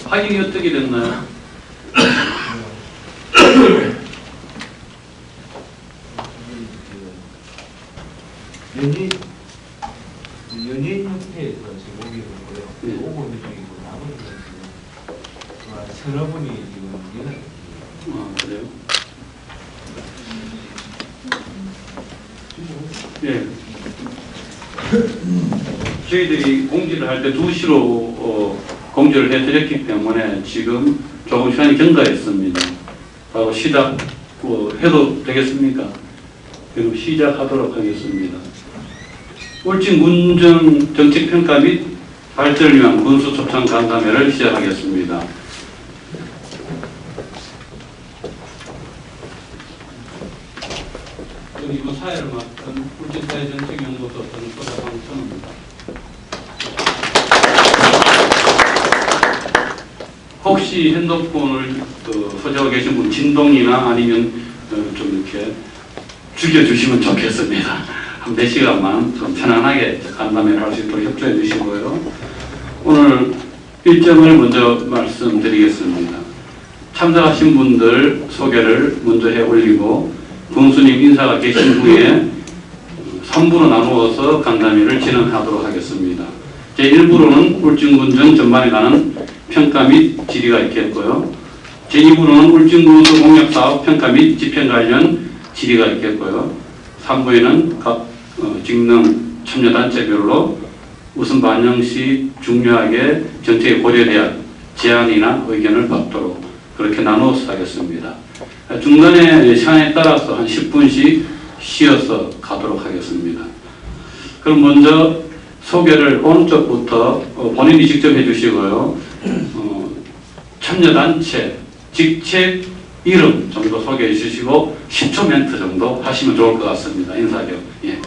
확인이 어떻게 됐나요? 연예인협회에서 제공이 있고요. 오고 있는 중이고 나머지는 지금 서너 분이 지금 연락이. 그래요? 예. 저희들이 공지를 할 때 2시로 공지를 해드렸기 때문에 지금 조금 시간이 경과했습니다. 바로 해도 되겠습니까? 그럼 시작하도록 하겠습니다. 울진군정 정책평가 및 발전을 위한 군수초청 간담회를 시작하겠습니다. 그리고 사회를 맡은 울진사회정책연구소 전소장황천입니다. 혹시 핸드폰을 소지하고 계신 분 진동이나 아니면 좀 이렇게 죽여주시면 좋겠습니다. 한 4시간만 좀 편안하게 간담회를 할 수 있도록 협조해 주시고요. 오늘 일정을 먼저 말씀드리겠습니다. 참석하신 분들 소개를 먼저 해 올리고 군수님 인사가 계신 후에 3부로 나누어서 간담회를 진행하도록 하겠습니다. 제1부로는 울진군정 전반에 관한 평가 및 질의가 있겠고요. 제2부로는 울진군수 공약사업 평가 및 집행 관련 질의가 있겠고요. 3부에는 각 직능 참여단체별로 우선 반영 시 중요하게 정책에 고려돼야 제안이나 의견을 받도록 그렇게 나누어서 하겠습니다. 중간에 시간에 따라서 한 10분씩 쉬어서 가도록 하겠습니다. 그럼 먼저 소개를 오른쪽부터 본인이 직접 해주시고요. 참여단체, 직책, 이름 정도 소개해 주시고 10초 멘트 정도 하시면 좋을 것 같습니다. 인사교. 예.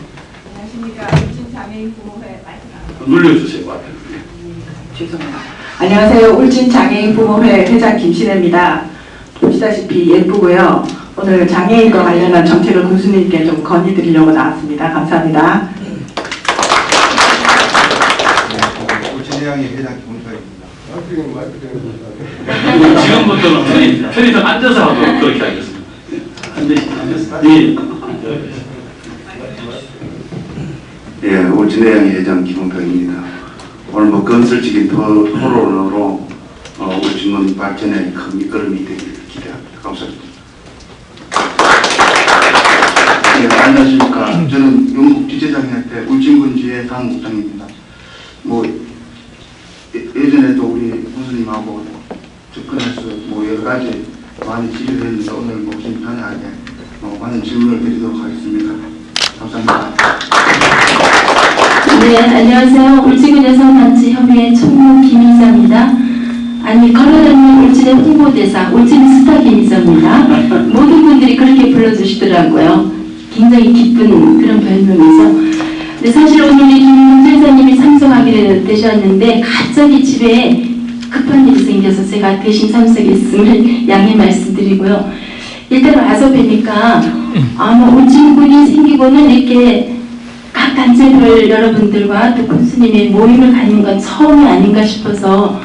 안녕하십니까. 울진장애인부모회 눌러주세요. 앞에. 죄송합니다. 안녕하세요. 울진장애인부모회 회장 김신혜입니다. 보시다시피 예쁘고요. 오늘 장애인과 관련한 정책을 군수님께 좀 건의드리려고 나왔습니다. 감사합니다. 울진해양의 회장 김문서입니다. 지금부터는 편의점 앉아서 하도록 그렇게 하겠습니다. 앉으시죠. 네. 예, 울진해양의 회장 김문서입니다. 오늘 건설적인 토론으로 울진군 발전에 큰 이끌음이 되기를 기대합니다. 감사합니다. 네, 안녕하십니까. 저는 영국 지제장한테 울진군지회 당국장입니다. 예전에도 우리 군수님하고 접근해서 여러 가지 많이 질의를 했는데 오늘 심편하게 많은 질문을 드리도록 하겠습니다. 감사합니다. 네, 안녕하세요. 울진군 여성단체협의회 총무 김희자입니다. 걸어다니는 울진의 홍보대사, 울진 스타 김희자입니다. 모든 분들이 그렇게 불러주시더라고요. 굉장히 기쁜 그런 별명이죠. 근데 사실 오늘 우리 김문수 회장님이 참석하기로 되셨는데 갑자기 집에 급한 일이 생겨서 제가 대신 참석했음을 양해 말씀드리고요. 일단 와서 뵈니까 아마 울진군이 생기고는 이렇게 각 단체별 여러분들과 또 군수님의 모임을 갖는 건 처음이 아닌가 싶어서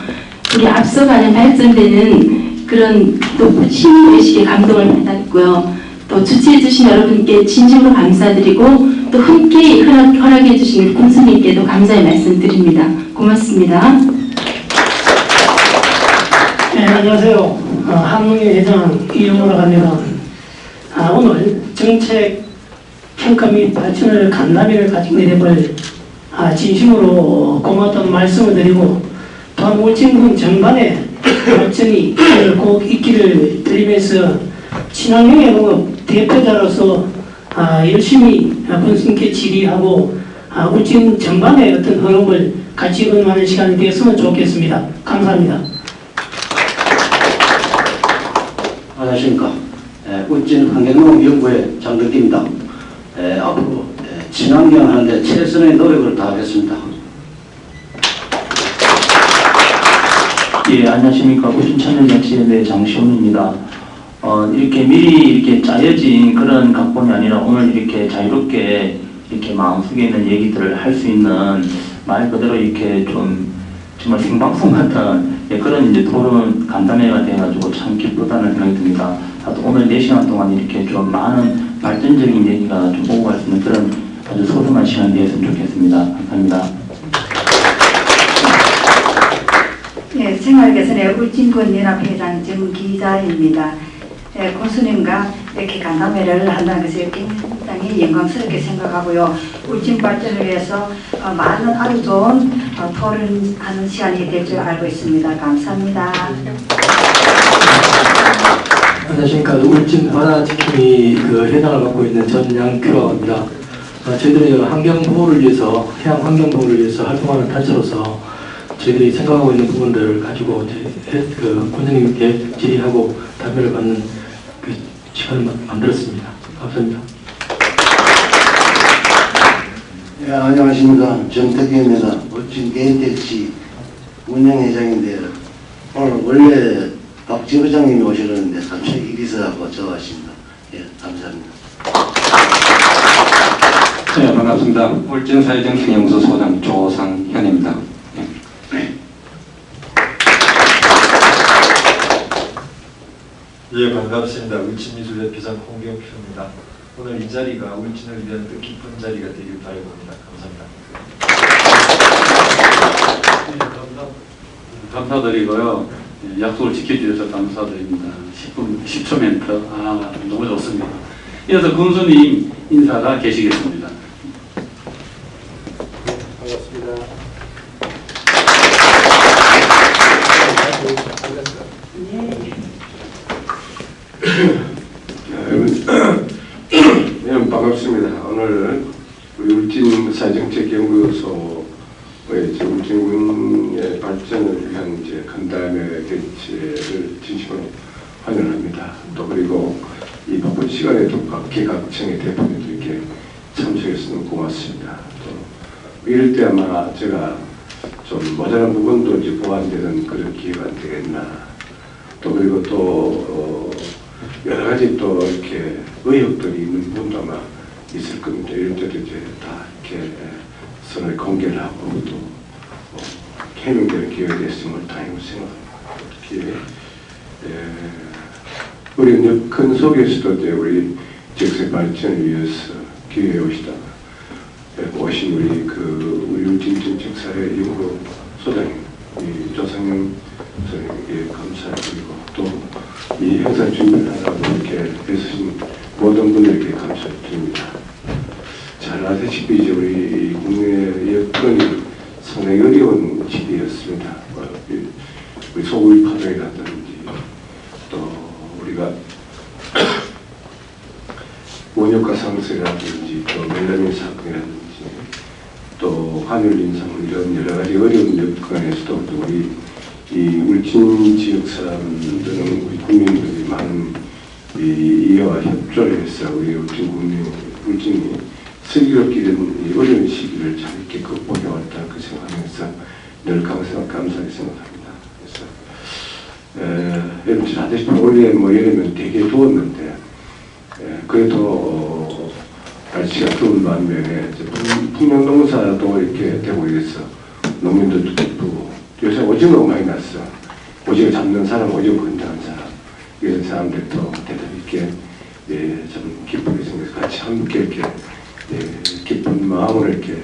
우리 앞서가는 발전되는 그런 또 시민의식에 감동을 받았고요. 또 주최해주신 여러분께 진심으로 감사드리고 또 흔쾌히 허락해주신 군수님께도 감사의 말씀드립니다. 고맙습니다. 네, 안녕하세요. 한국의 회장 이용호라고 합니다. 오늘 정책 평가 및 발전을 간담회를 가지게 되볼 진심으로 고맙다는 말씀을 드리고 또한 울진군 전반에 발전이 꼭 있기를 드리면서 친환경의 농업 대표자로서 열심히 군수님께 질의하고 울진 전반의 어떤 흐름을 같이 응하는 시간이 되었으면 좋겠습니다. 감사합니다. 안녕하십니까. 울진 환경농업연구회 장덕기입니다. 앞으로 친환경 하는데 최선의 노력을 다하겠습니다. 예, 안녕하십니까. 울진참여정치연대 장시훈입니다. 이렇게 미리 이렇게 짜여진 그런 각본이 아니라 오늘 이렇게 자유롭게 이렇게 마음속에 있는 얘기들을 할 수 있는 말 그대로 이렇게 좀 정말 생방송 같은 그런 이제 토론 간담회가 돼가지고 참 기쁘다는 생각이 듭니다. 또 오늘 4시간 동안 이렇게 좀 많은 발전적인 얘기가 좀 오고 갈 수 있는 그런 아주 소중한 시간이 되었으면 좋겠습니다. 감사합니다. 예, 생활개선의 울진군연합회장 정기자입니다. 예, 군수님과 이렇게 간담회를 한다는 것을 굉장히 영광스럽게 생각하고요. 울진 발전을 위해서 많은 아주 좋은 토론하는 시간이 될 줄 알고 있습니다. 감사합니다. 안녕하십니까. 울진 바다지킴이 회장을 맡고 있는 전양표라고 합니다. 저희들이 환경보호를 위해서, 해양 환경보호를 위해서 활동하는 단체로서 저희들이 생각하고 있는 부분들을 가지고 이제 군장님께 질의하고 답변을 받는 그 시간을 만들었습니다. 감사합니다. 네, 안녕하십니까. 정태기입니다. 울진 개인택시 운영회장인데요. 오늘 원래 박지호 회장님이 오시려는데 갑자기 일이 있어서 저 왔습니다. 예, 감사합니다. 네, 반갑습니다. 울진사회정신연구소 소장 조상현입니다. 예, 반갑습니다. 울진미술협회장 홍경표입니다. 오늘 이 자리가 울진을 위한 뜻깊은 자리가 되길 바라봅니다. 감사합니다. 감사드리고요. 약속을 지켜주셔서 감사드립니다. 10초 멘트. 너무 좋습니다. 이어서 군수님 인사가 계시겠습니다. 반갑습니다. 네, 반갑습니다. 오늘 우리 울진사회정책연구소의 울진군의 발전을 위한 이제 간담회 개최를 진심으로 환영합니다. 또 그리고 이 바쁜 시간에도 각 기각청의 대표님도 이렇게 참석해서 너무 고맙습니다. 또 이럴 때 아마 제가 좀 모자란 부분도 이제 보완되는 그런 기회가 되겠나. 또 그리고 또 여러 가지 또 이렇게 의혹들이 있는 부분도 아마 있을 겁니다. 이럴 때도 이제 다 이렇게 서로의 공개를 하고 또 해명되는 기회가 됐음을 다행으로 생각합니다. 우리 큰 속에서도 이제 우리 지역사회 발전을 위해서 기회에 오시다가 오신 우리 울진정책사회 연구 소장님 조상영 소장님께 감사드리고 또 이 행사 준비를 하라고 이렇게 애쓰신 모든 분들께 감사드립니다. 잘 아시다시피 이제 우리 국내 여건이 상당히 어려운 시기였습니다. 우리 소울 파동이라든지 또 우리가 원유가 상승이라든지 또 멜라민 사건이라든지 또 환율 인상 이런 여러 가지 어려운 여건에서도 우리 이 울진 지역 사람들은 우리 국민들이 많은 이해와 협조를 해서 우리 울진이 슬기롭게 된 어려운 시기를 잘 이렇게 극복해 왔다 그 생각하면서 늘 감사하게 생각합니다. 그래서 여러분 잘 아시다시피 올해 여름은 되게 더웠는데 그래도 날씨가 더운 반면에 풍년농사도 이렇게 되고 이래서 농민들도 기쁘고 요새 오징어 많이 났어. 오징어 잡는 사람, 오징어 건장한 사람 이런 사람들도 대단히 이렇게 좀 기쁘게 생겨서 같이 함께 이렇게 기쁜 마음으로 이렇게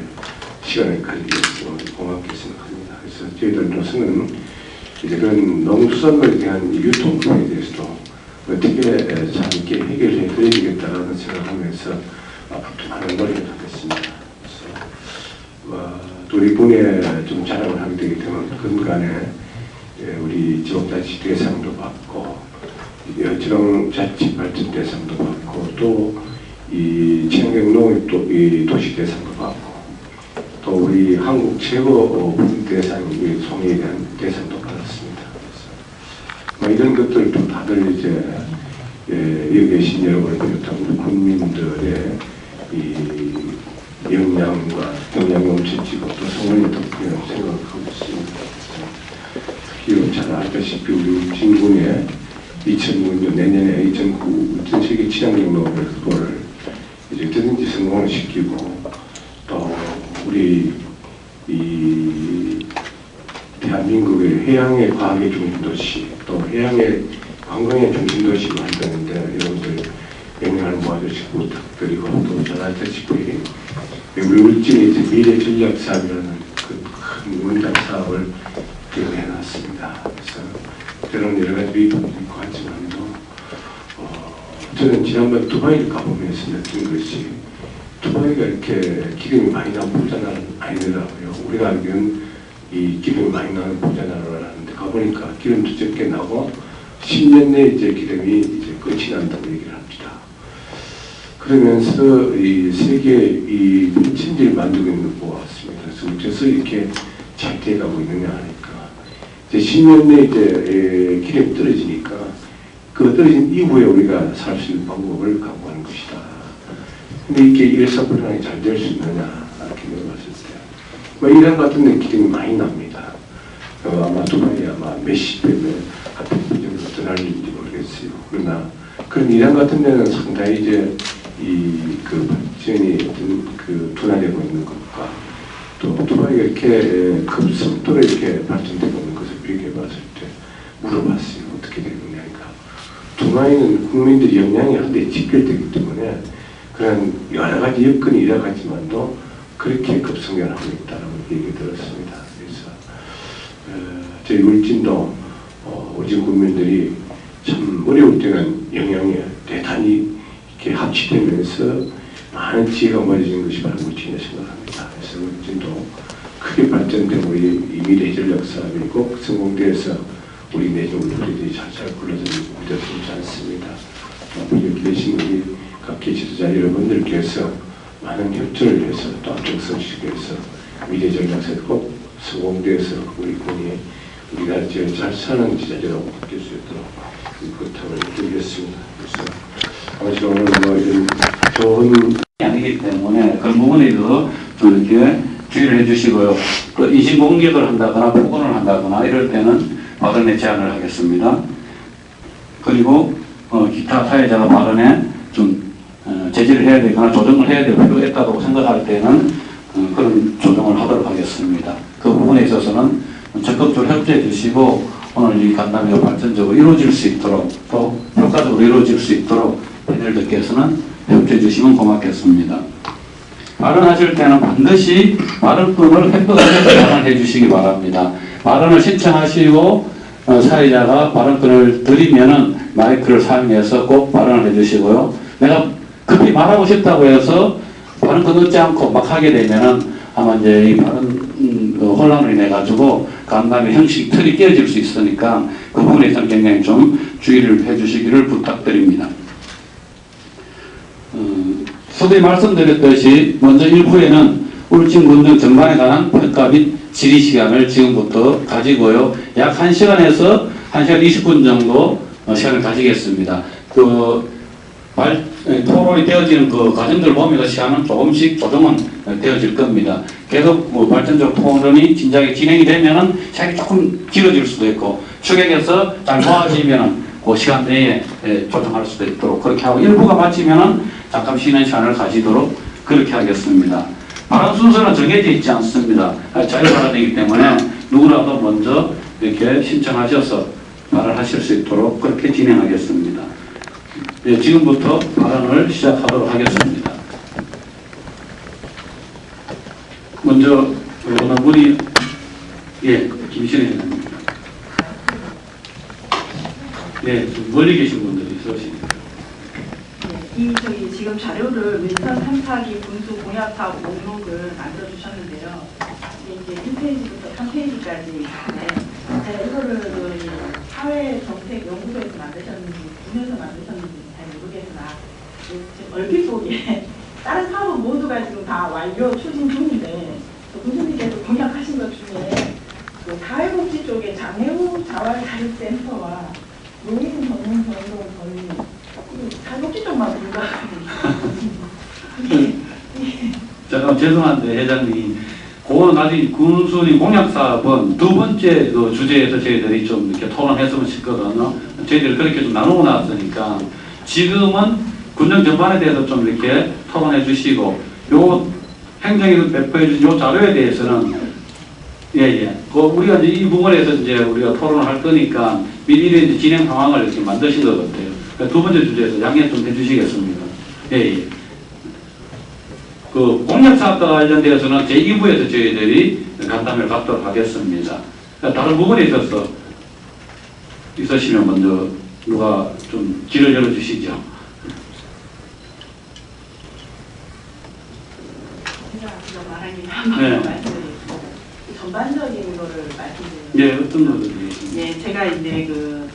시간을 가지게 돼서 고맙게 생각합니다. 그래서 저희들로서는 이제 그런 농수산물에 대한 유통법에 대해서도 어떻게 잘 이렇게 해결해 드려야겠다라는 생각하면서 앞으로 많은 노력을 하겠습니다. 그래서 또 우리 분에 좀 자랑을 하게 되기 때문에 근간에 우리 지역자치 대상도 받고 지방자치 발전 대상도 받고 또 이 친환경농업 이 도시 대상도 받고 또 우리 한국 최고 대상 우리 송이에 대한 대상도 받았습니다. 그래서 이런 것들도 다들 이제 여기 계신 여러분을 비롯한 우리 국민들의 이 영양과 영양이 넘치고 또 성원이 덕분이라고 생각하고 있습니다. 기록 잘 알다시피 우리 울진군에 2009년 내년에 2009 울진세계 친환경 농업을 이제 어떻게든지 성공을 시키고 또 우리 이 대한민국의 해양의 과학의 중심도시 또 해양의 관광의 중심도시로 한다는데 여러분들 영향을 모아주시고 부탁드리고 또 잘 아시다시피 우리 울진의 이제 미래 전략 사업이라는 그 큰 원단 사업을 해놨습니다. 그래서 그런 여러 가지 미국도 있고 하지만도 저는 지난번 두바이를 가보면서 느낀 것이 두바이가 이렇게 기름이 많이 나는 부자나라는 아니더라고요. 우리가 알기로는 이 기름이 많이 나는 부자나라라는데 가보니까 기름도 적게 나고 10년 내에 이제 기름이 이제 끝이 난다고 얘기를 합니다. 그러면서 이 세계 이 천지를 만들고 있는 것 보았습니다. 그래서 어째서 이렇게 잘 돼가고 있느냐 하니까 이제 10년 내에 이제 기름이 떨어지니까 그 떨어진 이후에 우리가 살 수 있는 방법을 강구하는 것이다. 근데 이게 일사불란하게 잘 될 수 있느냐 이렇게 물어봤을 때 뭐 이란 같은 데 기름이 많이 납니다. 아마 두바이 아마 몇십 배, 한 100배 정도 더 날릴지 모르겠어요. 그러나 그런 이란 같은 데는 상당히 이제 그 발전이 그 둔화되고 있는 것과 또 두바이가 이렇게 급속도로 이렇게 발전되고 있는 것을 비교해 봤을 때 물어봤어요. 어떻게 되느냐. 두바이는 국민들이 영향이 한 대 집결되기 때문에 그런 여러 가지 여건이 일어나지만도 그렇게 급성장하고 있다는 얘기 들었습니다. 그래서 저희 울진도 울진 국민들이 참 어려울 때는 영향이 대단히 이렇게 합치되면서 많은 지혜가 모여진 것이 바로 울진이라 생각합니다. 그래서 울진도 크게 발전되고 이 미래 전략 사업이 꼭 성공돼서 우리 내정 우리들이 잘 굴러서 믿어지지 않습니다. 여기 계신 우리 각계 지도자 여러분들께서 많은 협조를 해서 또 앞장서시기 위해서 미래 전략사에 꼭 성공돼서 우리 군이 우리나라 지역에 잘 사는 지자체라고 바뀔 수 있도록 부탁을 드리겠습니다. 그래서 아마 오늘 뭐 이런 좋은 아니기 때문에 그 부분에도 좀 이렇게 주의를 해주시고요. 그 인신공격을 한다거나 폭언을 한다거나 이럴 때는 발언에 제한을 하겠습니다. 그리고 기타 사회자가 발언에 좀 제지를 해야 되거나 조정을 해야 될 필요가 있다고 생각할 때는 그런 조정을 하도록 하겠습니다. 그 부분에 있어서는 적극적으로 협조해 주시고 오늘 이 간담회가 발전적으로 이루어질 수 있도록 또 효과적으로 이루어질 수 있도록 패널들께서는 협조해 주시면 고맙겠습니다. 발언하실 때는 반드시 발언권을 획득하셔서 발언해 주시기 바랍니다. 발언을 신청하시고 사회자가 발언권을 드리면은 마이크를 사용해서 꼭 발언을 해주시고요. 내가 급히 말하고 싶다고 해서 발언권 얻지 않고 막 하게 되면은 아마 이제 이 발언 혼란으로 인해 가지고 간담회 형식 틀이 깨어질 수 있으니까 그 부분에 있어서 굉장히 좀 주의를 해주시기를 부탁드립니다. 서두에 말씀드렸듯이 먼저 1부에는 울진 군정 전반에 관한 평가 및 질의 시간을 지금부터 가지고요. 약 1시간에서 1시간 20분 정도 시간을 가지겠습니다. 토론이 되어지는 그 과정들 보면서 시간은 조금씩 조정은 되어질 겁니다. 계속 발전적 토론이 진작에 진행이 되면은 시간이 조금 길어질 수도 있고 추격해서 잘 모아지면은 그 시간 내에 조정할 수도 있도록 그렇게 하고 일부가 마치면은 잠깐 쉬는 시간을 가지도록 그렇게 하겠습니다. 발언 순서는 정해져 있지 않습니다. 자유 발언이기 때문에 누구라도 먼저 이렇게 신청하셔서 발언하실 수 있도록 그렇게 진행하겠습니다. 네, 지금부터 발언을 시작하도록 하겠습니다. 먼저 오늘 우리 김신혜 회장입니다. 좀 멀리 계신 분들이 있으십니다. 저희 지금 자료를 윈턴 탐사기 군수 공약 사업 목록을 만들어 주셨는데요. 이제 1페이지부터 3페이지까지 이거를 사회 정책 연구소에서 만드셨는지 군에서 만드셨는지 잘 모르겠으나 지금 얼핏 보기에 다른 사업은 모두가 지금 다 완료 추진 중인데 군수님께서 공약하신 것 중에 그 사회복지 쪽에 장애우 자활자립센터와 노인 전문 병동 건립 사회복지 쪽만 우리가 잠깐 죄송한데 회장님, 그거는 아직 군수님 공약 사업은 두 번째 그 주제에서 저희들이 좀 이렇게 토론했으면 싶거든요. 저희들이 그렇게 좀 나누고 나왔으니까 지금은 군정 전반에 대해서 좀 이렇게 토론해 주시고 요 행정에서 배포해 주신 요 자료에 대해서는 예. 우리가 이제 이 부분에서 이제 우리가 토론을 할 거니까 미리 이제 진행 상황을 이렇게 만드신 것 같아요. 그러니까 두 번째 주제에서 양해 좀 해주시겠습니다. 예. 그 공약사업과 관련되어서는 제2부에서 저희들이 간담회를 갖도록 하겠습니다. 그러니까 다른 부분에 있으시면 먼저 누가 좀 길을 열어주시죠. 네. 말씀드리겠습니다. 전반적인 거를 말씀드리면 네, 어떤 분들이? 네, 제가 이제 그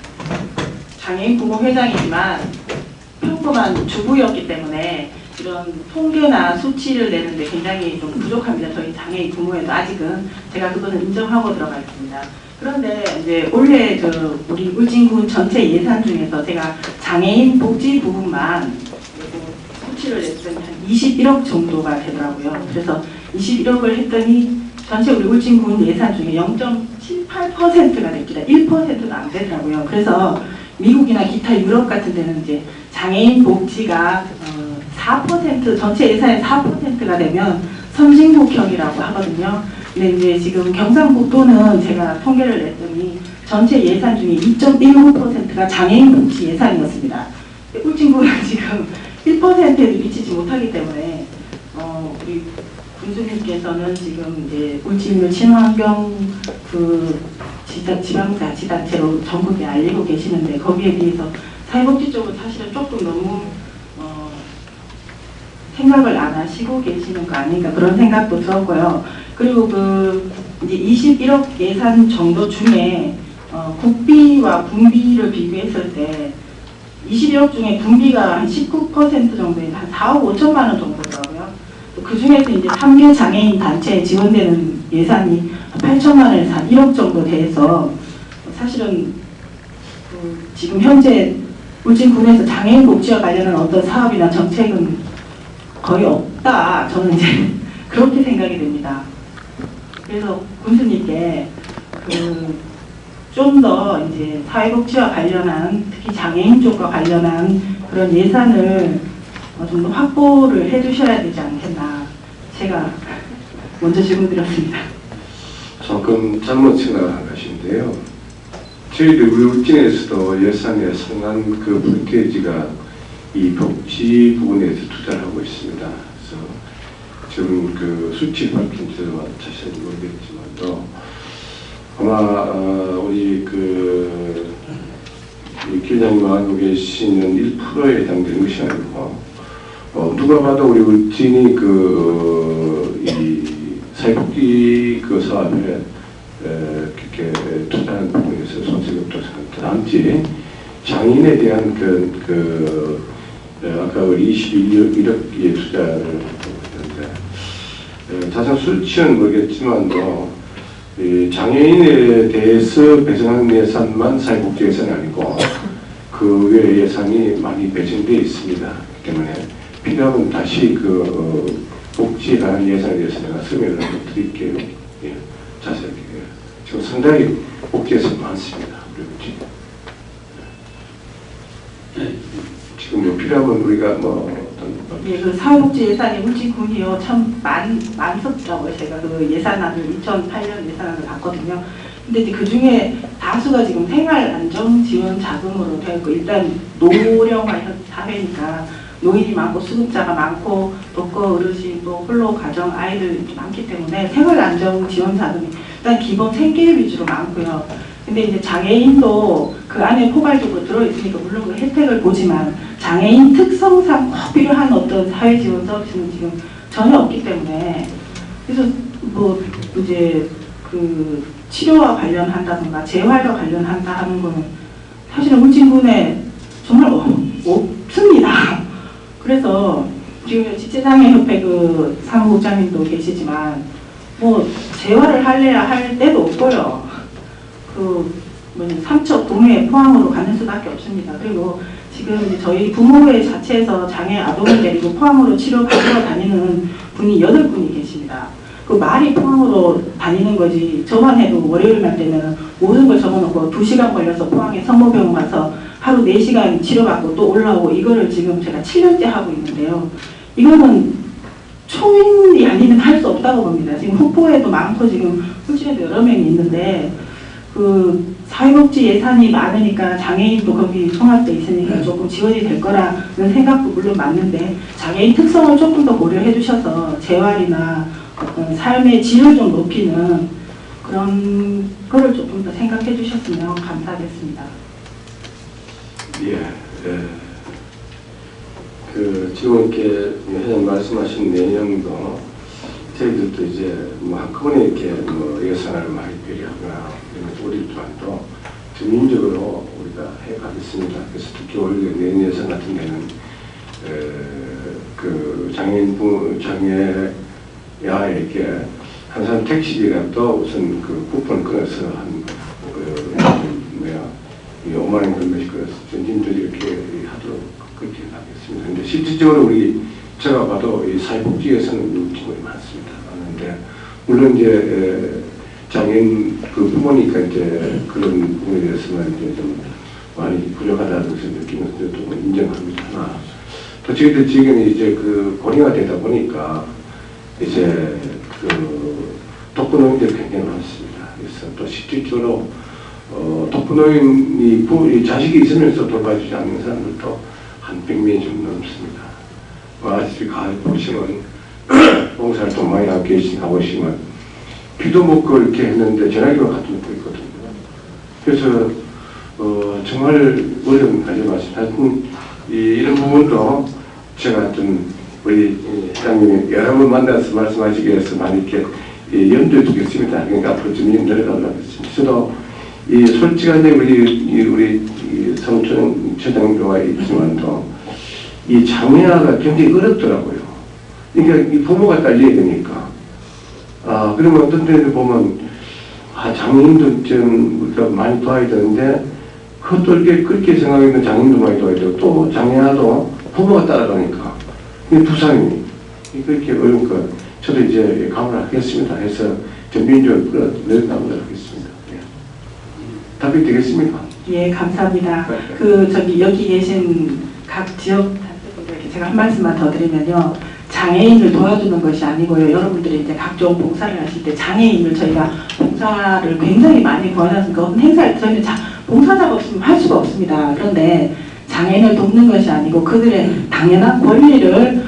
장애인 부모회장이지만 평범한 주부였기 때문에 이런 통계나 수치를 내는데 굉장히 좀 부족합니다. 저희 장애인 부모에도 아직은 제가 그거는 인정하고 들어가겠습니다. 그런데 이제 올해 우리 울진군 전체 예산 중에서 제가 장애인 복지 부분만 수치를 냈더니 한 21억 정도가 되더라고요. 그래서 21억을 했더니 전체 우리 울진군 예산 중에 0.78%가 됩니다. 1%도 안 되더라고요. 그래서 미국이나 기타 유럽 같은 데는 이제 장애인 복지가 4% 전체 예산의 4%가 되면 선진국형이라고 하거든요. 근데 이제 지금 경상북도는 제가 통계를 냈더니 전체 예산 중에 2.19%가 장애인 복지 예산이었습니다. 울진군은 지금 1%에도 미치지 못하기 때문에 우리 군수님께서는 지금 이제 울진을 친환경 지방자치단체로 전국에 알리고 계시는데 거기에 비해서 사회복지 쪽은 사실은 조금 너무 생각을 안 하시고 계시는 거 아닌가 그런 생각도 들었고요. 그리고 이제 21억 예산 정도 중에 국비와 분비를 비교했을 때 21억 중에 분비가 한 19% 정도에 한 4억 5천만 원 정도더라고요. 그 중에서 이제 3개 장애인 단체에 지원되는 예산이 8천만 원에서 한 1억 정도 돼서 사실은 지금 현재 울진군에서 장애인 복지와 관련한 어떤 사업이나 정책은 거의 없다. 저는 이제 그렇게 생각이 됩니다. 그래서 군수님께 좀 더 이제 사회복지와 관련한 특히 장애인 쪽과 관련한 그런 예산을 좀 더 확보를 해주셔야 되지 않겠나. 제가 먼저 질문드렸습니다. 조금 잘못 생각한 것인데요. 저희들 우리 울진에서도 예산에 상한 그 퍼센티지가 이 복지 부분에서 투자를 하고 있습니다. 그래서 지금 그 수치 밝힌지도 자세히 모르겠지만도 아마 우리 우리 기자님과 알고 계시는 1%에 해당되는 것이 아니고 누가 봐도 우리 울진이 이 사회복지 사업에 그렇게 투자하는 부분에서 손색이 없다고 생각합니다. 다음지 장애인에 대한 아까 우리 21억의 투자를 하고 있는데 자세한 수치는 모르겠지만도 장애인에 대해서 배정하는 예산만 사회복지 예산이 아니고 그 외의 예산이 많이 배정되어 있습니다. 그렇기 때문에 필요하면 다시 복지에 관한 예산에 대해서 내가 설명을 한번 드릴게요. 예, 자세하게. 지금 상당히 복지 예산이 많습니다. 지금 필요하면 우리가 예, 사회복지 예산이 울진군이요 참 많었더라고요. 제가 예산안을 2008년 예산안을 봤거든요. 근데 이제 그 중에 다수가 지금 생활안정지원 자금으로 되어 있고 일단 노령화 사회니까 노인이 많고 수급자가 많고 독거 어르신 또 홀로 가정 아이들 많기 때문에 생활안정지원 자금이 일단 기본 생계 위주로 많고요. 근데 이제 장애인도 그 안에 포괄적으로 들어있으니까 물론 그 혜택을 보지만 장애인 특성상 꼭 필요한 어떤 사회지원 서비스는 지금 전혀 없기 때문에 그래서 이제 치료와 관련한다든가 재활과 관련한다 하는 거는 사실은 울진군에 정말 없습니다. 그래서 지금 지체장애협회 사무국장님도 계시지만 재활을 할래야 할 데도 없고요. 삼척 동해 포항으로 가는 수밖에 없습니다. 그리고 지금 이제 저희 부모회 자체에서 장애 아동을 데리고 포항으로 치료받으러 다니는 분이 8분이 계십니다. 말이 포항으로 다니는 거지. 저만 해도 월요일날 되면 모든 걸 적어놓고 2시간 걸려서 포항에 성모병원 가서 하루 4시간 치료받고 또 올라오고 이거를 지금 제가 7년째 하고 있는데요. 이거는 초인이 아니면 할 수 없다고 봅니다. 지금 후보에도 많고 지금 홀집에도 여러 명이 있는데 그 사회복지 예산이 많으니까 장애인도 거기 통합돼 있으니까 조금 지원이 될 거라는 생각도 물론 맞는데 장애인 특성을 조금 더 고려해 주셔서 재활이나 어떤 삶의 질을 좀 높이는 그런 거를 조금 더 생각해 주셨으면 감사하겠습니다. 지금 이렇게 회장 말씀하신 내용도 저희들도 이제 뭐 한꺼번에 이렇게 뭐 예산을 많이 배려하거나 우리 또한도 전민적으로 우리가 해가겠습니다. 그래서 특히 올해 내년 예산 같은 데는 그 장애야 이렇게 항상 택시비라도 우선 그 쿠폰 끊어서 한 5만 원 정도씩 끊어서 전진들이 이렇게 하도록 그렇게 하겠습니다. 근데 실질적으로 제가 봐도 이 사회복지에서는 지원이 많습니다. 많은데 물론 이제 장애인 그 부모니까 이제 그런 부분에 대해서는 이제 좀 많이 부족하다는 것을 느끼면서 좀 인정합니다. 하나 또 저희들 지금 이제 그 고령화 되다 보니까 이제 그 독거노인들이 굉장히 많습니다. 그래서 또 실질적으로 독거노인이 자식이 있으면서 돌봐주지 않는 사람들도 한 100명이 좀 넘습니다. 아직 가보시면 봉사활동 많이 하고 가보시면 비도 먹고 이렇게 했는데 전화기만 갖다 놓고 있거든요. 그래서 정말 어려운 가져갔습니다. 하여튼 이런 부분도 제가 좀 우리 회장님이 여러 번 만나서 말씀하시기 위해서 많이 이렇게 염두에 두겠습니다. 그러니까 앞으로 좀 내려가도록 하겠습니다. 저도 솔직한 우리 성촌 처장님과 있지만도 이 장애아가 굉장히 어렵더라고요. 그러니까 이 부모가 딸려야 되니까. 그러면 어떤 데를 보면 장애인도 좀 우리가 많이 도와야 되는데 그것도 이렇게 그렇게 생각하면 장애인도 많이 도와야 되고 또 장애아도 부모가 따라가니까 이 부상이 그렇게 어려우니까 저도 이제 감을 하겠습니다. 해서 전민적으로 끌어내려가도록 하겠습니다. 답이 되겠습니까? 예, 감사합니다. 여기 계신 각 지역 단체분들에게 제가 한 말씀만 더 드리면요. 장애인을 도와주는 것이 아니고요. 여러분들이 이제 각종 봉사를 하실 때 장애인을 저희가 봉사를 굉장히 많이 권하니까 어떤 행사에 저희는 봉사자가 없으면 할 수가 없습니다. 그런데 장애인을 돕는 것이 아니고 그들의 당연한 권리를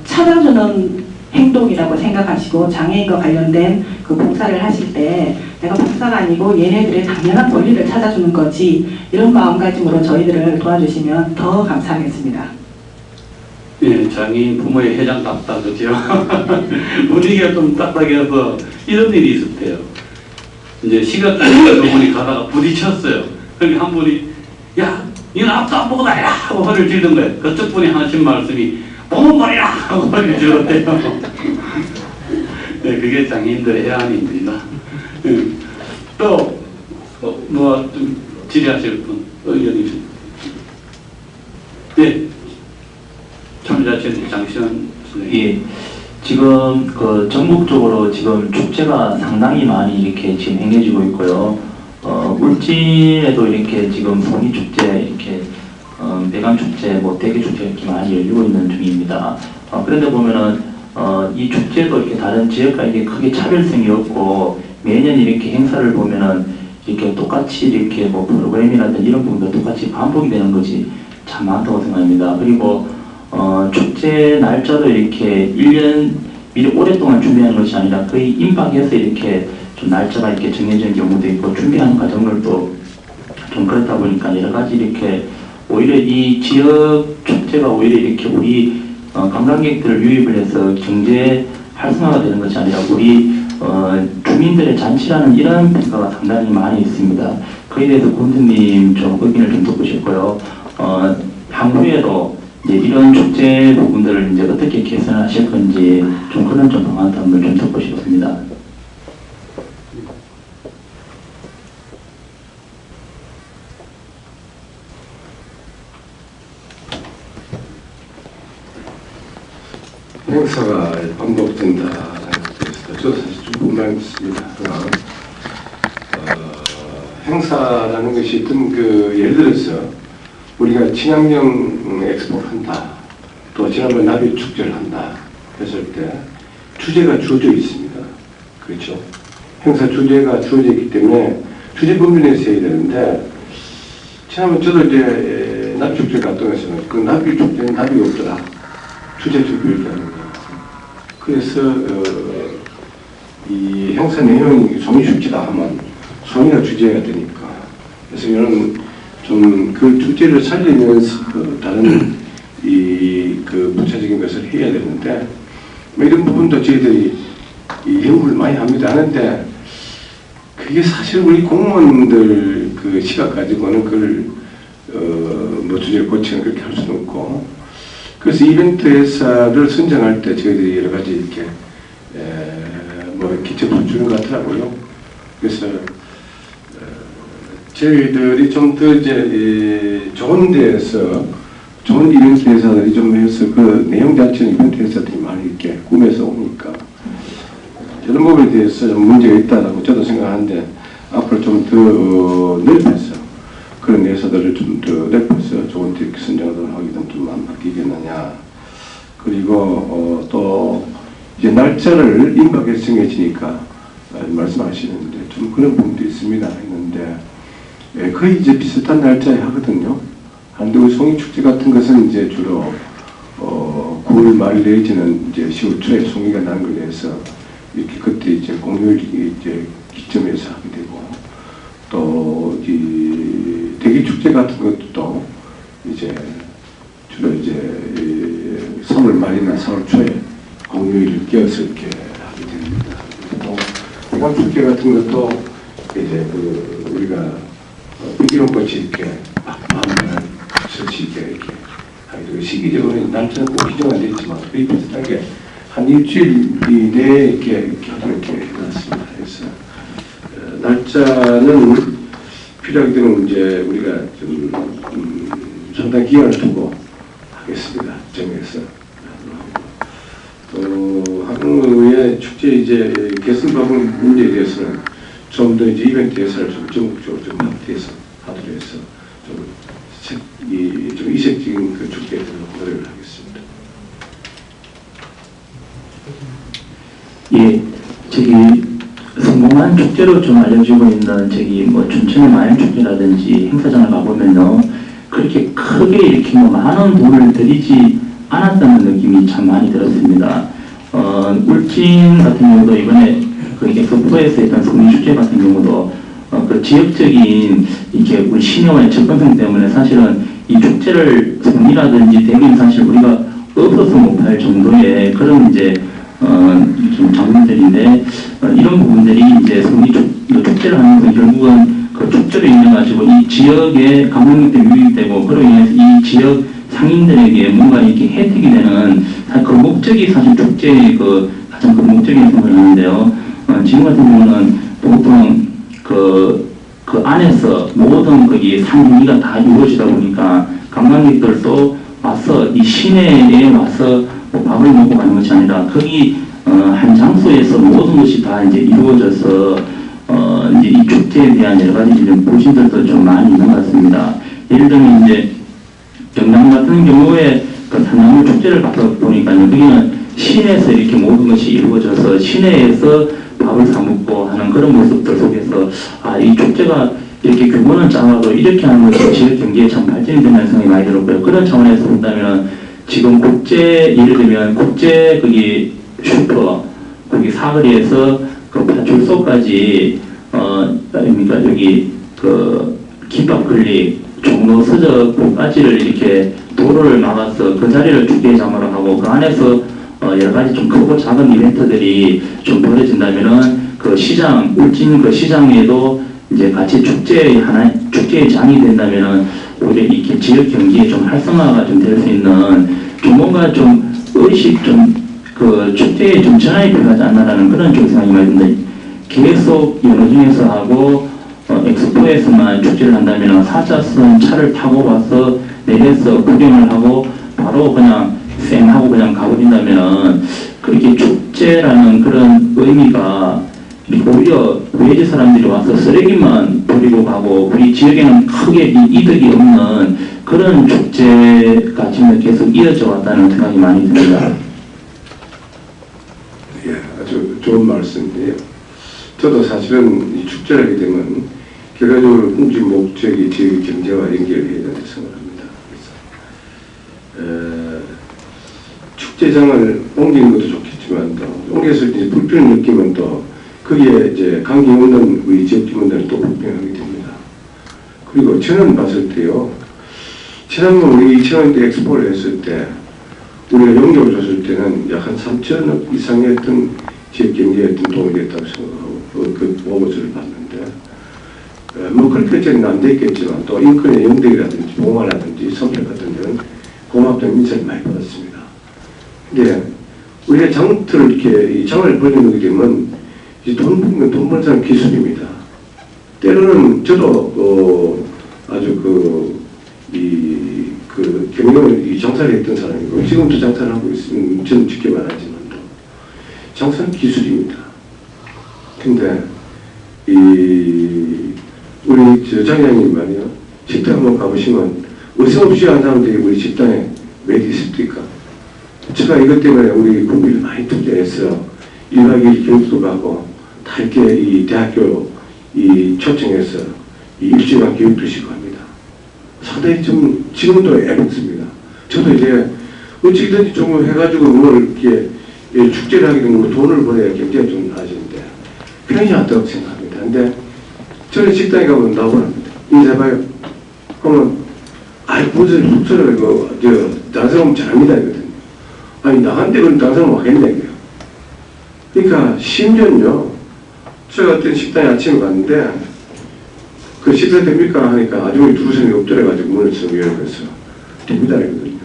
찾아주는 행동이라고 생각하시고 장애인과 관련된 그 봉사를 하실 때 내가 봉사가 아니고 얘네들의 당연한 권리를 찾아주는 거지 이런 마음가짐으로 저희들을 도와주시면 더 감사하겠습니다. 예, 장애인 부모의 회장답다 그죠? 분위기가 좀 딱딱해서 이런 일이 있었대요. 이제 시각장애인 두 분이 가다가 부딪혔어요. 그러니까 한 분이 야 니는 앞도 안 보고 다니라 하고 허리를 찌르는 거예요. 그쪽 분이 하신 말씀이 보험머리라 하고 허리를 찔렀대요. 네, 그게 장애인들의 해안입니다. 또 좀 질의하실 분 의견이 있습니다. 네, 참여자체 장시현 선생님. 예, 지금 전국적으로 지금 축제가 상당히 많이 이렇게 지금 행해지고 있고요. 울진에도 이렇게 지금 송이축제, 이렇게 배관축제, 대게축제 이렇게 많이 열리고 있는 중입니다. 그런데 보면은 이 축제도 이렇게 다른 지역과 이게 크게 차별성이 없고 매년 이렇게 행사를 보면은 이렇게 똑같이 이렇게 프로그램이라든지 이런 부분도 똑같이 반복이 되는 것이 참 많다고 생각합니다. 그리고 축제 날짜도 이렇게 1년 미리 오랫동안 준비하는 것이 아니라 거의 임박해서 이렇게 좀 날짜가 이렇게 정해진 경우도 있고 준비하는 과정들도 좀 그렇다 보니까 여러 가지 이렇게 오히려 이 지역 축제가 오히려 이렇게 우리 관광객들을 유입을 해서 경제 활성화가 되는 것이 아니라 우리 주민들의 잔치라는 이런 평가가 상당히 많이 있습니다. 그에 대해서 군수님 좀 의견을 좀 듣고 싶고요. 향후에도 이제 이런 축제 부분들을 이제 어떻게 개선하실 건지 좀 그런 방안을 좀 듣고 싶습니다. 행사가 반복된다는 것에 저도 사실 좀 불만이 있습니다. 행사라는 것이 어떤 예를 들어서 우리가 친환경 엑스포를 한다, 또 지난번 나비 축제를 한다 했을 때 주제가 주어져 있습니다. 그렇죠? 행사 주제가 주어져 있기 때문에 주제 범위 내에서 해야 되는데, 지난번 저도 이제 납축제 갔다 와서는 그 납축제는 답이 없더라. 주제 투표 이렇게 하는 거예요. 그래서 이 행사 내용이 송이축제다 하면 송이가 주제가 되니까, 그래서 이런 좀 그 주제를 살리면서 다른 그 부차적인 것을 해야 되는데, 뭐 이런 부분도 저희들이 연구를 많이 합니다. 하는데 그게 사실 우리 공무원들 그 시각 가지고는 그걸 뭐 주제 고치는 그렇게 할 수는 없고, 그래서 이벤트 회사를 선정할 때 저희들이 여러 가지 이렇게 뭐 이렇게 접수 주는 것 같더라고요. 그래서 저희들이 좀 더 이제 좋은 데에서 좋은 이벤트 회사들이 좀 해서 그 내용 자체는 이벤트 회사들이 많이 이렇게 꾸며서 오니까 이런 부분에 대해서 좀 문제가 있다라고 저도 생각하는데, 앞으로 좀 더 넓혀서 그런 회사들을 좀 더 넓혀서 좋은 데 선정을 하기도 좀 안 바뀌겠느냐. 그리고 또 이제 날짜를 임박해서 정해지니까 말씀하시는데 좀 그런 부분도 있습니다. 했는데 거의 이제 비슷한 날짜에 하거든요. 한데 송이축제 같은 것은 이제 주로 9월 말 내지는 이제 10월 초에 송이가 나는 것에 대해서 이렇게 그때 이제 공휴일 이제 기점에서 하게 되고, 또 이 대기축제 같은 것도 이제 주로 이제 3월 말이나 4월 초에 공휴일을 끼워서 이렇게 하게 됩니다. 또 대관축제 같은 것도 이제 그 우리가 이런것이 이렇게 밤을 설치게 이렇게 하기도, 시기적으로 날짜는 꼭 기정은 안 됐지만 거의 비슷하게 한 일주일 내에 이렇게 하도록 이렇게 해놨습니다. 그래서 날짜는 필요하게 되면 이제 우리가 좀 상당 기간을 두고 하겠습니다. 정해서. 또 한국의 축제 이제 개선방문 문제에 대해서는 좀 더 이제 이벤트 회사를 좀 전국적으로 좀 확대해서 하도록 해서 좀 이색적인 그 축제에 대해서 노력을 하겠습니다. 예, 저기 성공한 축제로 좀 알려지고 있는 저기 뭐 춘천의 마연축제라든지 행사장을 가보면요, 그렇게 크게 이렇게 뭐 많은 돈을 들이지 않았다는 느낌이 참 많이 들었습니다. 울진 같은 경우도 이번에 그 엑스포에서 했던 송이축제 같은 경우도 그 지역적인 이렇게 우리 신용의 접근성 때문에 사실은 이 축제를 송이라든지 대금 사실 우리가 없어서 못할 정도의 그런 이제 좀 장면들인데, 이런 부분들이 이제 송이 축제를 하면서 결국은 그 축제로 인해 가지고 이 지역의 관광객들이 유입되고, 그로 인해서 이 지역 상인들에게 뭔가 이렇게 혜택이 되는 그 목적이 사실 축제의 그 가장 큰 목적이라고 생각을 하는데요. 지금 같은 경우는 보통 그 안에서 모든 거기 상인이가 다 이루어지다 보니까 관광객들도 와서 이 시내에 와서 뭐 밥을 먹고 가는 것이 아니라 거기 한 장소에서 모든 것이 다 이제 이루어져서 이제 이 축제에 대한 여러 가지 좀 보신들도 좀 많이 있는 것 같습니다. 예를 들면 이제 경남 같은 경우에 그 산나물 축제를 가서 보니까 여기는 시내에서 이렇게 모든 것이 이루어져서 시내에서 밥을 사 먹고 하는 그런 모습들 속에서 이 축제가 이렇게 규모는 작아도 이렇게 하는 것이 지역 경제에 참 발전이 된다는 생각이 많이 들었고요. 그런 차원에서 본다면 지금 국제, 예를 들면 국제 거기 슈퍼 거기 사거리에서 그 파출소까지 그러니까 여기 그 김밥 클릭 종로 서적까지를 이렇게 도로를 막아서 그 자리를 축제 장으로 하고 그 안에서 여러 가지 좀 크고 작은 이벤트들이 좀 벌어진다면은 그 시장, 울진 그 시장에도 이제 같이 축제의 장이 된다면은 오히려 이렇게 지역 경기에 좀 활성화가 좀 될 수 있는 좀 뭔가 좀 의식 그 축제에 좀 전환이 필요하지 않나라는 그런 좀 생각이 많이 듭니다. 계속 연호 중에서 하고 엑스포에서만 축제를 한다면 4차선 차를 타고 와서 내려서 구경을 하고 바로 그냥 쌩 하고 그냥 가버린다면 그렇게 축제라는 그런 의미가 오히려 외지 사람들이 와서 쓰레기만 버리고 가고 우리 지역에는 크게 이득이 없는 그런 축제가 지금 계속 이어져 왔다는 생각이 많이 듭니다. 예, 좋은 말씀인데요. 저도 사실은 이 축제를 하게 되면 결과적으로 공식 목적이 지역 경제와 연결해야 된다고 생각합니다. 그래서 축제장을 옮기는 것도 좋겠지만 또 옮겨서 이제 불편을 느끼면 또 거기에 이제 관계 없는 우리 지역 주민들은 또 불편하게 됩니다. 그리고 저는 봤을 때요. 지난번 우리 2000년대 엑스포를 했을 때 우리가 용적을 줬을 때는 약 한 3천억 이상의 어떤 지역 경제에 어떤 도움이 됐다고 생각하고 그 보고서를 봤는데 뭐 그렇게까지는 안 됐겠지만 또 인권의 영덕이라든지 봉화라든지 선택 같은 데는 고맙다는 인사를 많이 받았습니다. 근데 우리가 장터를 이렇게 이 장을 벌여놓게 되면 이 돈 버는 사람 기술입니다. 때로는 저도 아주 경영을 장사를 했던 사람이고 지금도 장사를 하고 있으면 저는 쉽게 말하지만 장사는 기술입니다. 근데 우리 장장님 말이요. 식당 한번 가보시면 의사 없이 한 사람들이 우리 식당에 왜 있습니까? 제가 이것 때문에 우리 국비를 많이 투자해서 1박 2일 교육도 가고 다 이렇게 이 대학교 초청해서 일주일간 교육도 시고 합니다. 상당히 좀 지금도 애먹습니다. 저도 이제 어찌든지 좀 해가지고 뭘 이렇게 축제를 하게 되면 돈을 벌어야 경제가 좀 나아지는데 편하지 않다고 생각합니다. 근데 저는 식당에 가면 나오랍니다. 인사해봐요. 그러면 무슨 숙소를 다른 사람은 잘합니다 이거든요. 아니 나한테 그럼 다른 사람은 하겠냐 이거요. 그러니까 심지어는요. 제가 어떤 식당에 아침에 갔는데 그 식사 됩니까? 하니까 아주머니 두 손이 엎드려가지고 문을 쓱 열어서 됩니다 이거든요.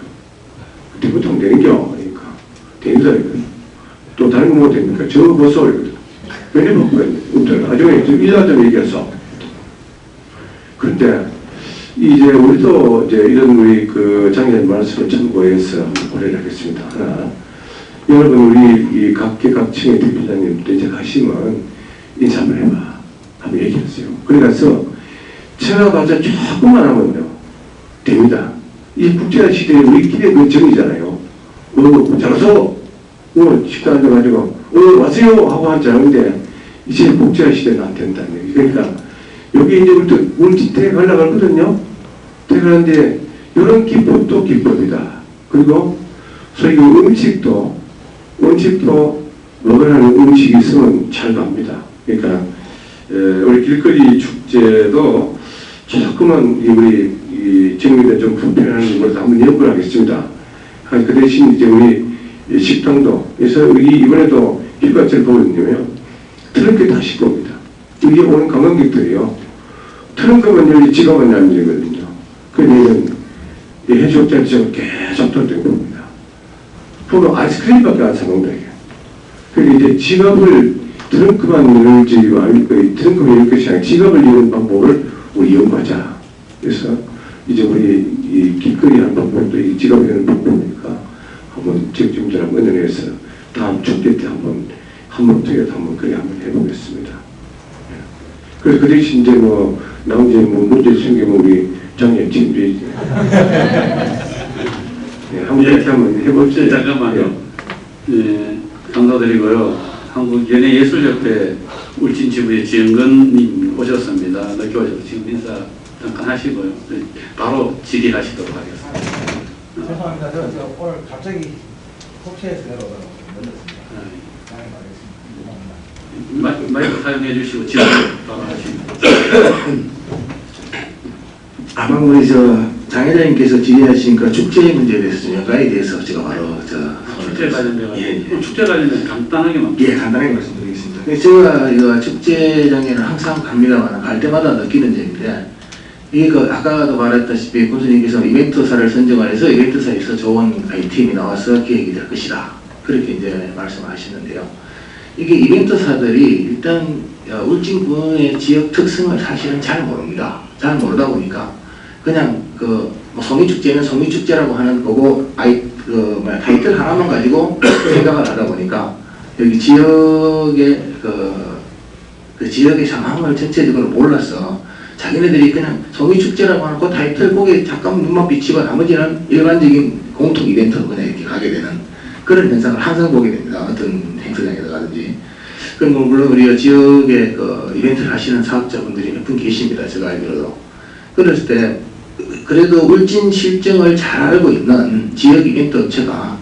보통 되는겨? 그러니까 됩니다 이거든요. 또 다른 거 뭐 됩니까? 저 벗어 이거든요. 왜 벗고요? 엎드려. 아주머니 좀 이사 좀 얘기해서. 그런데 이제 우리도 이제 이런 우리 그 장애인 말씀을 참고해서 고려를 하겠습니다. 하나, 여러분 우리 이 각계각층의 대표자님도 이제 가시면 인사 한번 해봐. 한번 얘기하세요. 그래서 체험하자 조금만 하면요. 됩니다. 이 국제 시대에 우리끼리 그 정이잖아요. 잘하소. 식당 앉아가지고 와세요 하고 앉아는데 이제 국제 시대는 안 된다는 얘기. 그러니까 여기 이제 우리 퇴근하려고 하거든요. 퇴근하는데 이런 기법도 기법이다. 그리고 소위 음식도 먹으라는 음식이 있으면 잘 갑니다. 그러니까 우리 길거리 축제도 조금만 우리 정리된 좀 불편한 것을 한번 연구를 하겠습니다. 그 대신 이제 우리 식당도 그래서 우리 이번에도 휴가철 보면요 트렁크에 다 싣고 옵니다. 이게 오는 관광객들이요. 트렁크만 열리 지갑만 열면 되거든요. 그러면 해수욕장 지역을 계속 돌던 겁니다. 보면 아이스크림밖에 안 사먹는다 이게. 그리고 이제 지갑을 트렁크만 열지 말고 트렁크만 열 것이 아니라 지갑을 여는 방법을 우리 연구하자. 그래서 이제 우리 이 길거리 하는 방법도 이 지갑을 여는 방법이니까 한번 지역주민들하고 의논해서 다음 축제 때 한번 투여도 한번 그래 한번 해보겠습니다. 그래서 그 대신 이제 나온 이제 문제 생기면 우리 장애 팀들이 한번 이렇게 한번 해봅시다. 잠깐만요. 네, 감사드리고요. 한국연예예술협회 울진지부의 지영근님 오셨습니다. 늦게 오셔서 지금 인사 잠깐 하시고요. 바로 질의하시도록 하겠습니다. 죄송합니다. 제가 오늘 갑자기 국회에서 내려오다가 늦었습니다. 마이크 사용해 주시고 질의 바로 하십니다. 아마 우리 장회장님께서 질의하시니까 축제 문제에 대해서 연관에 대해서 제가 바로 축제 관련된 축제 관련된 간단하게만 간단하게 말씀드리겠습니다. 제가 축제장에는 항상 갑니다만 갈 때마다 느끼는 점인데 이게 아까도 말했다시피 군수님께서 이벤트사를 선정을 해서 이벤트사에서 좋은 아이템이 나와서 기획이 될 것이다. 그렇게 이제 말씀하시는데요. 이게 이벤트사들이 일단 울진군의 지역 특성을 사실은 잘 모릅니다. 잘 모르다 보니까 그냥 송이축제는 송이축제라고 하는 거고 타이틀 하나만 가지고 생각을 하다 보니까 여기 지역의 그 지역의 상황을 전체적으로 몰라서 자기네들이 그냥 송이축제라고 하는 그 타이틀 거기에 잠깐 눈만 비치고 나머지는 일반적인 공통 이벤트로 그냥 이렇게 가게 되는 그런 현상을 항상 보게 됩니다. 어떤 행사장에 가든지. 그럼 물론 우리 지역에 그 이벤트를 하시는 사업자분들이 몇 분 계십니다. 제가 알기로도. 그랬을 때 그래도 울진 실정을 잘 알고 있는 지역 이벤트 업체가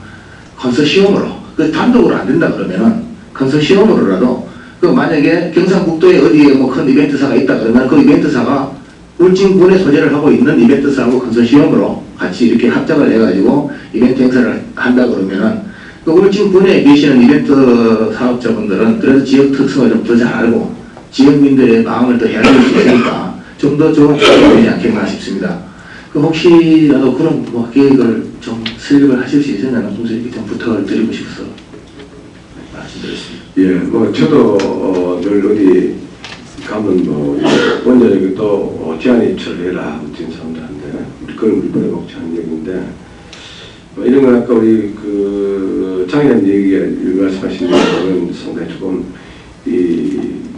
컨소시엄으로, 그 단독으로 안 된다 그러면은 컨소시엄으로라도 그 만약에 경상북도에 어디에 뭐 큰 이벤트사가 있다 그러면 그 이벤트사가 울진군에 소재를 하고 있는 이벤트사하고 컨소시엄으로 같이 이렇게 합작을 해가지고 이벤트 행사를 한다 그러면은 그 울진군에 계시는 이벤트 사업자분들은 그래도 지역 특성을 좀 더 잘 알고 지역민들의 마음을 더 헤아릴 수 있으니까 좀 더 좋은 조건이 되지 않겠나 싶습니다. 그 혹시라도 그런 뭐 계획을 좀 설립을 하실 수 있으면 동생에게 좀 부탁을 드리고 싶어서 말씀드렸습니다. 예, 뭐 저도 늘 어디 가면 뭐 원장님이 또 제안이 처리해라 울진 사람들한테 그건 우리 보내먹지 않은 얘기인데 뭐 이런 건 아까 우리 그 장애인 얘기 말씀하신 거는 상당히 조금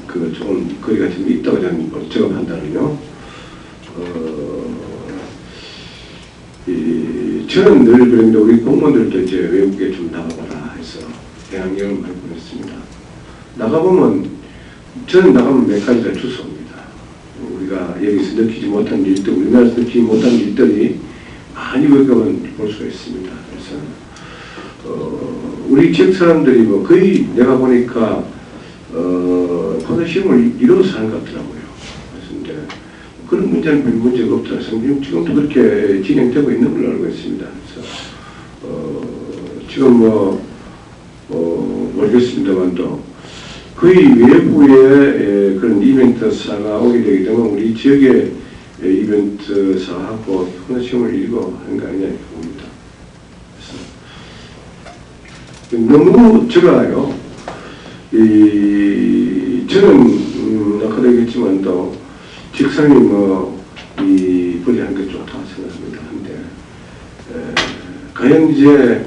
그 조금 거리가 좀 있다고 저는 제가 판단은요. 저는 늘 그런데 우리 공무원들도 이제 외국에 좀 나가봐라 해서 대학령을 많이 보냈습니다. 나가보면 저는 나가면 몇 가지가 주소입니다. 우리가 여기서 느끼지 못한 일들, 우리나라에서 느끼지 못한 일들이 많이 거기만 볼 수가 있습니다. 그래서 우리 지역 사람들이 뭐 거의 내가 보니까 컨소시엄을 이뤄서 하는 것 같더라고요. 그래서 이제 그런 문제는 별 문제가 없다. 지금도 그렇게 진행되고 있는 걸로 알고 있습니다. 그래서 지금 모르겠습니다만도 거의 외부의 그런 이벤트사가 오게 되기 때문에 우리 지역의 이벤트사하고 컨소시엄을 이루고 하는 거 아니냐 이렇게 봅니다. 그래서 너무 제가요, 저는 아까도 얘기했지만도 직성이 이 버리하는 게 좋다고 생각합니다. 한데 과연 이제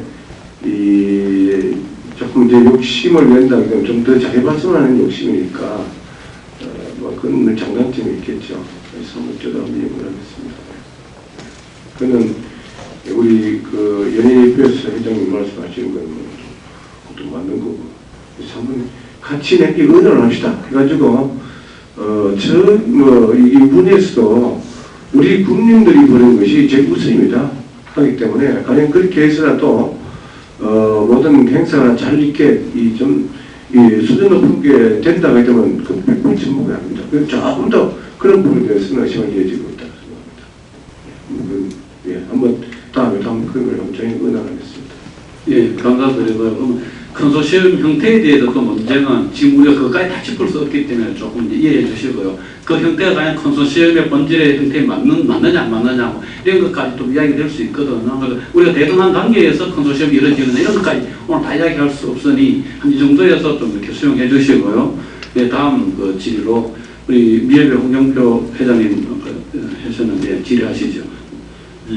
조금 이제 욕심을 낸다고 하면 좀 더 잘해봤으면 하는 욕심이니까 뭐 그건 장단점이 있겠죠. 그래서 한번 저도 한번 얘기를 하겠습니다. 그는 우리 그 연예인협회에서 회장님 말씀하시는 건 또 맞는 거고. 그래서 한번 같이 내기 의논을 합시다. 해가지고 이 분에서도 우리 국민들이 보는 것이 제일 우선입니다. 하기 때문에 가령 그렇게 해서라도 모든 행사가 잘 있게 수준 높게 된다고 하면 그 100% 침묵이 아닙니다. 조금 더 그런 부분에 대해서는 의심을 이어지고 있다고 생각합니다. 예, 한번 다음에 그런 걸 엄청히 의논하겠습니다. 예, 감사드리고요. 그럼 컨소시엄 형태에 대해서 그 문제는 지금 우리가 그것까지 다 짚을 수 없기 때문에 조금 이해해 주시고요. 그 형태가 과연 컨소시엄의 본질의 형태에 맞느냐 안 맞느냐 이런 것까지 좀 이야기될 수 있거든요. 우리가 대등한 관계에서 컨소시엄이 이루어지는 이런 것까지 오늘 다 이야기할 수 없으니 한 이 정도에서 좀 이렇게 수용해 주시고요. 네, 다음 그 질의로 우리 미협의 홍영표 회장님 하셨는데 질의하시죠.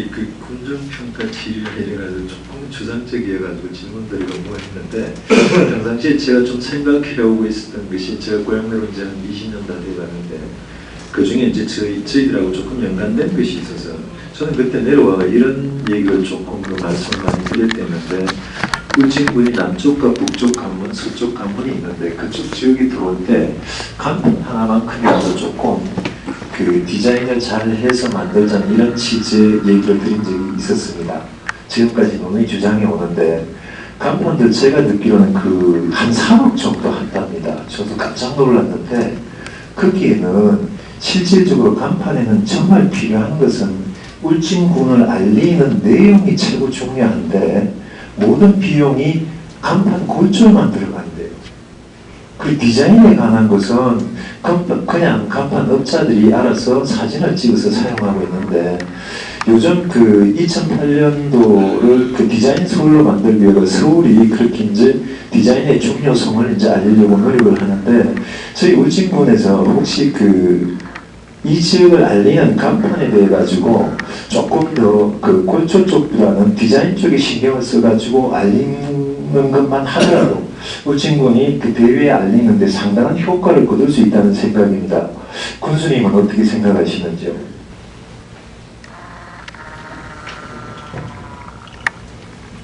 그 군정평가 질의를 해가지고 조금 주장적이어가지고 질문들이 너무 했는데 평상시에 제가 좀 생각해오고 있었던 것이 제가 고향내로 이제 한 20년 다 돼가는데 그 중에 이제 저희들하고 조금 연관된 것이 있어서 저는 그때 내려와가 이런 얘기를 조금 더 말씀을 많이 드렸었는데 울진군이 남쪽과 북쪽 관문, 서쪽 관문이 있는데 그쪽 지역이 들어올 때 관문 하나만큼이라도 조금 그 디자인을 잘 해서 만들자는 이런 취지의 얘기를 드린 적이 있었습니다. 지금까지 논의 주장이 오는데 간판들 제가 듣기로는 그 한 3억 정도 한답니다. 저도 깜짝 놀랐는데 거기에는 실질적으로 간판에는 정말 필요한 것은 울진군을 알리는 내용이 최고 중요한데 모든 비용이 간판 골조만 들어간대요. 그 디자인에 관한 것은 그냥 간판 업자들이 알아서 사진을 찍어서 사용하고 있는데 요즘 그 2008년도를 그 디자인 서울로 만들기 위해서 서울이 그렇게 이제 디자인의 중요성을 이제 알리려고 노력을 하는데 저희 울진군에서 혹시 이 지역을 알리는 간판에 대해 가지고 조금 더 그 골조 쪽보다는 디자인 쪽에 신경을 써가지고 알리는 것만 하더라도 울진군이 그 대회에 알리는데 상당한 효과를 거둘 수 있다는 생각입니다. 군수님은 어떻게 생각하시는지요?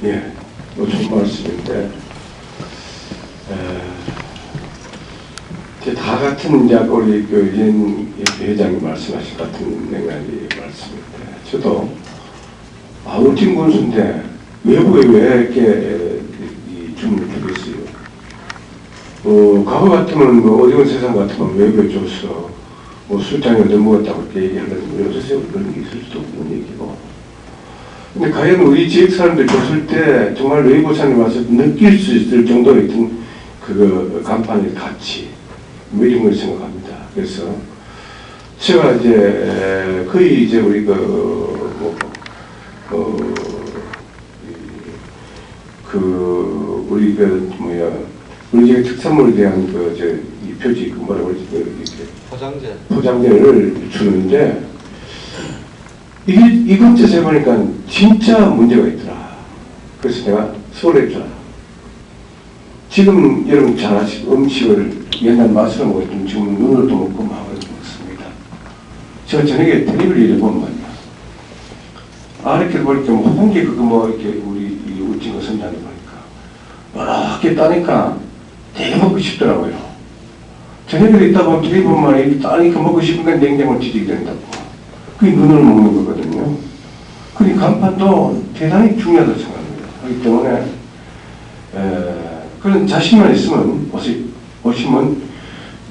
예, 좋은 말씀인데 다 같은 이제 우리 그 연 회장이 말씀하신 같은 맥락이 말씀인데 저도 울진 군수인데 외부에 왜 이렇게 주문을 주겠어요? 과거 같으면 뭐 어려운 세상 같으면 외부에 줘서 뭐 술장에 얻어먹었다고 그렇게 얘기하려면 요새 그런 게 있을 수도 없는 얘기고. 근데 과연 우리 지역 사람들 줬을 때 정말 외부사님 와서 느낄 수 있을 정도의 그 간판의 가치 뭐 이런 걸 생각합니다. 그래서 제가 이제 거의 이제 우리 우리 우리 지역 특산물에 대한 이 표지 뭐라고 그러지 이렇게 포장재를 주는데 이것저것 해보니까 진짜 문제가 있더라. 그래서 내가 소홀했잖아. 지금 여러분 잘 아시고 음식을 옛날 맛으로 먹었던 지금 눈으로도 먹고 마음으로도 먹습니다. 제가 저녁에 텔레비를 일해본 말이야. 이렇게 보니까 홍게 이렇게 우리 이 울진거 선장이 보니까 이렇게 따니까 되게 먹고 싶더라고요. 저녁에 있다 보면 텔레비 보면 말이야. 따니까 먹고 싶으니까 냉장고를 뒤지게 된다고. 그게 눈으로 먹는 거거든요. 그 간판도 대단히 중요하다고 생각합니다. 그렇기 때문에 그런 자신만 있으면 오시면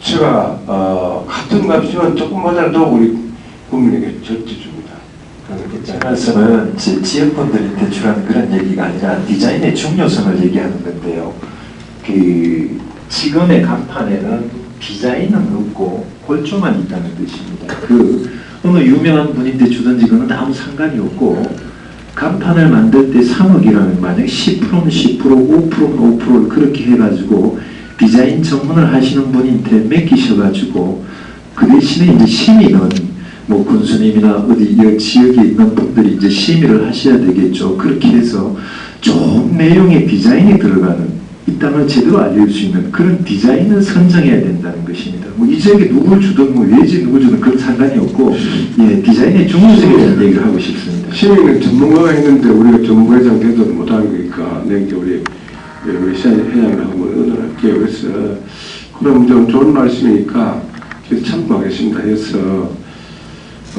제가 같은 값이면 조금마다도 우리 국민에게 절대 줍니다. 제 말씀은 지역분들이 대출하는 그런 얘기가 아니라 디자인의 중요성을 얘기하는 건데요. 그 지금의 간판에는 디자인은 없고 골조만 있다는 뜻입니다. 어느 유명한 분인데 주든지 그건 아무 상관이 없고 간판을 만들 때 3억이라는 만약 10%는 10%, 5%는 5%를 그렇게 해가지고 디자인 전문을 하시는 분한테 맡기셔가지고 그 대신에 이제 심의는 뭐 군수님이나 어디 지역에 있는 분들이 이제 심의를 하셔야 되겠죠. 그렇게 해서 좋은 내용의 디자인이 들어가는 이 땅을 제대로 알릴 수 있는 그런 디자인을 선정해야 된다는 것입니다. 뭐 이 지역에 누굴 주든 뭐 외지 누굴 주든 그런 상관이 없고 디자인의 중요성에 대한 얘기를 하고 싶습니다. 시민은 전문가가 있는데 우리가 전문가장 돼도 못하는 거니까 우리 회장님하고 의논할게요. 그래서 그럼 좀 좋은 말씀이니까 참고하겠습니다. 해서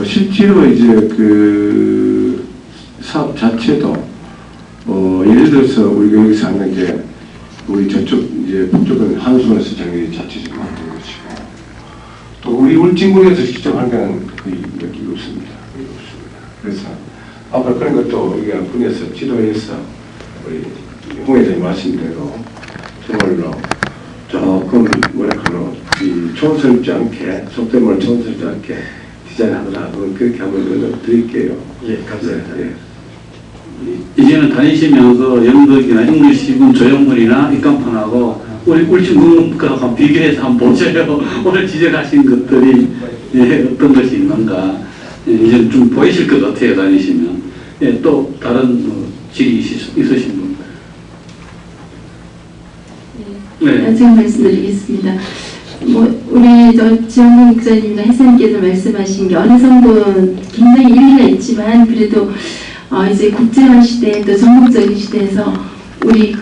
실제로 이제 그 사업 자체도 예를 들어서 우리가 여기서 하는 게 우리 저쪽 이제 북쪽은 한수원 시장이 자체적으로 만든 것이고 또 우리 울진군에서 직접 하는 건 거의 여기 없습니다. 그래서 앞으로 그런 것도 우리가 군에서 지도해서 우리 홍 회장님 말씀대로 정말로 조금 촌스럽지 않게 속된 말 촌스럽지 않게 디자인하더라. 그렇게 한번 드릴게요. 예, 감사합니다. 예. 이제는 다니시면서 영덕이나 인글시군 조형물이나 입간판하고 우리 울진군하고 비교해서 한번 보셔요. 오늘 지적하신 것들이 어떤 것이 있는가 이제 좀 보이실 것 같아요. 다니시면 또 다른 질의 있으신 분. 네. 제가 말씀드리겠습니다. 우리 지영민 목사님과 회장님께서 말씀하신 게 어느 정도 굉장히 일리가 있지만 그래도 이제 국제화 시대 또 전국적인 시대에서 우리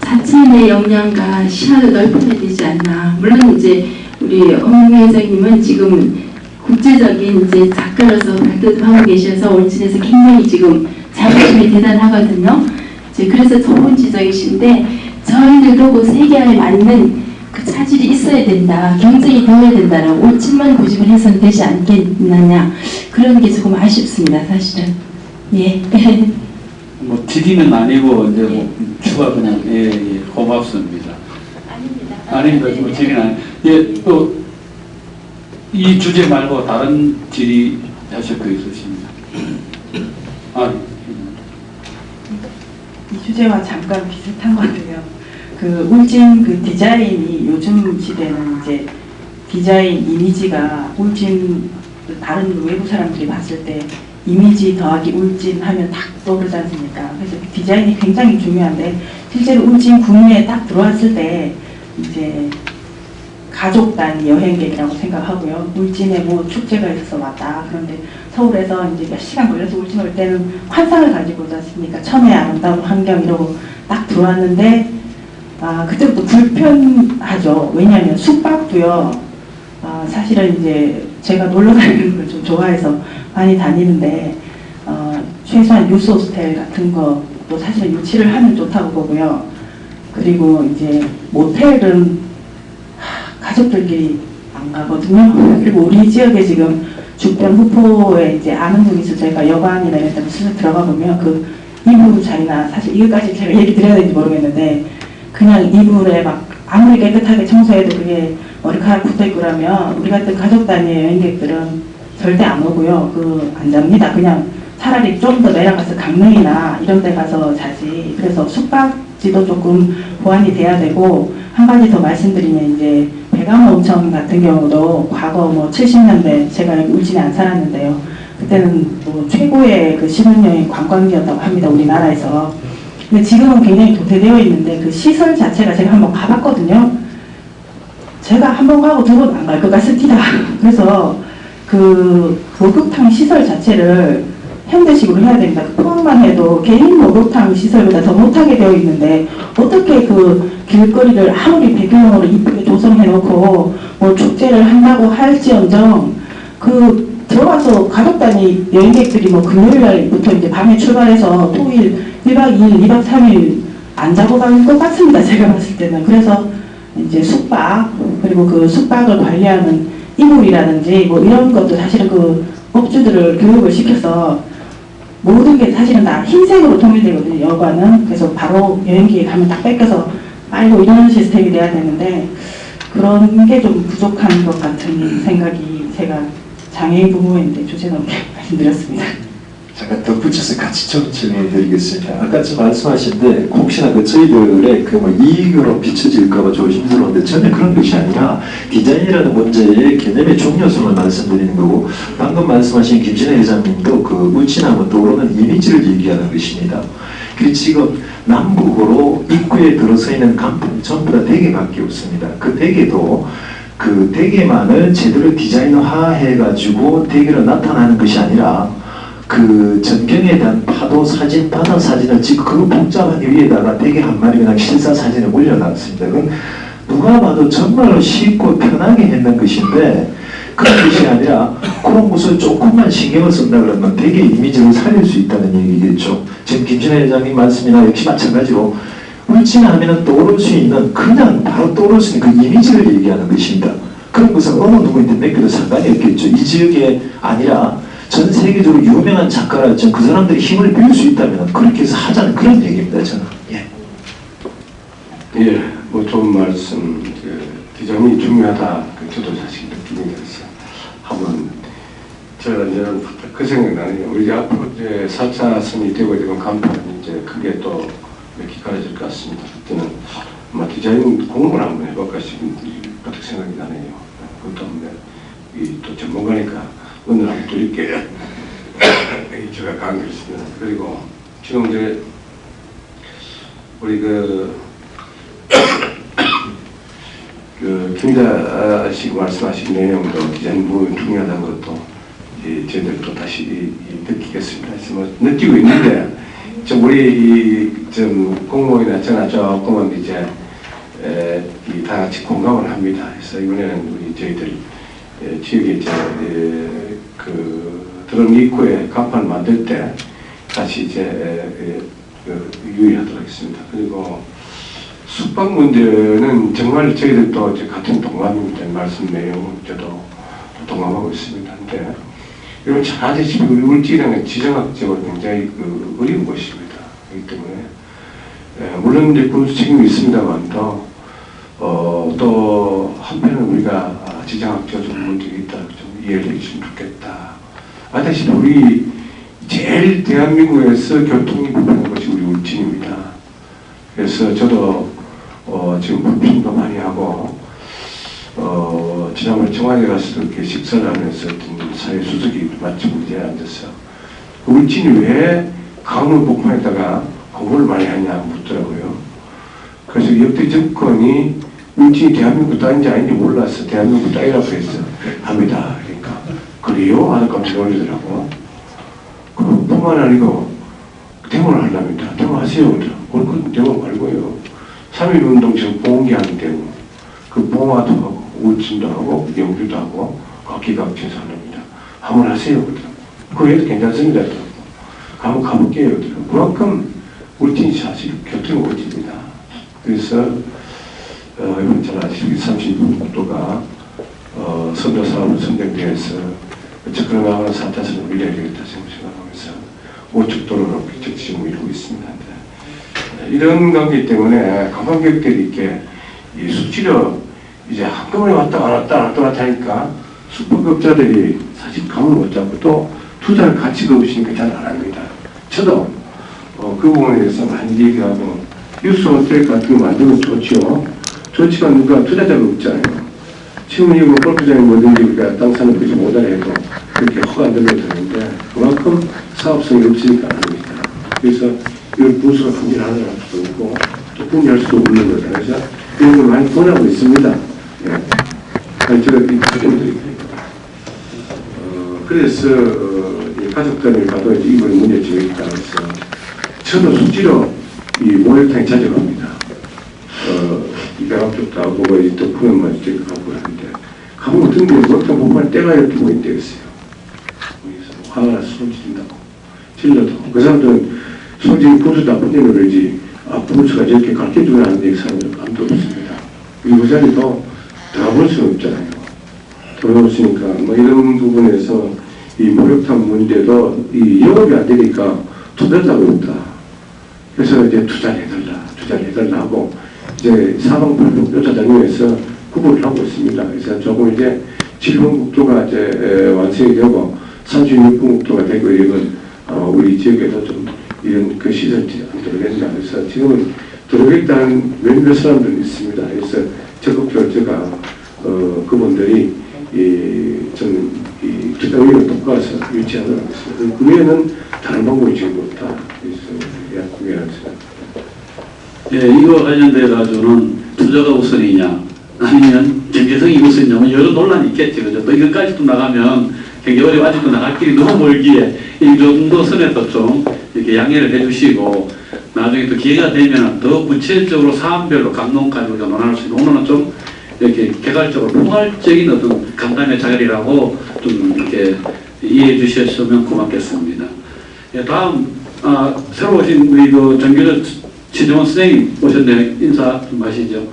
자체 내 역량과 시야를 넓혀야 되지 않나. 물론 이제 우리 홍 회장님은 지금 국제적인 이제 작가로서 발돋움 하고 계셔서 울진에서 굉장히 지금 자부심이 대단하거든요. 이제 그래서 좋은 지적이신데 저희들도 그 세계화에 맞는 그 차질이 있어야 된다. 경쟁이 되어야 된다라고 울진만 고집을 해서는 되지 않겠느냐. 그런 게 조금 아쉽습니다. 사실은. 예. 뭐 질의는 아니고 이제 추가 그냥 고맙습니다. 아닙니다. 뭐 질의는 아니. 또 이 주제 말고 다른 질의 하실 거 있으십니까? 이 주제와 잠깐 비슷한 것 같아요. 울진 디자인이 요즘 시대는 이제 디자인 이미지가 울진 다른 외부 사람들이 봤을 때 이미지 더하기 울진 하면 딱 떠오르지 않습니까? 그래서 디자인이 굉장히 중요한데 실제로 울진 국내에 딱 들어왔을 때 이제 가족 단위 여행객이라고 생각하고요. 울진에 뭐 축제가 있어서 왔다. 그런데 서울에서 이제 몇 시간 걸려서 울진 올 때는 환상을 가지고 오지 않습니까? 처음에 아름다운 환경 이러고 딱 들어왔는데 그때부터 불편하죠. 왜냐하면 숙박도요. 사실은 이제 제가 놀러 다니는 걸 좀 좋아해서 많이 다니는데 최소한 유스 호스텔 같은 것도 사실은 유치를 하면 좋다고 보고요. 그리고 이제 모텔은 가족들끼리 안 가거든요. 그리고 우리 지역에 지금 죽변 후포에 이제 아는 분이 있어서 제가 여관이나 이런 데 슬슬 들어가 보면 그 이불 자리나 사실 이것까지 제가 얘기 드려야 되는지 모르겠는데 그냥 이불에 막 아무리 깨끗하게 청소해도 그게 머리카락 붙어있고 그러면 우리 같은 가족 단위의 여행객들은 절대 안 오고요. 안 잡니다. 그냥 차라리 좀 더 내려가서 강릉이나 이런 데 가서 자지. 그래서 숙박지도 조금 보완이 돼야 되고 한 가지 더 말씀드리면 이제 배강호 온천 같은 경우도 과거 뭐 70년대 제가 여기 울진에 안 살았는데요. 그때는 뭐 최고의 그 신혼여행 관광지였다고 합니다. 우리나라에서. 근데 지금은 굉장히 도태되어 있는데 그 시설 자체가 제가 한번 가봤거든요. 제가 한 번 가고 두 번 안 갈 것 같습니다. 그래서 그 목욕탕 시설 자체를 현대식으로 해야 됩니다. 그 포항만 해도 개인 목욕탕 시설보다 더 못하게 되어 있는데 어떻게 그 길거리를 아무리 배경으로 이쁘게 조성해놓고 뭐 축제를 한다고 할지언정 들어가서 가족 단위 여행객들이 뭐 금요일 날부터 이제 밤에 출발해서 토일 1박 2일, 2박 3일 안 자고 갈 것 같습니다. 제가 봤을 때는. 그래서 이제 숙박, 그리고 그 숙박을 관리하는 이불이라든지 뭐 이런 것도 사실은 그 업주들을 교육을 시켜서 모든 게 사실은 다 흰색으로 통일되거든요. 여관은. 그래서 바로 여행기에 가면 딱 뺏겨서 빨고 이런 시스템이 돼야 되는데 그런 게 좀 부족한 것 같은 생각이 제가 장애인 부모인데 주제넘게 말씀드렸습니다. 잠깐 덧붙여서 같이 좀 질문을 드리겠습니다. 아까 좀 말씀하신데 혹시나 저희들의 이익으로 비춰질까봐 조심스러운데 전혀 그런 것이 아니라 디자인이라는 문제의 개념의 중요성을 말씀드리는 거고 방금 말씀하신 김진애 회장님도 울진하면 떠오르는 이미지를 얘기하는 것입니다. 그리고 지금 남북으로 입구에 들어서 있는 간판이 전부 다 대게밖에 없습니다. 그 대게도 그 대게만을 제대로 디자인화해가지고 대게로 나타나는 것이 아니라 그 전경에 대한 파도 사진, 바다 사진을 찍고 그 복잡한 위에다가 대게 한 마리 그냥 실사 사진을 올려놨습니다. 그건 누가 봐도 정말로 쉽고 편하게 했는 것인데 그런 것이 아니라 그런 것을 조금만 신경을 쓴다 그러면 대게 이미지를 살릴 수 있다는 얘기겠죠. 지금 김진애 회장님 말씀이나 역시 마찬가지로 울진 하면은 떠오를 수 있는 그냥 바로 떠오를 수 있는 그 이미지를 얘기하는 것입니다. 그런 것은 어느 누구인데 맡겨도 상관이 없겠죠. 이 지역에 아니라 전 세계적으로 유명한 작가랄지 그 사람들이 힘을 빌릴 수 있다면 그렇게 해서 하자는 그런 얘기입니다. 저는. 예, 뭐 좋은 말씀. 디자인이 중요하다. 저도 사실 느끼는 게 있어요. 한번 제가 이제는 그 생각나네요. 우리 앞으로 이제 4차 선이 되고 있는 간판이 이제 크게 또 이렇게 가려질 것 같습니다. 그때는 아마 디자인 공부를 한번 해볼까 싶은 그렇게 생각이 나네요. 그것도 또 전문가니까 오늘 한번 드릴게요. 제가 강의했습니다. 그리고 지금 이제 우리 김자 씨 말씀하신 내용도 디자인 부분이 중요하다는 것도 저희들 또 다시 느끼겠습니다. 그래서 뭐 느끼고 있는데 우리 공무원이나 저나 조금은 이제 다 같이 공감을 합니다. 그래서 이번에는 저희들 지역에 이제 드럼 입구에 간판 만들 때 다시 이제 유의하도록 하겠습니다. 그리고 숙박 문제는 정말 저희들도 이제 같은 동감입니다. 말씀 내용 저도 동감하고 있습니다. 근데 여러분 잘 아시다시피 우리 울진은 지정학적으로 굉장히 어려운 곳입니다. 그렇기 때문에 물론 이제 군수 책임이 있습니다만 또 한편은 우리가 지정학적으로 문제가 있다 좀 이해를 해주시면 좋겠다. 아시다시피 우리 제일 대한민국에서 교통이 불편한 것이 우리 울진입니다. 그래서 저도 지금 불평도 많이 하고 지난번에 청와대 가서 이렇게 식사를 하면서 어떤 사회수석이 마침 의자에 앉아서 울진이 왜 강원 북한에다가 공부를 많이 하냐 묻더라고요. 그래서 역대 정권이 울진이 대한민국 땅인지 아닌지 몰라서 대한민국 땅이라고 해서 합니다. 그러니까 그래요? 하는 깜짝 놀라더라고. 그뿐만 아니고 데모를 하려면 데모하세요. 그건 데모 말고요. 3.1운동 지금 봉기하는 데고 그 봉화도 하고 울진도 하고 영주도 하고 각기각층에서 합니다. 한번 하세요. 그 외에도 괜찮습니다. 한번 가볼게요. 그만큼 울진이 사실 교통이 울진입니다. 그래서 이번 잘 아시겠지만 36도가 선도 사업을 선정되어서 접근을 나가는 4차선을 밀어야 되겠다 생각하면서 우측도로로 적시를 이루고 있습니다. 이런 관계 때문에 관광객들이 이렇게 이 수치로 이제 한꺼번에 왔다 갔다 하니까 숙박업자들이 사실 감을 못 잡고 또 투자할 가치가 없으니까 잘 안 합니다. 저도 그 부분에 대해서 많이 얘기하고 뉴스 호텔 같은 거 만들면 좋죠. 좋지만 누가 투자자가 없잖아요. 지금 이거 골프장에 뭐든지 우리가 땅 사는 것이 못하래도 그렇게 허가 안 들면 되는데 그만큼 사업성이 없으니까 안 합니다. 그래서 이걸 부수가 fungi하는 수도 없고 또 fungi할 수도 없는 거죠. 그래서 이런 걸 많이 권하고 있습니다. 네. 아니, 제가 이 그래서 이 가족들을 봐도 이제 이번에 문제점이 있다고 해서 저도 수지로 이 목욕탕에 자주 갑니다. 이 배합쪽도 하고 이 덕후면만 이렇게 가고 하는데 가면 어떤 게 목욕탕 보면 때가 이렇게 보일 때가 있어요. 그래서 화가 나서 손 지른다고 질러도 그 사람들은 손질이 부수다 뿐이는 그러지 부수가 저렇게 가르쳐주면 안 되는 사람들은 아무도 없습니다. 그리고 그 자리도 들어볼 수는 없잖아요. 들어볼 없으니까 뭐 이런 부분에서 이 목욕탕 문제도 이 영업이 안 되니까 투자자가 없다. 그래서 이제 투자를 해달라 하고 이제 사방팔방 쫓아다니면서 구분을 하고 있습니다. 그래서 조금 이제 7번 국도가 이제 완성이 되고 36번 국도가 되고 이건 우리 지역에도 좀 이런 그 시설이 안 들어간다. 그래서 지금은 들어오겠다는 몇몇 사람들이 있습니다. 그래서 적극적으로 제가 그분들이 저는 이 기타의를 똑바로서 유치하도록 하겠습니다. 그 외에는 다른 방법이 지금 없다. 그래서 구매하겠습니다. 예, 이거 관련돼 가지고는 투자가 우선이냐 아니면 경제성이 우선이냐 여러 논란이 있겠지. 그죠? 또 이것까지 또 나가면 경제원이 아직도 나갈 길이 너무 멀기에 이 정도 선에서 좀 이렇게 양해를 해주시고 나중에 또 기회가 되면 더 구체적으로 사안별로 감론까지 우리가 논할 수 있는 오늘은 좀 이렇게 개괄적으로 포괄적인 어떤 간담회 자리라고 좀 이렇게 이해해 주셨으면 고맙겠습니다. 예, 다음 새로 오신 우리 그 정규조 진정원 선생님 오셨네요. 인사 좀 하시죠. 네,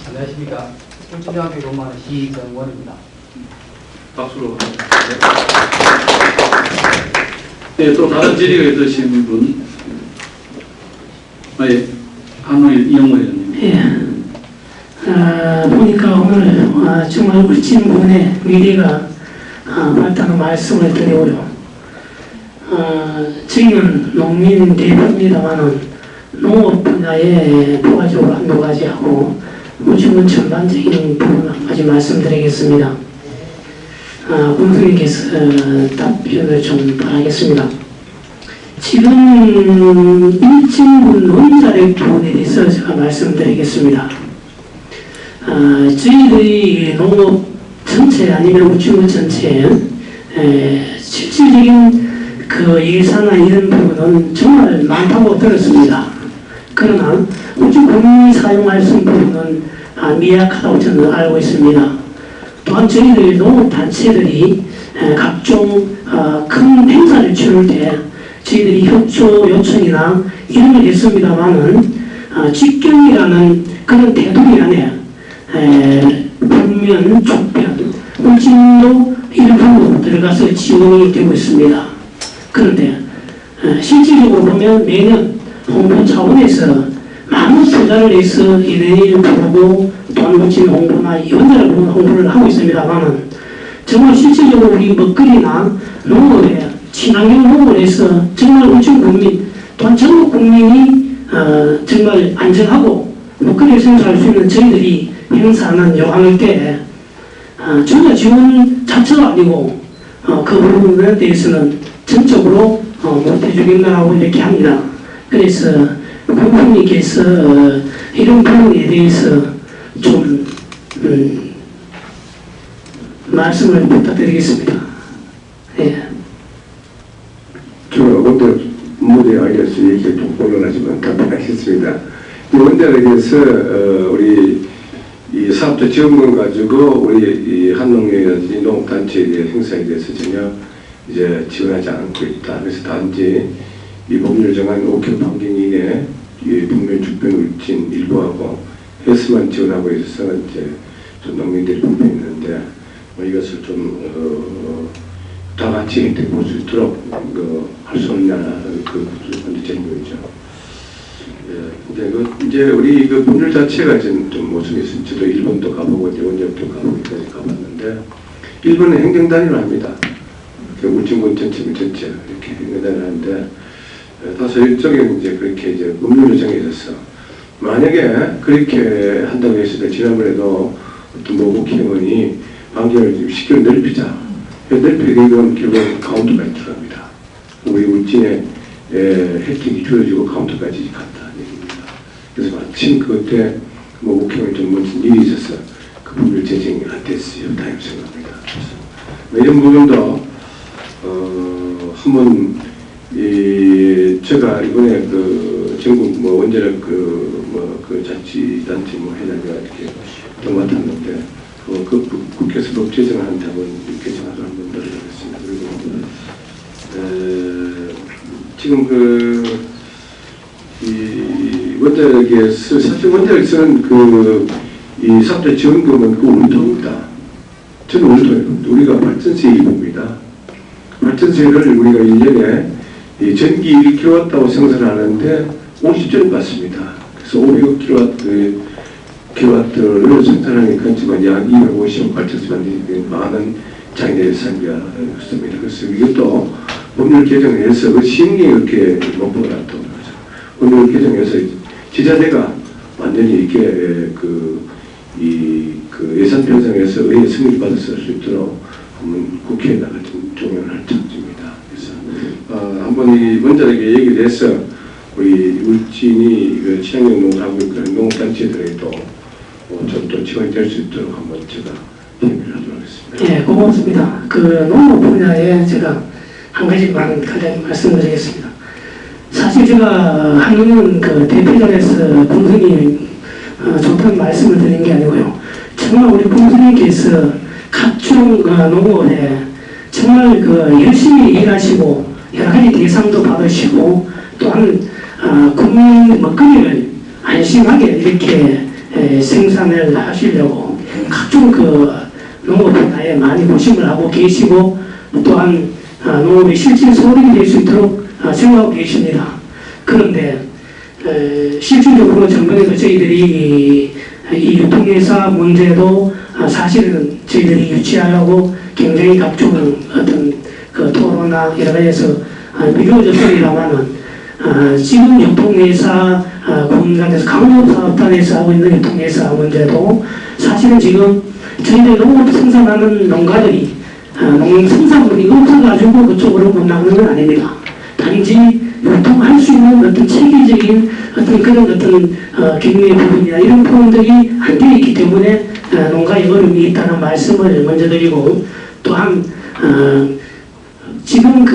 안녕하십니까. 울진대학교 로마는 시정원입니다. 박수로. 네, 또 다른 질의가 있으신 분. 예, 한노일 이영모 회장님. 예. 보니까 오늘 정말 울진 부분의 미래가 밝다는 말씀을 드리고요. 저희는 농민 대표입니다만은 농업 분야에 부가적으로 한 가지 하고 울진군 전반적인 부분 한 가지 말씀드리겠습니다. 군수님께서 답변을 좀 바라겠습니다. 지금 일진군 논자력 부분에 대해서 제가 말씀드리겠습니다. 저희들이 농업 전체 아니면 울진군 전체에 실질적인 그 예산이나 이런 부분은 정말 많다고 들었습니다. 그러나 울진 국민이 사용할 수 있는 부분은 미약하다고 저는 알고 있습니다. 또한 저희들 농업단체들이 각종 큰 행사를 치를 때 저희들이 협조 요청이나 이런 걸 했습니다만은 직경이라는 그런 테두리 안에 북면, 촉변, 울진도 이런 부분으로 들어가서 지원이 되고 있습니다. 그런데 실질적으로 보면 매년 홍보 차원에서 많은 투자를 해서 이래일 부르고 또한 울진 홍보나 이원자를 홍보를 하고 있습니다만은 정말 실질적으로 우리 먹거리나 농업에 친환경 농업을 해서 정말 울진 국민 또한 전국 국민이 정말 안전하고 먹거리를 생산할 수 있는 저희들이 행사하는 요항일 때 전혀 지원 자체가 아니고 그 부분에 대해서는 전적으로 못해주겠다고 이렇게 합니다. 그래서 부모님께서 이런 부분에 대해서 좀 말씀을 부탁드리겠습니다. 예. 제가 어떤 무대에 알려서 얘기가 좀 곤란하지만 답변하겠습니다. 원자력에서 우리 이 사업자 지원금 가지고 우리 이 한농협이라든지 농업단체에 대한 행사에 대해서 전혀 이제 지원하지 않고 있다. 그래서 단지 이 법률 정한 5km 반경 이내 이 북면 주변 울진 일부하고 해수만 지원하고 있어서 이제 좀 농민들이 불편했는데 뭐 이것을 좀 다 같이 혜택 볼 수 있도록 할 수 없냐 그 먼저 질문이죠. 예, 이제 우리 그 법률 자체가 좀 모순이 있어요. 저도 일본도 가보고 이제 원자력도 가보고 가봤는데 일본은 행정단위로 합니다. 울진군 전체 이렇게 행정단위로 하는데 다소 일종의 이제 그렇게 이제 법률 정해 있었어. 만약에 그렇게 한다고 했을 때 지난번에도 어떤 모국회의원이 반경을 10km 넓히자. 넓히게 되면 결국은 카운터까지 들어갑니다. 우리 울진에 혜택이 줄여지고 카운터까지 갔다는 얘기입니다. 그래서 마침 그때 모국회의원이 좀 무슨 일이 있어서 그 법률 제정이 안 됐어요. 다행히 생각합니다. 그래서 이런 부분도 한번 제가 이번에 그 전국 뭐 원자력 그 자치단체 뭐 회장과 이렇게 또 맡았는데 그 국회에서 법 제정을 한다면 개정하도록 한번 노력하겠습니다. 그리고 지금 이 원자력에서 사실 원자력에서는 이 사업자 지원금은 그 울토입니다. 저는 울토예요. 우리가 발전세 일부입니다. 발전세를 우리가 1년에 이 전기 1kW하고 생산하는데 50조를 받습니다. 그래서 500kW 킬로와트를 생산하니까 지금 약 250억 발전소 만드는 많은 장애의 산비가 있습니다. 그래서 이것도 법률 개정해서 그 시행령이 이렇게 목표가 났다고 그러죠. 법률 개정해서 지자체가 완전히 이렇게 그 예산 편성해서 의회 승인을 받아서 쓸 수 있도록 한번 국회에다가 좀 종용할 작정입니다. 그래서 한번 이 원자력에 얘기를 해서 우리 울진이 그 친환경 농업을 하고 있는 농업단체들에도 좀 또 지원이 될 수 있도록 한번 제가 얘기를 하도록 하겠습니다. 네, 고맙습니다. 그 농업 분야에 제가 한 가지만 가장 말씀드리겠습니다. 사실 제가 한국은 그 대표전에서 본선이 좋다는 말씀을 드린 게 아니고요. 정말 우리 본선님께서 각종 농업에 정말 그 열심히 일하시고 여러 가지 대상도 받으시고 또한 국민 먹거리를 안심하게 이렇게 생산을 하시려고 각종 그 농업 분야에 많이 고심을 하고 계시고 또한 농업의 실질 소득이 될 수 있도록 생각하고 계십니다. 그런데 실질적으로 전번에도 저희들이 이 유통회사 문제도 사실은 저희들이 유치하려고 굉장히 각종 어떤 그 토론이나 여러 가지에서 미루어졌습니다만은 지금 유통회사 공단에서 강력사업단에서 하고 있는 유통회사 문제도 사실은 지금 저희들 농업 생산하는 농가들이 농업 생산물이 없어가지고 그쪽으로 못 나가는 건 아닙니다. 단지 유통할 수 있는 어떤 체계적인 어떤 그런 어떤 경영의 부분이나 이런 부분들이 안 되어 있기 때문에 농가의 어려움이 있다는 말씀을 먼저 드리고 또한 지금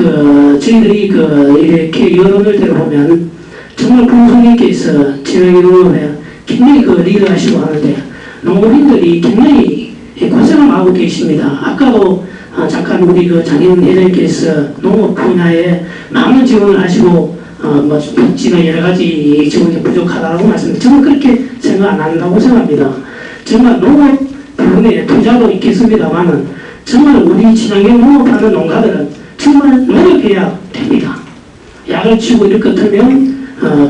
저희들이 이렇게 여론을 들어보면 정말 공소님께서 지난해 농업에 굉장히 리드하시고 하는데 농업인들이 굉장히 고생을 하고 계십니다. 아까도 잠깐 우리 장인 회장님께서 농업 분야에 많은 지원을 하시고 뭐 복지나 여러 가지 지원이 부족하다고 말씀드렸는데 저는 그렇게 생각 안 한다고 생각합니다. 정말 농업 부분에 투자도 있겠습니다만은 정말 우리 친환경 농업하는 농가들은 정말 노력해야 됩니다. 약을 치고 이럴 것 같으면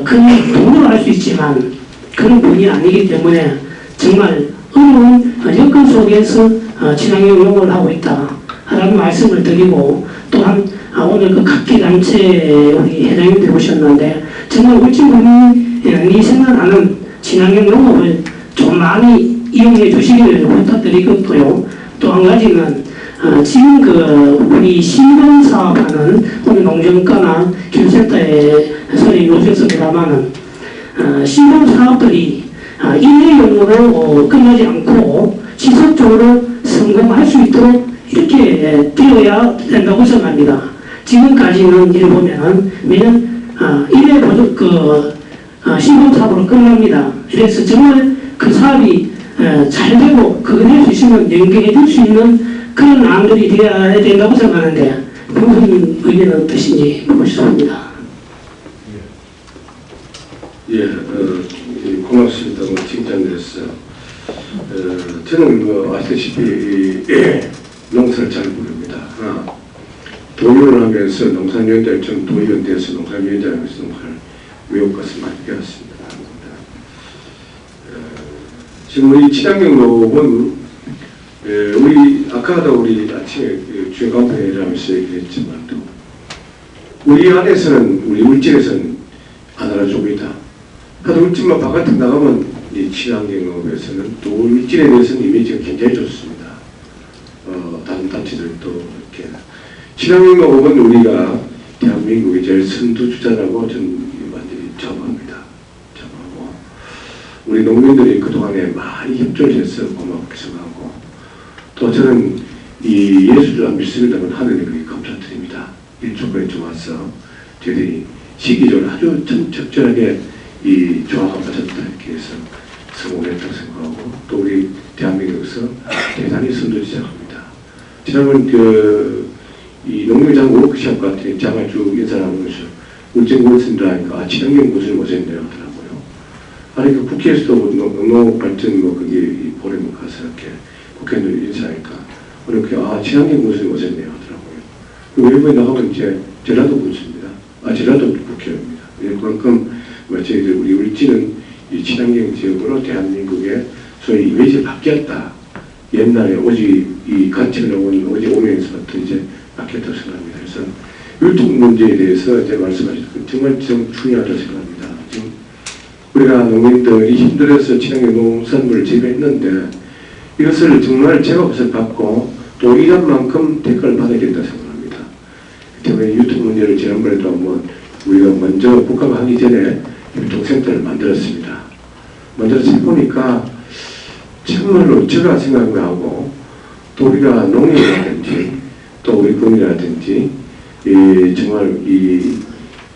그냥 돈으로 할 수 있지만 그런 분이 아니기 때문에 정말 어려운 여건 속에서 친환경 농업을 하고 있다라는 말씀을 드리고 또한 오늘 그 각기 단체 우리 회장님들 오셨는데 정말 울진 국민이 생각하는 친환경 농업을 좀 많이 이용해 주시기를 부탁드리겠고요. 또 한 가지는 지금 우리 시범 사업하는 우리 농정과나 교육센터에 선생님이 오셨습니다만은 시범 사업들이 일회용으로 끝나지 않고 지속적으로 성공할 수 있도록 이렇게 되어야 된다고 생각합니다. 지금까지는 이를 보면은 매년 일회 시범 사업으로 끝납니다. 그래서 정말 그 사업이 잘 되고 그걸 할 수 있으면 연계해 줄 수 있는 그런 안들이 되어야 된다고 생각하는데 부분 의견은 어떠신지 묻고 싶습니다. 예, 고맙습니다. 칭찬드렸어요. 저는 아시다시피 농사를 잘 모릅니다. 도의원을 하면서 농산위원장처럼 도의원돼서 농산위원장하면서 농사를 외국 가서 많이 배웠습니다. 지금 우리 친환경 농업은 우리 아까도 우리 아침에 주간회의라면서 얘기했지만 우리 안에서는 우리 울진에서는 안 알아주고 있다. 하도 울진만 바깥에 나가면 이 친환경 농업에서는 또 울진에 대해서는 이미지가 굉장히 좋습니다. 다른 단체들도 이렇게 친환경 농업은 우리가 대한민국의 제일 선두주자라고 저는 완전히 자부합니다. 자부하고 우리 농민들이 그동안에 많이 협조를 해서 고맙게 생각하고 또 저는 이 예술과 미술이라는 하늘에 그렇게 감사드립니다. 일조건에 좋아서 저희들이 시기적으로 아주 적절하게 이 조화가 맞았다 이렇게 해서 성공했다고 생각하고 또 우리 대한민국에서 대단히 선두주자입니다. 지난번 이 농림장 워크숍 같은 장을 쭉 인사하는 것을 울진군센터 하니까 친환경 곳을 모셨네요 하더라고요. 아니 그 국회에서도 농업발전 그게 보려면 가서 이렇게 국회의원들 인사하니까 이렇게 친환경 곳을 모셨네요 하더라고요. 그 외부에 나가면 이제 전라도 군수입니다. 전라도 국회의원입니다. 그만큼 저희들 우리 울진은 이 친환경 지역으로 대한민국의 소위 이미지가 바뀌었다. 옛날에 오직 이 가치로는 오직 오면서부터 이제 바뀌었다고 생각합니다. 그래서 율동 문제에 대해서 이제 말씀하셨던 정말 중요하다고 생각합니다. 지금 우리가 농민들이 힘들어서 친환경 농산물을 재배했는데 이것을 정말 제값을 받고 또 일한 만큼 대가를 받아야 된다고 생각합니다. 그 때문에 유통 문제를 지난번에도 한번 우리가 먼저 국가가 하기 전에 유통센터를 만들었습니다. 만들어서 해보니까 정말로 제가 생각하고 또 우리가 농협이라든지 또 우리 군이라든지 정말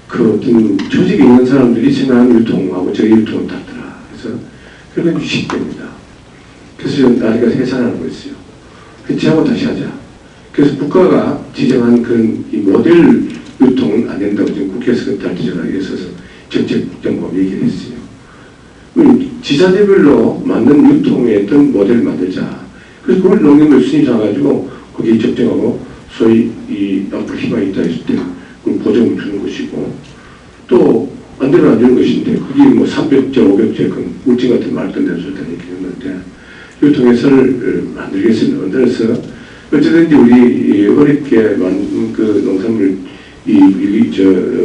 그 어떤 조직에 있는 사람들이 생각하는 유통하고 저희 유통은 다르더라. 그래서 그건 유식됩니다. 그래서 나리가 해산하고 있어요. 해체하고 다시 하자. 그래서 국가가 지정한 그런 이 모델 유통은 안 된다고 지금 국회에서 그때 지정하기 위해서 정책정법 얘기를 했어요. 지자체별로 맞는 유통의 어떤 모델을 만들자. 그래서 그걸 농협을 수립해가지고 거기에 적정하고 소위 이 앞으로 희망이 있다 했을 때 그걸 보정을 주는 것이고 또 안 되면 안 되는 것인데 거기 뭐 300제, 500제 그 울진 같은 말도 안 되는 소리가 얘기했는데 유통회사를 만들겠습니다. 만들어서 어쨌든지 우리 어렵게 만든 그 농산물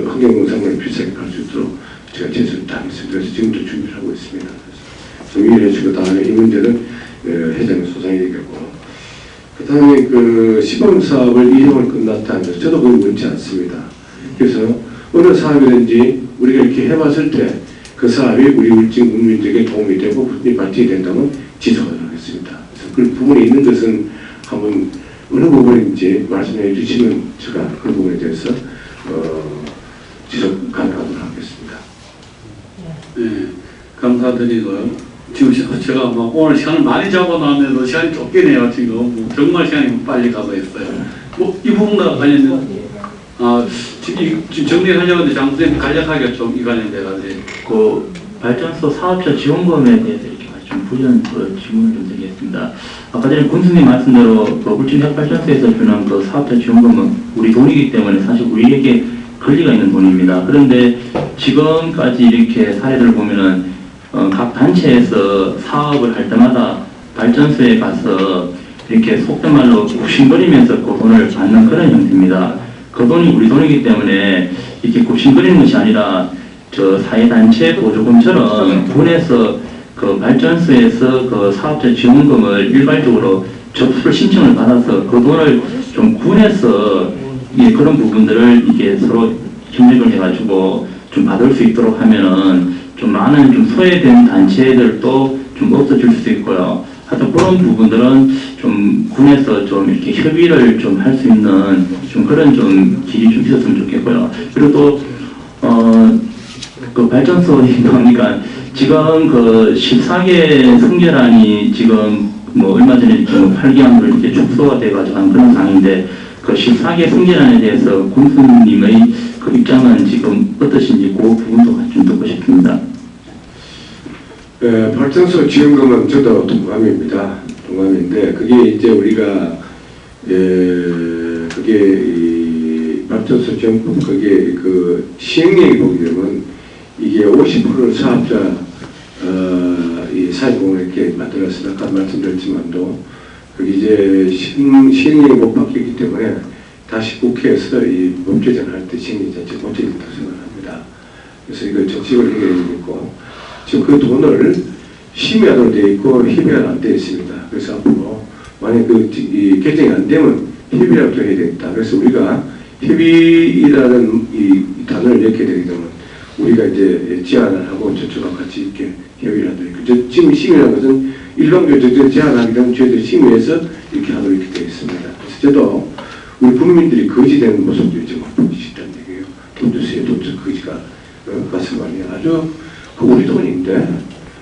환경 농산물을 비싸게 팔 수 있도록 제가 최선을 다하겠습니다. 그래서 지금도 준비를 하고 있습니다. 정리를 해주고 다음에 이 문제는 회장님 소상히 얘기하고 그 다음에 그 시범 사업을 2년을 끝났다는 것 저도 그건 원치 않습니다. 그래서 어느 사업이든지 우리가 이렇게 해봤을 때 그 사업이 우리 울진 국민들에게 도움이 되고 부분이 발전이 된다면 지속하도록 하겠습니다. 그래서 그 부분에 있는 것은 한번 어느 부분인지 말씀해 주시면 제가 그 부분에 대해서 지속 가능하도록 하겠습니다. 네, 감사드리고요. 지금 제가 막 오늘 시간을 많이 잡아놨는데도 시간이 쫓기네요. 지금 정말 시간이 빨리 가고 있어요. 뭐 이 부분과 관련된 지금 정리하려고 하는데 장 선생님 간략하게 좀 이 관련돼가지고 그 발전소 사업자 지원금에 대해서 이렇게 좀 질문을 좀 드리겠습니다. 아까 전에 군수님 말씀대로 그 울진 핵발전소에서 주는 그 사업자 지원금은 우리 돈이기 때문에 사실 우리에게 권리가 있는 돈입니다. 그런데 지금까지 이렇게 사례를 보면은 각 단체에서 사업을 할 때마다 발전소에 가서 이렇게 속된 말로 굽신거리면서 그 돈을 받는 그런 형태입니다. 그 돈이 우리 돈이기 때문에 이렇게 굽신거리는 것이 아니라 저 사회단체 보조금처럼 군에서 그 발전소에서 그 사업자 지원금을 일괄적으로 접수를 신청을 받아서 그 돈을 좀 군에서 그런 부분들을 이게 서로 협력을 해가지고 좀 받을 수 있도록 하면은 좀 많은 좀 소외된 단체들도 좀 없어질 수 있고요. 하여튼 그런 부분들은 좀 군에서 좀 이렇게 협의를 좀 할 수 있는 좀 그런 좀 길이 좀 있었으면 좋겠고요. 그리고 또 그 발전소 얘기하니까 지금 그 14개 승계란이 지금 뭐 얼마 전에 이렇게 뭐 8개월로 이렇게 축소가 돼가지고 한 그런 상황인데 그 14개 승계란에 대해서 군수님의 그 입장은 지금 어떠신지 그 부분도 좀 듣고 싶습니다. 발전소 지원금은 저도 동감입니다. 동감인데 그게 이제 우리가 그게 이 발전소 지원금 그게 그 시행령이 보게 되면 이게 50% 사업자 이 사회공을 이렇게 만들어서 아까 말씀드렸지만도 그게 이제 시행령이 못 바뀌기 때문에 다시 국회에서 이 법제정할 때 시행령 자체 고쳐진다고 생각합니다. 그래서 이거 정식으로 해결되고 지금 그 돈을 심의하도록 되어 있고 협의가 안 되어 있습니다. 그래서 앞으로 만약 이 개정이 안 되면 협의라도 해야 되겠다. 그래서 우리가 협의라는 이 단어를 넣게 되게 되면 우리가 이제 제안을 하고 저쪽과 같이 이렇게 협의를 하도록 있고 지금 심의라는 것은 일방적으로 제안하기 때문에 저희들 심의해서 이렇게 하도록 이렇게 되어 있습니다. 그래서 저도 우리 국민들이 거지되는 모습도 요즘 보기 싫다는 얘기예요. 돈 주세요. 돈 주세요. 거지가 가슴 말이에요. 아주 우리 돈인데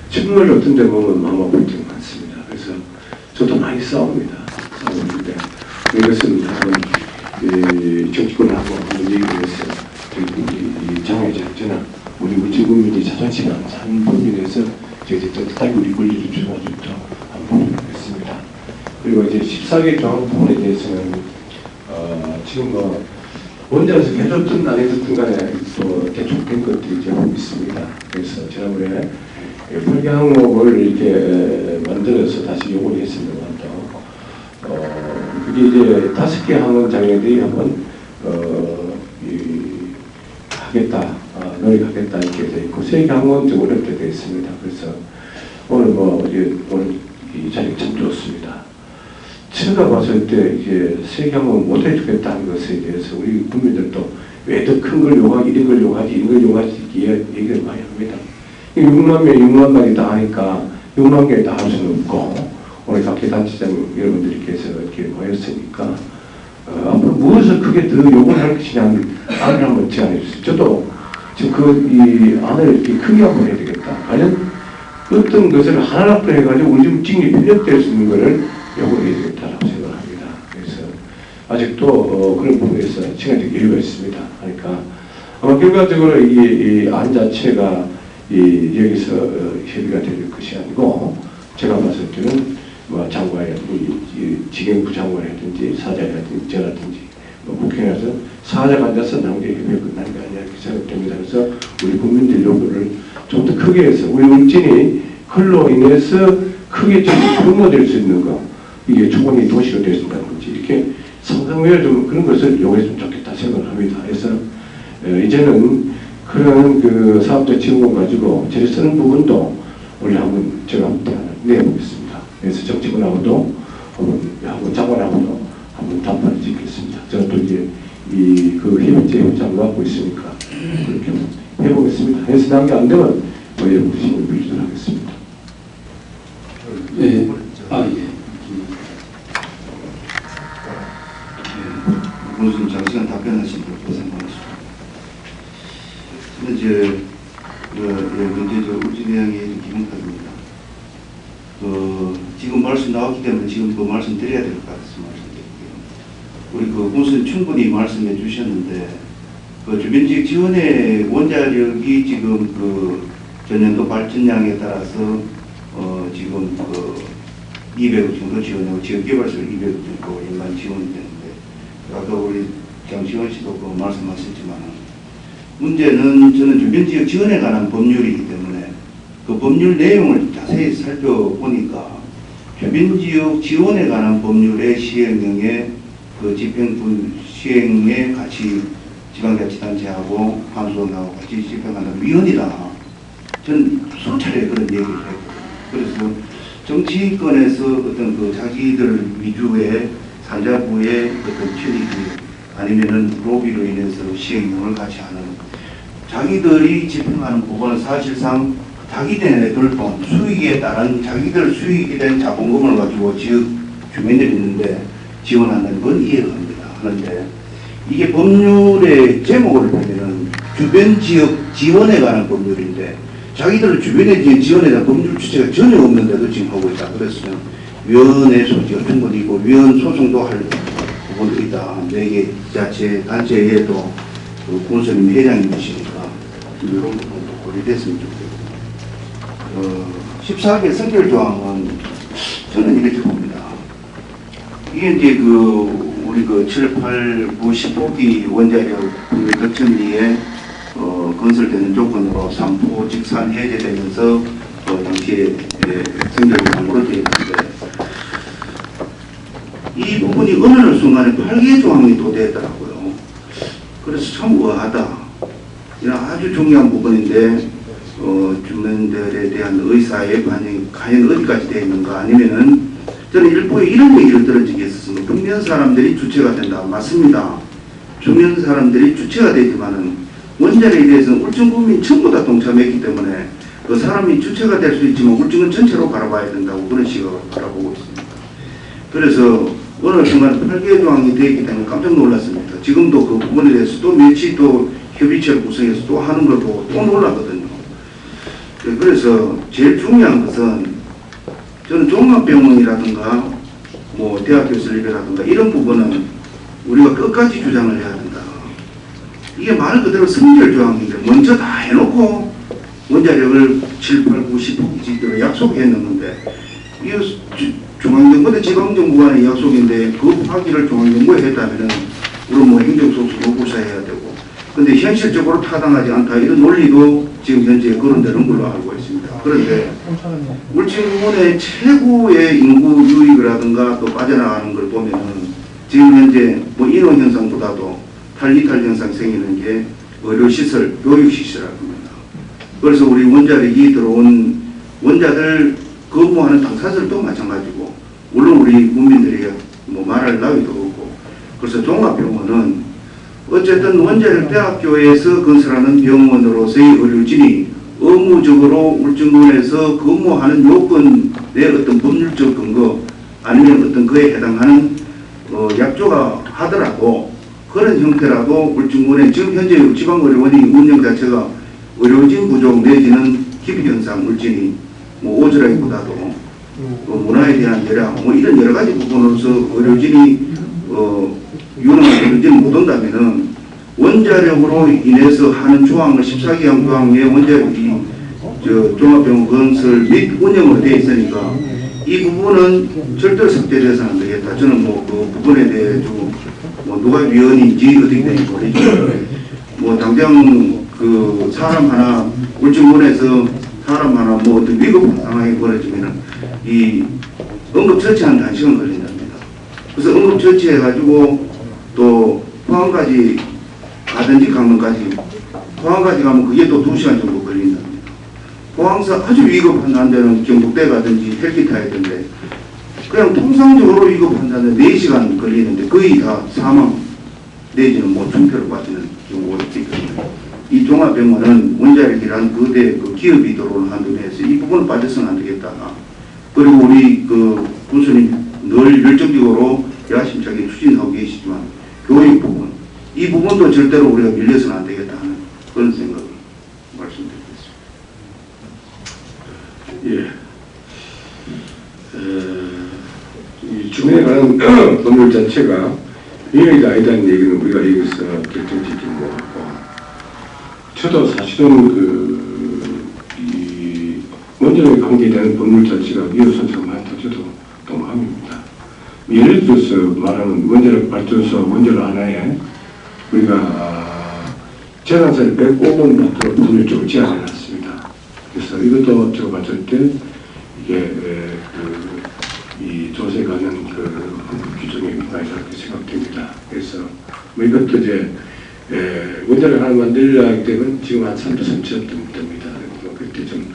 정말 어떤 데 보면 마음 아플 때가 많습니다. 그래서 저도 많이 싸웁니다. 싸우는데 이것은 한번 정치권하고 한번 얘기를 해서 우리 장애자 저는 우리 우리 국민이 자존심을 하는 부분에 대해서 저희들이 뜻하게 우리 권리를 주어주도록 한번 보겠습니다. 그리고 이제 14개 조항 부분에 대해서는 지금 뭐 원자에서 해줬든 안 해줬든 간에 또 대충된 것들이 이제 있습니다. 그래서 지난번에 8개 항목을 이렇게 만들어서 다시 요구를 했습니다만 그게 이제 5개 항목 장애들이 한번 하겠다, 노력하겠다 이렇게 돼 있고 3개 항목은 좀 어렵게 되어 있습니다. 그래서 오늘 오늘 이 자리 참 좋습니다. 제가 봤을 때 이게 3개 항목 못 해주겠다는 것에 대해서 우리 국민들도 왜 더 큰 걸 요구하지, 이런 걸 요구하지, 이런 걸 요구하지 얘기를 많이 합니다. 6만 명, 6만 마리 다 하니까 6만 개 다 할 수는 없고 오늘 각계 단체장 여러분들께서 이렇게 모였으니까 앞으로 무엇을 크게 더 요구할 것이냐는 안을 한번 제안해 주세요. 저도 지금 이 안을 이렇게 크게 한번 해야 되겠다. 과연 어떤 것을 하나라도 해가지고 우리 좀 직립 편협될 수 있는 것을 요구해야 되겠다라고 생각합니다. 그래서 아직도 그런 부분에서 시간적 여유가 있습니다. 그러니까 아마 결과적으로 이 안 자체가 여기서 협의가 될 것이 아니고 제가 봤을 때는 뭐 장관이라든지 직행부 장관이라든지 사장이라든지 저라든지 뭐 국회에서 사자가 앉아서 나오게 협의가 끝나는 게 아니라 이렇게 생각됩니다. 그래서 우리 국민들 요구를 좀 더 크게 해서 우리 울진이 흘로 인해서 크게 좀 뿜어낼 수 있는 거 이게 초원이 도시가 되었다든지 이렇게 상상외로 좀 그런 것을 요구했으면 좋겠다 생각을 합니다. 그래서 이제는 그런 그 사업자 지원금 가지고 제일 쓰는 부분도 우리 한번 제가 한번 내보겠습니다. 그래서 정치권하고도 한번 장관하고도 한번 담판을 짓겠습니다. 저는 또 이제 그 협의체 협상을 갖고 있으니까 그렇게 해보겠습니다. 그래서 단계 안 되면 뭐 여러분 힘을 빌리도록 하겠습니다. 예. 무슨 장시간 답변하신 걸 고생하셨습니다. 근데 먼저 울진회장의 기본탑입니다. 지금 말씀 나왔기 때문에 지금 그 말씀 드려야 될 것 같아서 말씀드릴게요. 우리 그 군수님 충분히 말씀해 주셨는데 그 주변지역 지원의 원자력이 지금 그 전년도 발전량에 따라서 지금 그 200억 정도 지원하고 지역개발수를 200억 정도 연간 지원이 되는데 아까 우리 장시원 씨도 그 말씀하셨지만 문제는 저는 주변지역 지원에 관한 법률이기 때문에 그 법률 내용을 자세히 살펴보니까 주변지역 지원에 관한 법률의 시행령에 그 집행부 시행에 같이 지방자치단체하고 한수원하고 같이 집행하는 위원이다. 전 수차례 그런 얘기를 했거든요. 그래서 정치권에서 어떤 그 자기들 위주의 산자부의 어떤权利들 아니면은 로비로 인해서 시행령을 같이 하는 자기들이 집행하는 부분은 사실상 자기들의 돈, 수익에 따른 자기들 수익이 된 자본금을 가지고 지역 주민들이 있는데 지원한다는 건 이해가 갑니다. 그런데 이게 법률의 제목을 보면은 주변 지역 지원에 관한 법률인데 자기들 주변에 지원에 대한 법률 주체가 전혀 없는데도 지금 하고 있다. 그랬으면 위원회 소지가 충분히 있고 위원 소송도 할 부분들이다. 4개 자체 단체에도 그 군수님 회장님이시니까 이런 부분도 고려됐으면 좋겠고 14개 선결 조항은 저는 이렇게 봅니다. 이게 이제 우리 7, 8, 9, 15기 원자력 덕천리에 건설되는 조건으로 3포 직산 해제되면서 당시에 선결 조항으로 되어 있는데 이 부분이 어느 순간에 8개 조항이 또 되더라고요. 그래서 참 의아하다. 이런 아주 중요한 부분인데 주민들에 대한 의사의 반영이 과연 어디까지 되어 있는가 아니면은 저는 일부에 이런 얘기를 들은 적이 있었습니다. 주변 사람들이 주체가 된다. 맞습니다. 주변 사람들이 주체가 되지만은 원자력에 대해서는 울진군민 전부 다 동참했기 때문에 그 사람이 주체가 될 수 있지만 울진군 전체로 바라봐야 된다고 그런 식으로 바라보고 있습니다. 그래서 어느 순간 8개 조항이 되어 있기 때문에 깜짝 놀랐습니다. 지금도 그 부분에 대해서 또 며칠 또 협의체를 구성해서 또 하는 걸 보고 또 놀랐거든요. 그래서 제일 중요한 것은 저는 종합병원이라든가 뭐 대학교 설립이라든가 이런 부분은 우리가 끝까지 주장을 해야 된다. 이게 말 그대로 선결 조항인데 먼저 다 해놓고 원자력을 7, 8, 9, 10호기지대로 약속했는데 이거 중앙정부대 지방정부 간의 약속인데 그 파기를 중앙정부에 했다면은 우리 뭐 행정소수 요구사해야 되고 근데 현실적으로 타당하지 않다 이런 논리도 지금 현재 거론되는 걸로 알고 있습니다. 그런데 울진군의 최고의 인구 유입이라든가 또 빠져나가는 걸 보면은 지금 현재 뭐 인원 현상보다도 탈이탈 현상 생기는 게 의료시설, 교육시설이라고 합니다. 그래서 우리 원자력이 들어온 원자들 근무하는 당사자들도 마찬가지고 물론 우리 국민들이 뭐 말할 나위도 없고 그래서 종합병원은 어쨌든 원자력 대학교에서 건설하는 병원으로서의 의료진이 의무적으로 울진군에서 근무하는 요건의 어떤 법률적 근거 아니면 어떤 그에 해당하는 약조가 하더라도 그런 형태라도 울진군에 지금 현재 지방의료원이 운영 자체가 의료진 부족 내지는 기피현상 물진이 뭐 오즈라기보다도 문화에 대한 열악 뭐 이런 여러 가지 부분으로서 의료진이 유능한 의료진이 못 온다면은 원자력으로 인해서 하는 조항을 14기항 조항에 원자력이 종합병원 건설 및 운영으로 되어 있으니까 이 부분은 절대로 삭제돼서는 안 되겠다. 저는 뭐 그 부분에 대해 뭐 누가 위원인지 어떻게 되는지 모르겠지만 뭐 당장 그 사람 하나 울진군에서 사람 하나 뭐 어떤 위급한 상황이 벌어지면은 이 응급처치하는 한 시간 걸린답니다. 그래서 응급처치해가지고 또 포항까지 가든지 강릉까지 포항까지 가면 그게 또 2시간 정도 걸린답니다. 포항서 아주 위급한 한데는 경북대 가든지 헬기 타야 되는데 그냥 통상적으로 위급한 데는 4시간 걸리는데 거의 다 사망 내지는 뭐 중태를 빠지는 경우가 있기 때문에 이 종합병원은 원자력이란 거대 그 기업이 들어오는 한도에서 이 부분은 빠져서는 안 되겠다. 그리고 우리 그 군수님 늘 열정적으로 야심차게 추진하고 계시지만 교육 부분 이 부분도 절대로 우리가 밀려서는 안 되겠다 하는 그런 생각을 말씀드리겠습니다. 예. 이 주민에 관한 법률 자체가 위헌이다 아니다는 얘기는 우리가 여기서 결정짓지 못하고 저도 사실은 이 원자력에 관계되는 법률 자체가 위헌소지가 많다고 저도 동감입니다. 예를 들어서 말하는 원자력 발전소 원자로 하나에 우리가 재단사를 105번부터 법률적으로 제한해놨습니다. 그래서 이것도 제가 봤을 때 이게 이 조세 관련 규정에 위반이라고 생각됩니다. 그래서 뭐 이것도 이제 원자력 하나 만들려 하기 때문에 지금 한 3조 3천원 됩니다. 그때 좀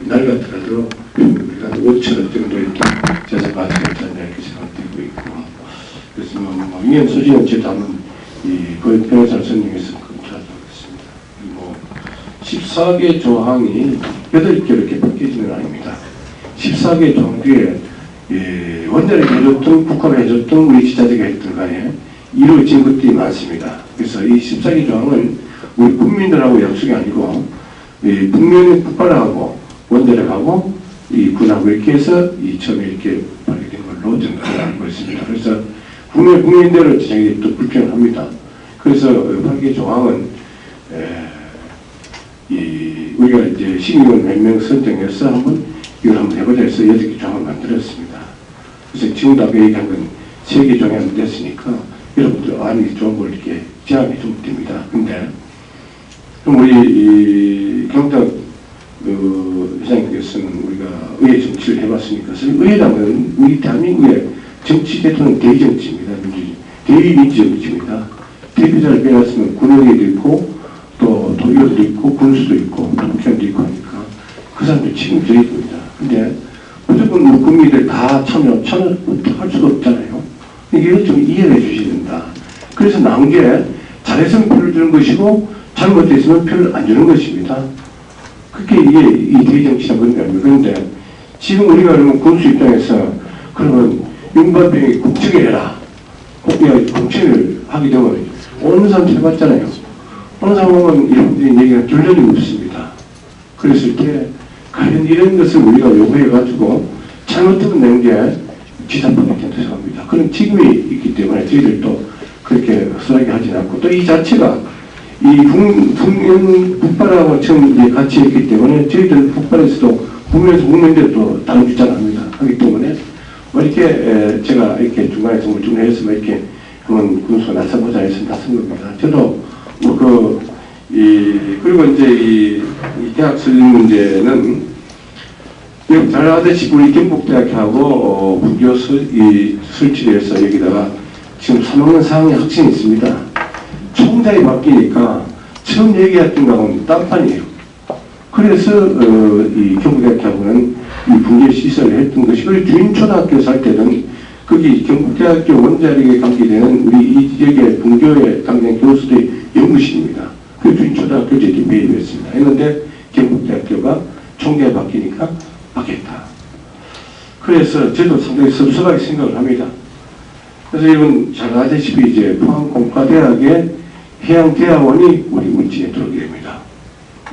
날 같더라도 우리가 한 5천원 정도의 제재 받지 않지 않냐 이렇게 생각되고 있고 그래서 뭐 위헌 소지는 제 다음은 이 변호사를 선임해서 검토하도록 하겠습니다. 뭐 14개 조항이 8개 이렇게 바뀌지는 아닙니다. 14개 조항 뒤에 원자력이 해줬던 국가가 해줬던 우리 지자체가 했던 간에 이루어진 것들이 많습니다. 그래서 이 14개 조항은 우리 국민들하고 약속이 아니고 이 북면의 북한하고 원자력하고 이 군하고 이렇게 해서 이 처음에 이렇게 발휘된 걸로 저는 알고 있습니다. 그래서 국민대로 자기들이 또 불평합니다. 그래서 8개 조항은 우리가 이제 심의원 몇 명 선정해서 한번 이걸 한번 해보자 해서 8개 조항을 만들었습니다. 그래서 지금도 아까 얘기한 건 3개 조항이 안 됐으니까 여러분들 안이 좋은 걸 이렇게 제안이 좀 됩니다. 근데 그럼 우리 경탁 회장님께서는 우리가 의회 정치를 해봤으니까 의회라면 우리 대한민국의 정치 대통령 대의정치입니다. 대의민주정치입니다. 대표자를 빼놨으면 군의회도 있고 또 도의원도 있고 군수도 있고 국회의원도 있고 하니까 그 사람들 책임져야 됩니다. 근데 무조건 우리 국민들 다 참여할 수가 없잖아요. 이걸 좀 이해해 주셔야 된다. 그래서 나온 게 잘했으면 표를 주는 것이고 잘못됐으면 표를 안 주는 것입니다. 그게 이게 이 대의정치가 그런 게 아닙니다. 그런데 지금 우리가 그러면 군수 입장에서 그러면 윤관병이 국정을 해라. 국정을 하게 되면 어느 사람 해봤잖아요. 어느 사람 보면 이런 얘기가 결론이 없습니다. 그랬을 때 과연 이런 것을 우리가 요구해가지고 잘못되면 낸 게 지탄법이 된다고 생각합니다. 그런 책임이 있기 때문에 저희들도 그렇게 흡사하게 하진 않고 또 이 자체가 이 북한하고 처음 이제 같이 했기 때문에 저희들 북한에서도 북면에서 북면대로 다른 주장을 합니다. 하기 때문에 뭐 이렇게 제가 이렇게 중간에서 뭐 중간에서 이렇게 한번 군수가 나서보자 해서 나선 겁니다. 저도 뭐 그리고 이제 이 대학 설립 문제는 잘 아시다시피 우리 경북대학하고 부교 설치를 해서 여기다가 지금 3학년 4학년 학생이 있습니다. 총장이 바뀌니까 처음 얘기했던 거하고는 딴판이에요. 그래서 이 경북대학하고는 이 붕괴 시설을 했던 것이 그리고 주인초등학교 살 때는 거기 경북대학교 원자력에 관계되는 우리 이 지역의 붕교에 관계된 교수들의 연구실입니다. 그 주인초등학교 저기 매입했습니다. 했는데 경북대학교가 총장이 바뀌니까 바뀌었다. 그래서 저도 상당히 섭섭하게 생각을 합니다. 그래서 여러분 잘 아시다시피 이제 포항공과대학의 해양대학원이 우리 울진에 들어오게 됩니다.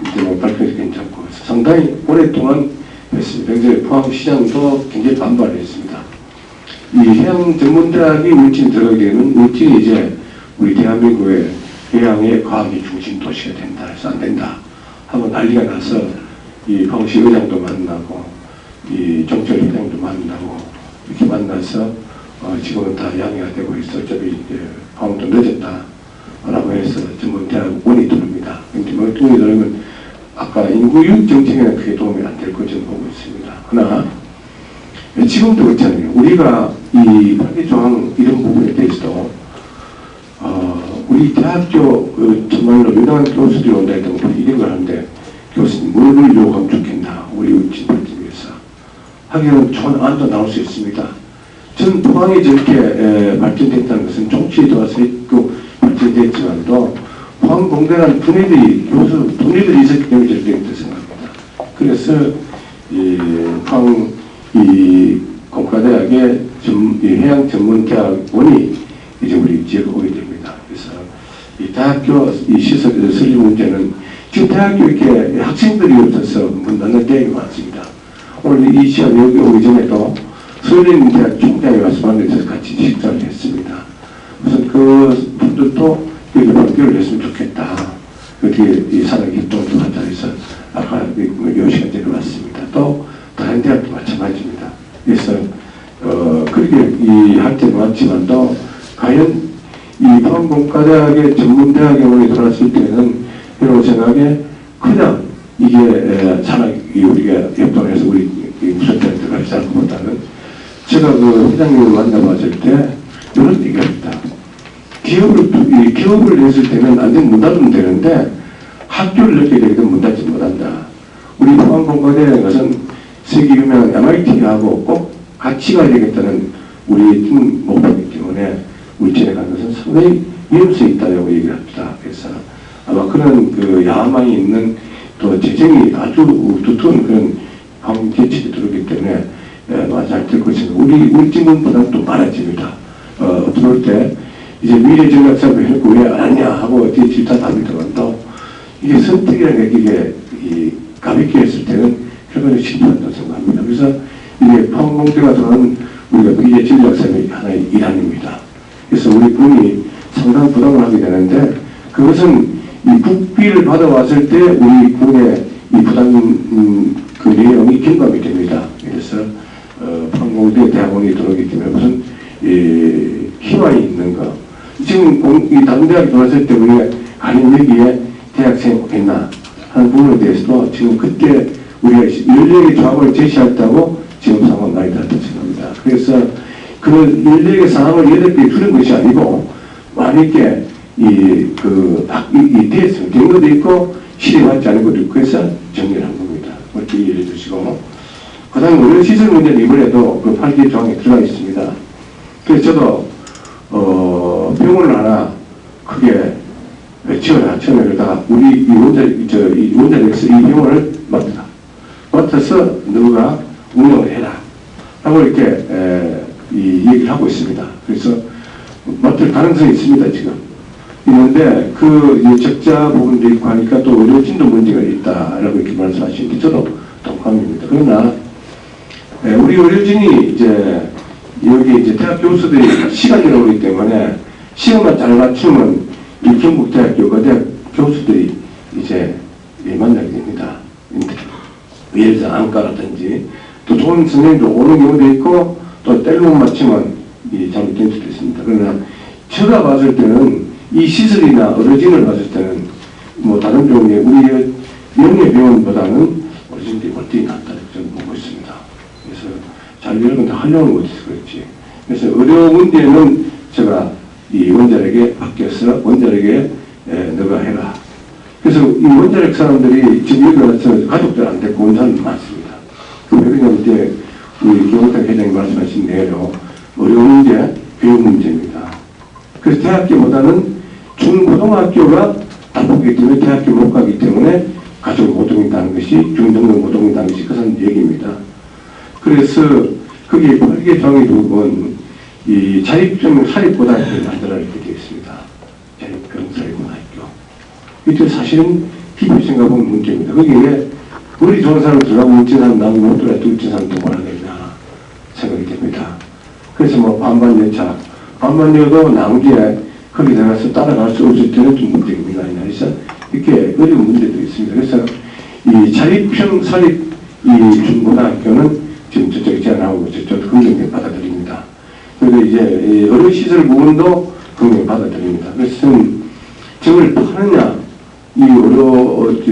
이제 뭐 발표해서 괜찮고 상당히 오랫동안 했습니다. 굉장히 포항시장도 굉장히 반발했습니다. 이 해양전문대학이 울진에 들어가게 되면 울진이 이제 우리 대한민국의 해양의 과학의 중심 도시가 된다 해서 안 된다 하고 난리가 나서 이 포항시 의장도 만나고 이 정철 회장도 만나고 이렇게 만나서 지금은 다 양해가 되고 있어. 어차피 포항도 늦었다 라고 해서 전문대학원이 들어옵니다. 근데 뭐 돈이 들어오면 아까 인구육 정책에는 크게 도움이 안 될 것처럼 보고 있습니다. 그러나 지금도 그렇잖아요. 우리가 이 8개 조항 이런 부분에 대해서도 우리 대학교 정말로 유명한 교수들이 온다 했던 거 이런 걸 하는데 교수님 뭐를 요구하면 좋겠나 우리 울진 발전위해서 하기에는 좋은 안도 나올 수 있습니다. 전 포항이 저렇게 발전됐다는 것은 정치에 들어와서 있고 발전됐지만도 포항공대라는 분위들이 있었기 때문에 저렇게 됐다고 생각합니다. 그래서 이 포항 공과대학의 해양전문대학원이 이제 우리 지역에 오게 됩니다. 그래서 이 대학교 이 시설 설립 문제는 지금 대학교 이렇게 학생들이 없어서 문 닫는 대학이 많습니다. 오늘 이 시간 여기 오기 전에도 서울대학 총장이 와서 만나서 같이 식사를 했습니다. 그래서 그 분들도 여기 발표를 했으면 좋겠다. 어떻게 이 산업 협동도 하자 해서 아까 요 시간 전에 왔습니다. 또 다른 대학도 마찬가지입니다. 그래서 그렇게 할 때는 왔지만도 과연 이 포항공과대학의 전문대학에 들어왔을 때는 여러분 생각에 그냥 이게 산학이 우리가 협동해서 우리 무선대에 들어가지 않은 것보다는 제가 그 회장님을 만나봤을 때 이런 얘기를 합니다. 기업을 했을 때는 완전 문 닫으면 되는데 학교를 넣게 되면 문 닫지 못한다. 우리 포항공과대라는 것은 세계 유명한 MIT하고 꼭 같이 가야 되겠다는 우리의 목표이기 때문에 울진에 가는 것은 상당히 위험성이 있다고 얘기를 합니다. 그래서 아마 그런 그 야망이 있는 또 재정이 아주 두터운 그런 방개체에 들어오기 때문에 잘 될 것입니다. 우리 울진군보다는 또 많아집니다. 들어올 때 이제 미래전략사업을 했고 왜 안 하냐 하고 어떻게 질타합니다만 또 이게 선택이라는 게 이게 이 가볍게 했을 때는 결과적으로 실패한다고 생각합니다. 그래서 이게 파원공대가 들어가는 우리가 미래 전략상의 하나의 일환입니다. 그래서 우리 군이 상당한 부담을 하게 되는데 그것은 이 국비를 받아왔을 때 우리 군의 이 부담 그 내용이 경감이 됩니다. 그래서 파원공대 대학원이 들어오기 때문에 무슨 희망이 있는 거. 지금 이 다른 대학 들어왔을 때 우리가 가령 여기에 대학생 했나 하는 부분에 대해서도 지금 그때 우리가 14개 조합을 제시했다고 지금 상황 많이 다르다고 생각합니다. 그래서 그 14개 상황을 8개 줄인 것이 아니고 만약에 이 대해서 된 것도 있고 실행하지 않은 것도 있고 해서 정리를 한 겁니다. 그렇게 이해해 주시고 그 다음에 의료 시설 문제는 이번에도 그 8개 조항에 들어가 있습니다. 그래서 저도 병원을 하나 크게 지어라. 처음에다가 우리 이 원자력에서 이 병원을 맡아서 너가 운영을 해라. 라고 이렇게 얘기를 하고 있습니다. 그래서 맡을 가능성이 있습니다, 지금. 있는데 그 적자 부분도 있고 하니까 또 의료진도 문제가 있다라고 이렇게 말씀하시는데 저도 동감입니다. 그러나 우리 의료진이 이제 여기 이제 대학 교수들이 시간이 오기 때문에 시간만 잘 맞추면 이 경북대학교 의대학 교수들이 이제 만나게 됩니다. 예를 들어 안과라든지 또 좋은 선생님도 오는 경우도 있고 또 때를 못 맞추면 잘못된 수도 있습니다. 그러나 제가 봤을 때는 이 시설이나 의료진을 봤을 때는 뭐 다른 병원에 우리 영예병원보다는 의료진들이 월등히 낫다고 저는 보고 있습니다. 그래서 잘 이런 건 다 하려고 못해서 그렇지. 그래서 의료 문제는 제가 이 원자력에 바뀌어서 원자력에 너가 해라. 그래서 이 원자력 사람들이 지금 여기 와서 가족들 안 데리고 온 사람이 많습니다. 왜 그러냐면 이제 우리 경호당 회장이 말씀하신 대로 의료 문제, 교육 문제입니다. 그래서 대학교보다는 중고등학교가 답보기 때문에 대학교 못 가기 때문에 가족 못 옮긴다는 것이 중등급 못 옮긴다는 것이 그런 얘기입니다. 그래서 거기에 8개 조항이 부분 이 자립형 사립고등학교를 만들어 이렇게 되어 있습니다. 자립형 사립고등학교. 이때 사실은 깊이 생각해보면 문제입니다. 거기에 머리 좋은 사람 들어가고 울진 사람 나오고 못 들어가도 울진 사람 또 뭐하겠나 생각이 됩니다. 그래서 뭐 반반여차, 반반여도 나온 뒤에 거기 들어가서 따라갈 수 없을 때는 좀 문제입니다. 그래서 이렇게 어려운 문제도 있습니다. 그래서 이 자립형 사립 이 중고등학교는 지금 저쪽에 제안하고 저쪽 긍정적으로 받아들입니다. 그리고 이제 의료시설 부분도 긍정적으로 받아들입니다. 그래서 저걸 파느냐, 이 우리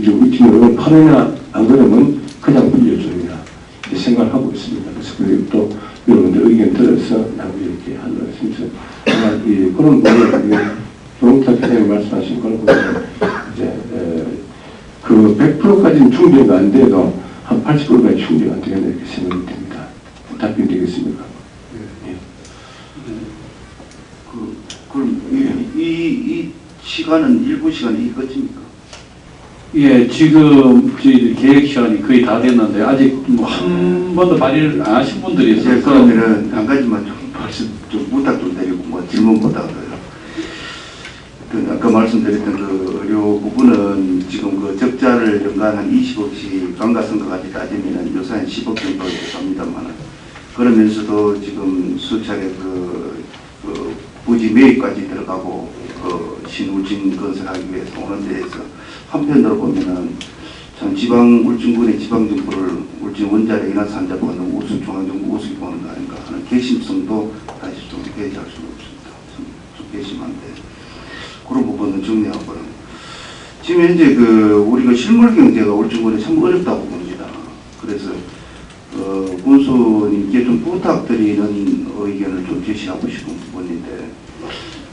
팀 의료를 파느냐, 안 그러면 그냥 빌려줍니다. 이렇게 생각하고 있습니다. 그래서 그리고 또 여러분들 의견 들어서 나중에 이렇게 하려고 했습니다. 그런 부분을 조홍탁 회장님 말씀하신 그런 부분은 이제 그 100%까지는 충족이 안 돼도 한 80%까지 충족이 안 되겠네 이렇게 생각이 됩니다. 답변 되겠습니까? 그럼 이 시간은 일부 시간이 끝입니까? 예, 지금 저희들 계획 시간이 거의 다 됐는데 아직 뭐 한 번도 발의를 안 하신 분들이 있어서 그러면은 한 가지만 좀 부탁 좀 드리고 뭐 질문보다도요. 아까 말씀드렸던 그 의료 부분은 지금 그 적자를 연간 한 20억씩 감가상각까지 따지면 요새 한 10억 정도 됩니다만 그러면서도 지금 수차례 그 부지 매입까지 들어가고 그 신울진 건설하기 위해서 오는 데에서 한편으로 보면은 참 지방 울진군의 지방 정부를 울진 원자력이나 산자부가 너무 우수 중앙정부 우습게 보는 거 아닌가 하는 개심성도 다시 좀 배제할 수는 없습니다. 좀 개심한데 그런 부분은 정리하고요. 지금 현재 우리가 실물 경제가 울진군에 참 어렵다고 봅니다. 그래서 군수님께 좀 부탁드리는 의견을 좀 제시하고 싶은 부분인데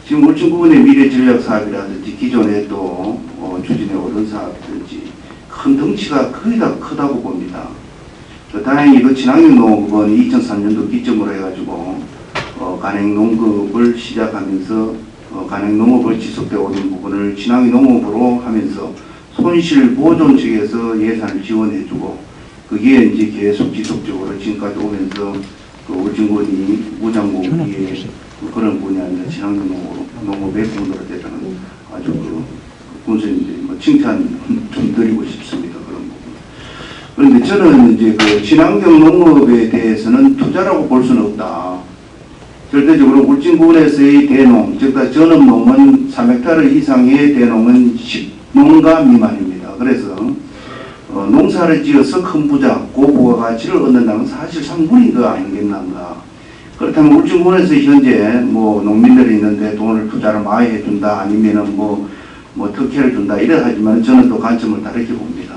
지금 울진군의 미래 전략 사업이라든지 기존에 또 추진해 오던 사업이든지 큰 덩치가 거의 다 크다고 봅니다. 다행히 그 친환경 농업은 2003년도 기점으로 해가지고 간행농업을 시작하면서 간행농업을 지속되어 오는 부분을 친환경 농업으로 하면서 손실 보존 측에서 예산을 지원해주고 그게 이제 계속 지속적으로 지금까지 오면서 울진군이 무장무기의 그런 분야입니다. 친환경 농업의 분으로 되는 아주 군수님들이 칭찬 좀 드리고 싶습니다. 그런 부분. 그런데 저는 이제 그 친환경 농업에 대해서는 투자라고 볼 수는 없다. 절대적으로 울진군에서의 대농, 즉 전업농은 3헥타르 이상의 대농은 10농가 미만입니다. 그래서 농사를 지어서 큰 부자, 고부가가치를 얻는다는 사실 상물인 거 아니겠는가. 그렇다면 울진군에서 현재 뭐 농민들이 있는데 돈을 투자를 많이 해준다, 아니면은 뭐 특혜를 준다 이래 하지만 저는 또 관점을 다르게 봅니다.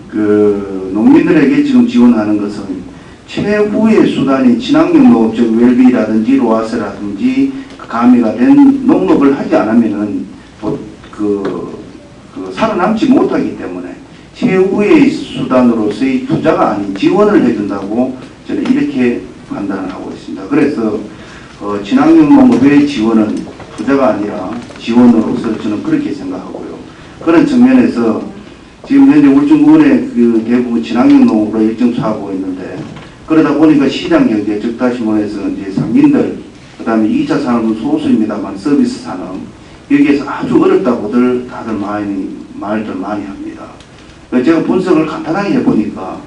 그 농민들에게 지금 지원하는 것은 최후의 수단인 친환경 농업, 즉 웰비라든지 로아스라든지 가미가 된 농업을 하지 않으면은 살아남지 못하기 때문에 최후의 수단으로서의 투자가 아닌 지원을 해준다고 저는 이렇게 판단을 하고 있습니다. 그래서 친환경 농업의 지원은 투자가 아니라 지원으로서 저는 그렇게 생각하고요. 그런 측면에서 지금 현재 울진군의 그 대부분 친환경 농업으로 일정 수하고 있는데, 그러다 보니까 시장 경제, 즉 다시 말해서 이제 상인들, 그 다음에 2차 산업은 소수입니다만 서비스 산업, 여기에서 아주 어렵다고들 다들 말들 많이 합니다. 제가 분석을 간단하게 해보니까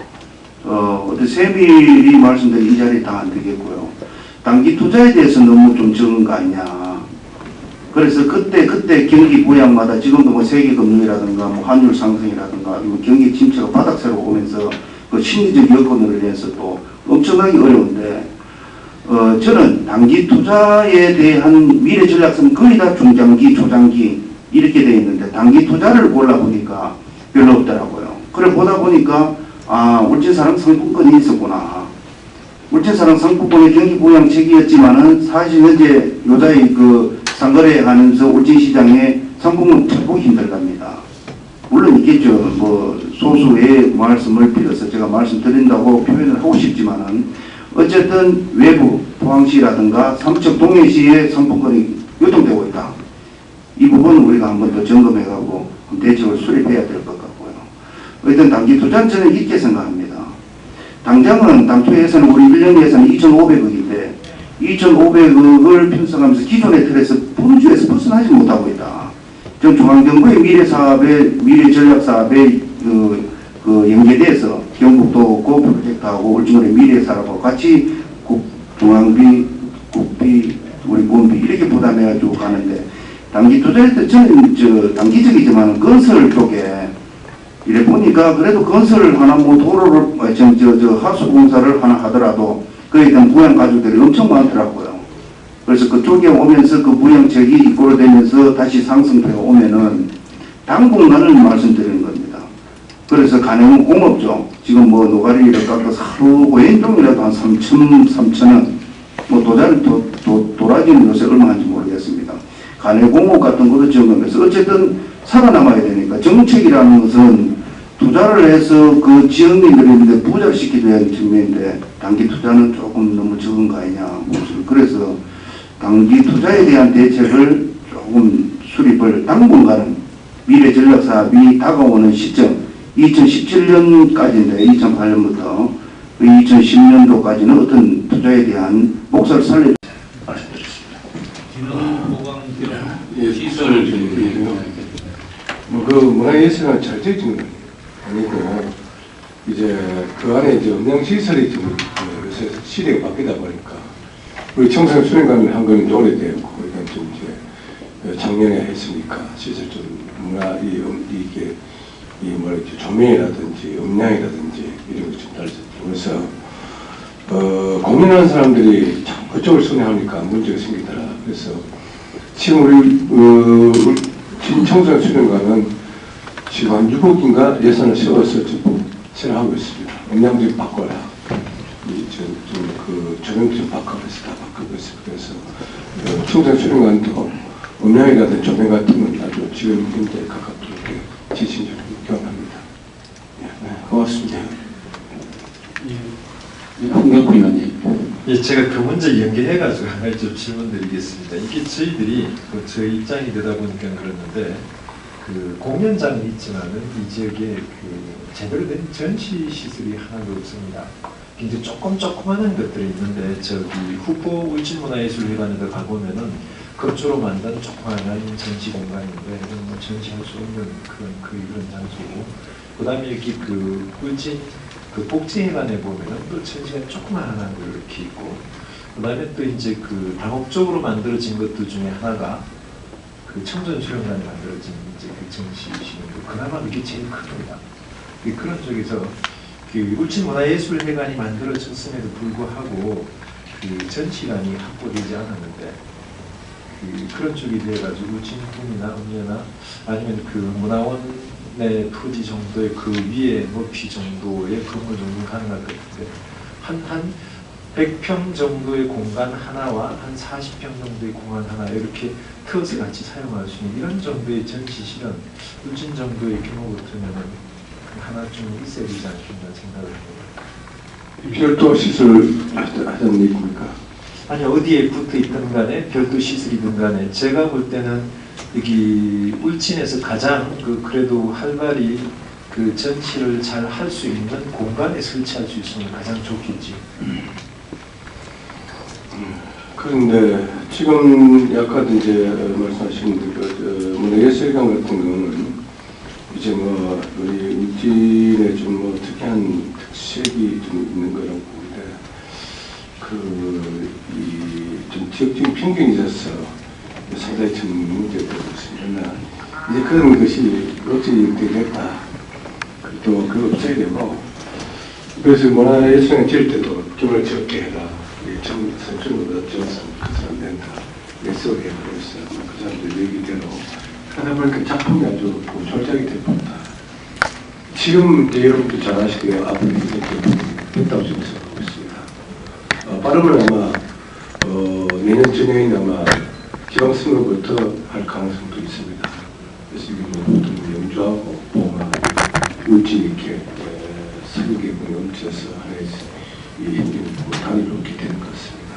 세밀히 말씀드린 이 자리에 다 안 되겠고요. 단기 투자에 대해서 너무 좀 적은 거 아니냐. 그래서 그때 경기 부양마다 지금도 뭐 세계금융이라든가 뭐 환율 상승이라든가 경기 침체가 바닥세로 오면서 그 심리적 여건으로 인해서 또 엄청나게 어려운데, 저는 단기 투자에 대한 미래 전략서는 거의 다 중장기, 초장기 이렇게 되어 있는데 단기 투자를 골라보니까 별로 없더라고요. 그래 보다 보니까 울진사랑 상품권이 있었구나. 울진사랑 상품권의 경기 부양책이었지만은 사실 현재 요자의 그 상거래하면서 울진시장에 상품은 찾고 힘들답니다. 물론 있겠죠. 뭐 소수의 말씀을 빌어서 제가 말씀드린다고 표현을 하고 싶지만은 어쨌든 외부 포항시라든가 삼척 동해시의 상품권이 유통되고 있다. 이 부분은 우리가 한번 더 점검해가고 대책을 수립해야 될 것 같고요. 어쨌든 단기 투자는 저는 이렇게 생각합니다. 당장은 당초 예산은 우리 1년 예산은 2,500억인데 2,500억을 편성하면서 기존의 틀에서 분주에서 벗어나지 못하고 있다. 전 중앙정부의 미래 전략 사업에 연계돼서 경북도 없고 프로젝트하고 울진군의 미래 사업하고 같이 중앙비, 국비, 우리 군비 이렇게 부담해가지고 가는데, 단기 투자할 때 저는 단기적이지만 건설 쪽에 이래 보니까 그래도 건설을 하나 뭐 도로를 하수 공사를 하나 하더라도 그에 대한 부양 가족들이 엄청 많더라고요. 그래서 그쪽에 오면서 그 부양책이 입고되면서 다시 상승세가 오면은 당분간은 말씀드리는 겁니다. 그래서 가능한 공업종 지금 뭐 노가리를 깎아서 하루 왼종이라도 한 3,000원 뭐 도라지는 요새 얼마 한지 모르겠습니다. 가내공업 같은 것도 적용해서 어쨌든 살아남아야 되니까 정책이라는 것은 투자를 해서 그 지역민들인데 부자를 시켜줘야 하는 측면인데 단기 투자는 조금 너무 적은 거 아니냐. 그래서 단기 투자에 대한 대책을 조금 수립을 당분간은 미래 전략 사업이 다가오는 시점 2017년까지인데 2008년부터 2010년도까지는 어떤 투자에 대한 목소리를 살려 말씀드렸습니다. 시설 그 문화예술은 절대적인 건 아니고 이제 그 안에 이제 음향시설이 지금 요새 시대가 바뀌다 보니까 우리 청소년 수련관을 한 건 오래되었고 그러니까 좀 이제 작년에 했으니까 시설 좀 이게 조명이라든지 음량이라든지 이런 거 좀 달라졌죠. 그래서 고민하는 사람들이 자꾸 그쪽을 선회하니까 문제가 생기더라. 그래서 지금 우리 청소년 수련관은 지금 한 6억인가 예산을 세워서 지금 실행하고 있습니다. 음량 좀 바꿔라. 그 조명 좀 바꿔서 다 바꾸고 있어요. 그래서 청소년 수련관도 음량이라든지 조명 같은 건 아주 지금 현재 가깝게 지신적으로 경험합니다. 네, 고맙습니다. 홍경구 의원님. 예, 제가 그 문제 연계해가지고 하나 좀 질문드리겠습니다. 이게 저희들이 저희 입장이 되다 보니까 그랬는데 그 공연장은 있지만은 이 지역에 그 제대로 된 전시 시설이 하나도 없습니다. 굉장히 조그만한 것들이 있는데 저기 후보 울진문화예술회관에 가보면은 급조로 만든 조그마한 전시 공간인데 뭐 전시할 수 없는 그런 장소고, 그다음에 여기 그 울진 그 복지회관에 보면은 또 전시가 조그마한 하나 이렇게 있고, 그다음에 또 이제 그 다목적으로 만들어진 것들 중에 하나가 그 청전 수련관에 만들어진 이제 그 전시실인데, 그나마 이게 제일 큽니다. 그런 쪽에서 그 울진문화예술회관이 만들어졌음에도 불구하고 그 전시관이 확보되지 않았는데, 그런 쪽이 돼가지고 울진군이나 음녀나 아니면 그 문화원의 토지 정도의 그 위에 높이 정도의 건물 정도 가능할 것 같은데, 한 100평 정도의 공간 하나와 한 40평 정도의 공간 하나 이렇게 트어서 같이 사용할 수 있는 이런 정도의 전시실은 울진 정도의 규모 같으면은 하나 좀 있어야 되지 않겠나 생각을 합니다. 별도 시설 하자는 얘기입니까? 아니, 어디에 붙어 있든 간에 별도 시설이든 간에 제가 볼 때는 여기 울진에서 가장 그래도 활발히 그 전시를 잘 할 수 있는 공간에 설치할 수 있으면 가장 좋겠지. 그런데 지금 약간 이제 말씀하신 그 문화예술관 같은 경우는 이제 뭐 우리 울진에 좀 뭐 특이한 특색이 좀 있는 거라고 보는데, 좀 지역적인 편견이 있어서 상당히 좀 문제가 되고 있습니다. 이제 그런 것이 억제되겠다. 또 그거 없어야 되고, 그래서 문화예술관 지을 때도 규모를 적게 해라. 선출보다 정상 그 사람 된다. 예술에 그래서 그 사람들 얘기대로 하다 보니까 작품이 아주 졸작이 됩니다. 지금 이제 여러분도 잘 아시고요. 앞으로 이렇게 됐다고 지금 생각하고 있습니다. 빠르면 아마 내년 전에는 아마 지방선거부터 할 가능성도 있습니다. 그래서 지금 보통 영주하고 봉화, 울진 이렇게 서울계 뭉쳐서 하나의 단위로 이렇게 되는 것 같습니다.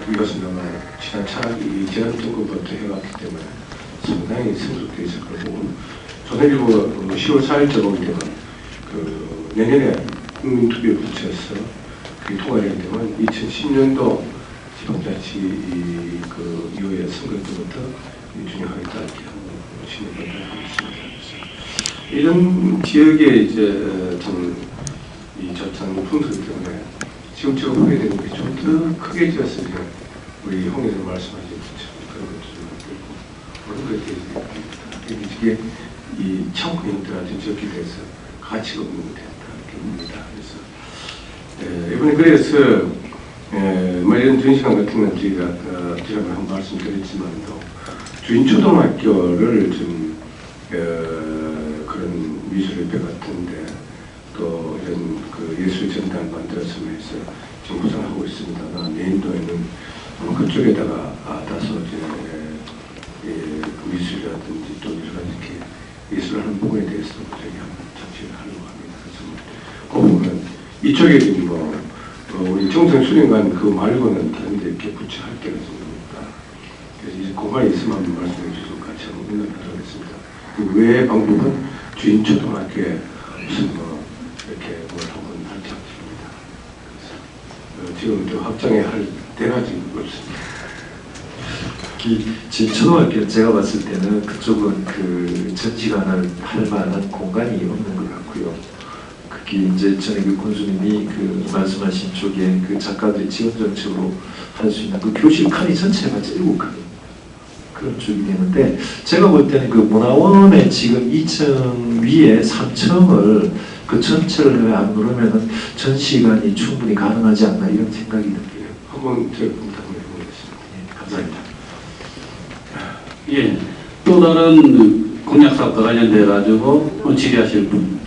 이것은 아마 지난 차기 이전 정권부터 해왔기 때문에 상당히 성숙되어 있을 거고, 조선일보 10월 4일자 보게 되면 내년에 국민투표에 붙여서 통과되게 되면 2010년도 지방자치 이후에 선거 때부터 준영하겠다 이렇게 진행을 하고 있습니다. 이런 지역에 이제 이 저탄 풍수기 때문에 지금처럼 하게 되는 게 좀 더 크게 지었을 때 우리 홍의장 말씀하신 그런 것도 좀 있고, 그런 것에 대해서 이게 이 창구 형태가 지역에 대해서 가치가 없는 것 같다. 그래서 이번에 그래서 이런 전시관 같은 건 저희가 한번 말씀드렸지만도 주인초등학교를 좀 그런 미술협회 같은데 또 이런 예술 전단 만들어서면서 지금 구성하고 있습니다. 내년도에는 그쪽에다가 다소 미술이라든지 또 여러 가지 이렇게 예술하는 부분에 대해서 저희 한번 참여를 하려고 합니다. 그래서 그 부분은 이쪽에 지금 우리 정성수련관 그 말고는 다른 데 이렇게 부처할 게가 있습니다. 그래서 이제 그만 있으면 한번 말씀해 주시고 같이 한번 연락하도록 하겠습니다. 그 외의 방법은 주인초등학교에 무슨 이렇게 뭘 한번 할지 않습니다. 그래서 지금 좀 확장해 할 때가 지금 없습니다. 지금 초등학교 제가 봤을 때는 그쪽은 그 전시관을 할 만한 공간이 없는 것 같고요. 그게 이제 전에 그 군수님이 그 말씀하신 쪽에 그 작가들이 지원 정책으로 할 수 있는 그 교실 칸이 전체가 7칸 그런 쪽이 되는데, 제가 볼 때는 그 문화원의 지금 2층 위에 3층을 그 전체를 왜 안 누르면은 전시관이 충분히 가능하지 않나 이런 생각이 듭니다. 한번 제가 한번 해보겠습니다. 예, 감사합니다. 예, 또 다른 공약사업과 관련돼 가지고 질의하실 분.